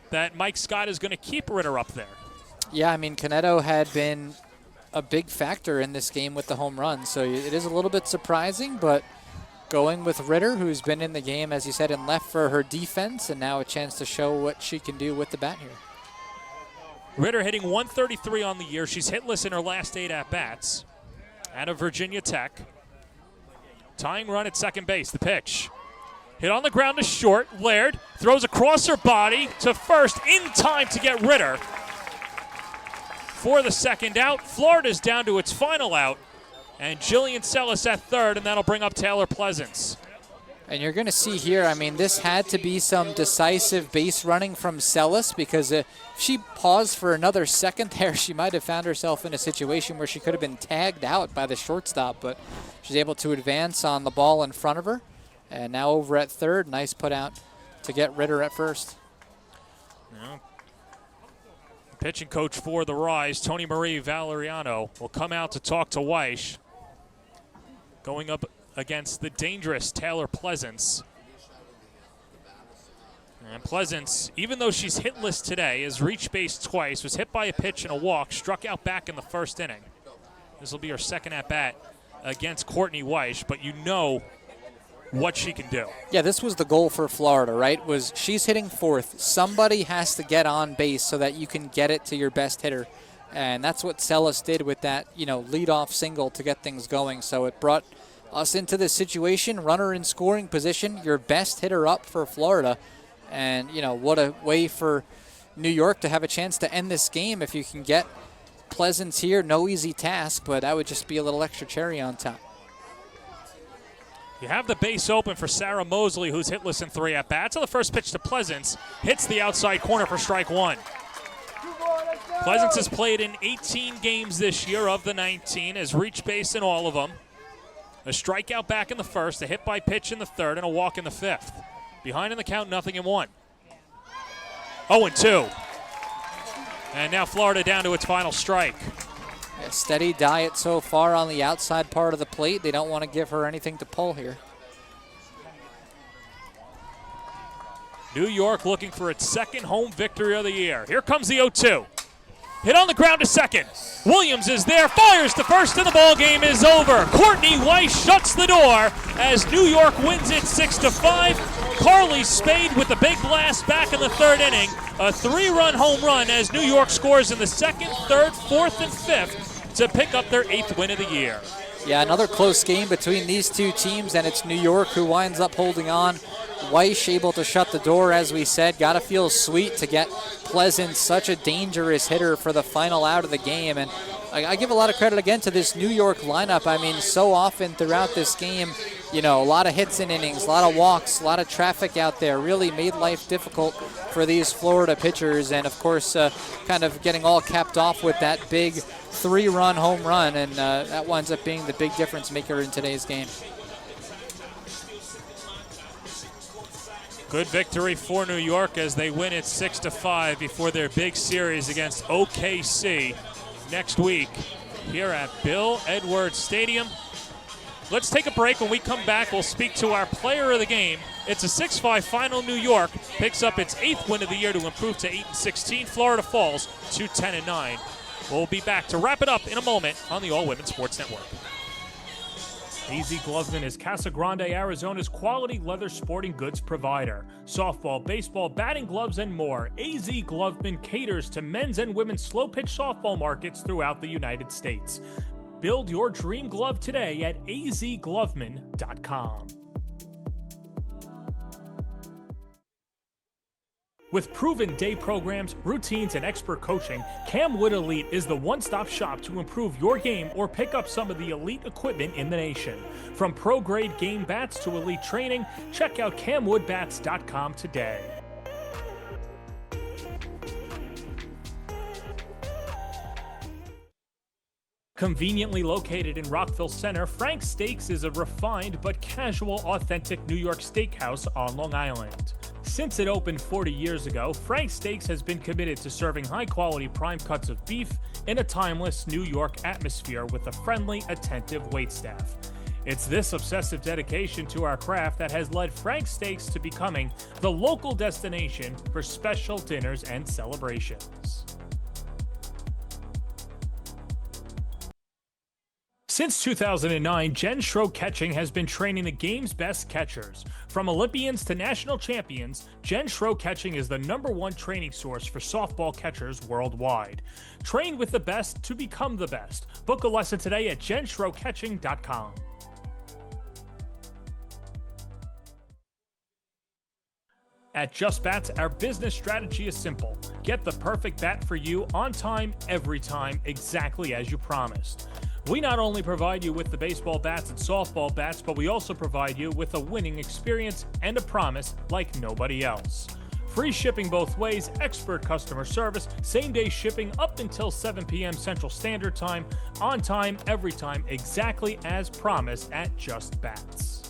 that Mike Scott is going to keep Ritter up there. Yeah, I mean, Caneto had been a big factor in this game with the home run, so it is a little bit surprising, but going with Ritter, who's been in the game, as you said, in left for her defense, and now a chance to show what she can do with the bat here. Ritter hitting 133 on the year. She's hitless in her last 8 at-bats out of Virginia Tech. Tying run at second base. The pitch. Hit on the ground to short. Laird throws across her body to first in time to get Ritter for the second out. Florida's down to its final out. And Jillian Sellis at third, and that'll bring up Taylor Pleasance. And you're going to see here, I mean, this had to be some decisive base running from Sellis, because if she paused for another second there, she might have found herself in a situation where she could have been tagged out by the shortstop, but she's able to advance on the ball in front of her. And now over at third, nice put out to get Ritter at first. Yeah. Pitching coach for the Rise, Tony Marie Valeriano, will come out to talk to Weish. Going up against the dangerous Taylor Pleasance. And Pleasance, even though she's hitless today, has reached base twice, was hit by a pitch and a walk, struck out back in the first inning. This will be her second at-bat against Courtney Weish, but you know what she can do. Yeah, this was the goal for Florida, right? Was she's hitting fourth. Somebody has to get on base so that you can get it to your best hitter. And that's what Sellis did with that, leadoff single to get things going. So it brought us into this situation, runner in scoring position, your best hitter up for Florida. And, what a way for New York to have a chance to end this game if you can get Pleasance here. No easy task, but that would just be a little extra cherry on top. You have the base open for Sarah Mosley, who's hitless in 3 at-bats. So the first pitch to Pleasance hits the outside corner for strike one. Pleasance has played in 18 games this year of the 19, has reached base in all of them. A strikeout back in the first, a hit by pitch in the third, and a walk in the fifth. Behind in the count, 0-1. 0-2. And now Florida down to its final strike. A steady diet so far on the outside part of the plate. They don't want to give her anything to pull here. New York looking for its second home victory of the year. Here comes the 0-2. Hit on the ground to second. Williams is there, fires to first, and the ball game is over. Courtney Weish shuts the door as New York wins it 6-5. Carly Spade with the big blast back in the third inning. A 3-run home run as New York scores in the second, third, fourth, and fifth to pick up their 8th win of the year. Yeah, another close game between these two teams, and it's New York who winds up holding on. Weish able to shut the door, as we said. Got to feel sweet to get Pleasance, such a dangerous hitter, for the final out of the game. And I give a lot of credit again to this New York lineup. I mean, so often throughout this game, a lot of hits in innings, a lot of walks, a lot of traffic out there. Really made life difficult for these Florida pitchers. And, of course, kind of getting all capped off with that big 3-run home run. And that winds up being the big difference maker in today's game. Good victory for New York as they win it 6-5 before their big series against OKC next week here at Bill Edwards Stadium. Let's take a break. When we come back, we'll speak to our player of the game. It's a 6-5 final. New York picks up its 8th win of the year to improve to 8-16. Florida falls to 10-9. We'll be back to wrap it up in a moment on the All Women Sports Network. AZ Gloveman is Casa Grande, Arizona's quality leather sporting goods provider. Softball, baseball, batting gloves, and more. AZ Gloveman caters to men's and women's slow-pitch softball markets throughout the United States. Build your dream glove today at azgloveman.com. With proven day programs, routines, and expert coaching, Camwood Elite is the one-stop shop to improve your game or pick up some of the elite equipment in the nation. From pro-grade game bats to elite training, check out camwoodbats.com today. Conveniently located in Rockville Center, Frank's Steaks is a refined but casual, authentic New York steakhouse on Long Island. Since it opened 40 years ago, Frank's Steaks has been committed to serving high-quality prime cuts of beef in a timeless New York atmosphere with a friendly, attentive waitstaff. It's this obsessive dedication to our craft that has led Frank's Steaks to becoming the local destination for special dinners and celebrations. Since 2009, Jen Schroe Catching has been training the game's best catchers. From Olympians to national champions, Jen Schroe Catching is the #1 training source for softball catchers worldwide. Train with the best to become the best. Book a lesson today at jenschroecatching.com. At Just Bats, our business strategy is simple. Get the perfect bat for you on time, every time, exactly as you promised. We not only provide you with the baseball bats and softball bats, but we also provide you with a winning experience and a promise like nobody else. Free shipping both ways, expert customer service, same-day shipping up until 7 p.m. Central Standard Time, on time, every time, exactly as promised at Just Bats.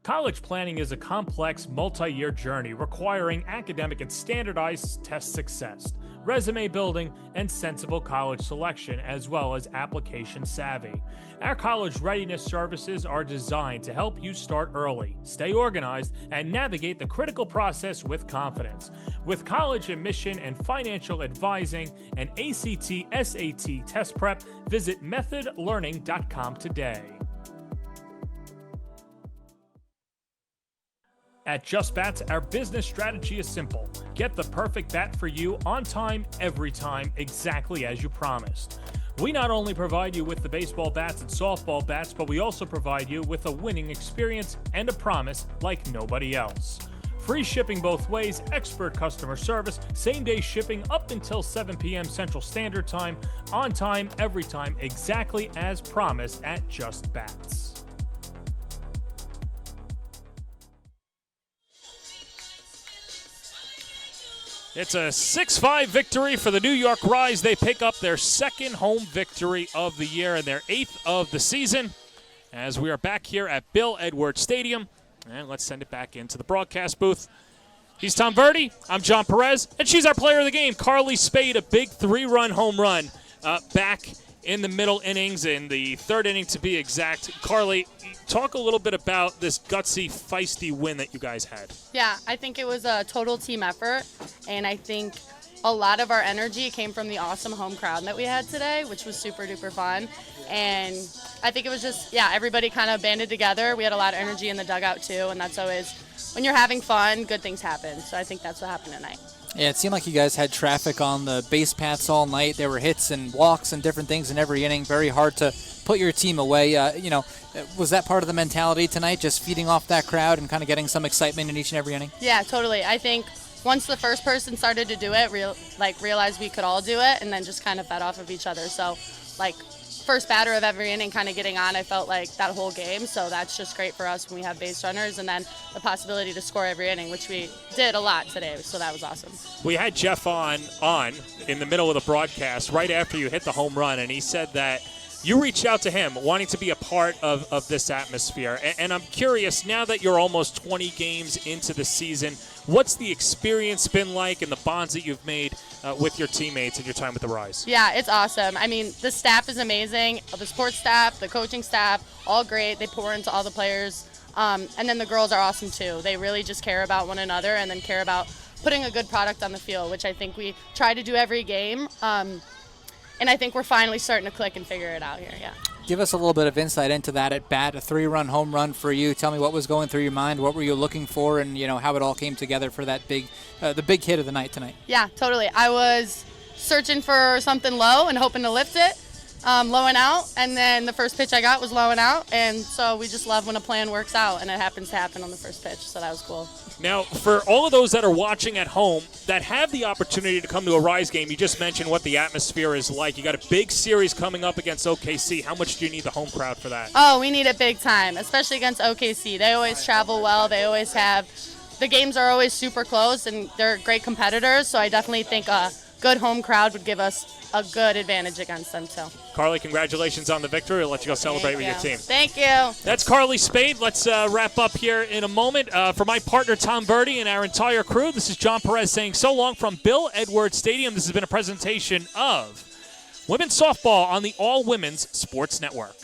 College planning is a complex, multi-year journey requiring academic and standardized test success, resume building, and sensible college selection, as well as application savvy. Our college readiness services are designed to help you start early, stay organized, and navigate the critical process with confidence. With college admission and financial advising and ACT, SAT test prep, visit methodlearning.com today. At Just Bats, our business strategy is simple. Get the perfect bat for you on time, every time, exactly as you promised. We not only provide you with the baseball bats and softball bats, but we also provide you with a winning experience and a promise like nobody else. Free shipping both ways, expert customer service, same-day shipping up until 7 p.m. Central Standard Time, on time, every time, exactly as promised at Just Bats. It's a 6-5 victory for the New York Rise. They pick up their second home victory of the year and their 8th of the season. As we are back here at Bill Edwards Stadium, and let's send it back into the broadcast booth. He's Tom Verdi, I'm John Perez, and she's our player of the game, Carly Spade, a big 3-run home run back in the middle innings, in the third inning to be exact. Carly, talk a little bit about this gutsy, feisty win that you guys had. Yeah, I think it was a total team effort, and I think a lot of our energy came from the awesome home crowd that we had today, which was super duper fun. And I think it was just, everybody kind of banded together. We had a lot of energy in the dugout too, and that's always, when you're having fun, good things happen. So I think that's what happened tonight. Yeah, it seemed like you guys had traffic on the base paths all night. There were hits and walks and different things in every inning. Very hard to put your team away. Was that part of the mentality tonight, just feeding off that crowd and kind of getting some excitement in each and every inning? Yeah, totally. I think once the first person started to do it, realized we could all do it, and then just kind of fed off of each other. So, first batter of every inning kind of getting on, I felt like that whole game. So that's just great for us when we have base runners, and then the possibility to score every inning, which we did a lot today. So that was awesome. We had Jeff on in the middle of the broadcast right after you hit the home run, and he said that you reached out to him wanting to be a part of this atmosphere. And I'm curious, now that you're almost 20 games into the season, what's the experience been like and the bonds that you've made with your teammates in your time with the Rise? Yeah, it's awesome. I mean, the staff is amazing. The sports staff, the coaching staff, all great. They pour into all the players. And then the girls are awesome too. They really just care about one another and then care about putting a good product on the field, which I think we try to do every game. And I think we're finally starting to click and figure it out here, yeah. Give us a little bit of insight into that at bat, a 3-run home run for you. Tell me what was going through your mind, what were you looking for, and how it all came together for that the big hit of the night tonight. Yeah, totally. I was searching for something low and hoping to lift it, low and out, and then the first pitch I got was low and out, and so we just love when a plan works out, and it happens to happen on the first pitch, so that was cool. Now, for all of those that are watching at home that have the opportunity to come to a Rise game, you just mentioned what the atmosphere is like. You got a big series coming up against OKC. How much do you need the home crowd for that? Oh, we need it big time, especially against OKC. They always travel well. They always have – the games are always super close, and they're great competitors, so I definitely think a good home crowd would give us a good advantage against them, too. Carly, congratulations on the victory. We'll let you go celebrate with your team. Thank you. That's Carly Spade. Let's wrap up here in a moment. For my partner, Tom Verdi, and our entire crew, this is John Perez saying so long from Bill Edwards Stadium. This has been a presentation of Women's Softball on the All Women's Sports Network.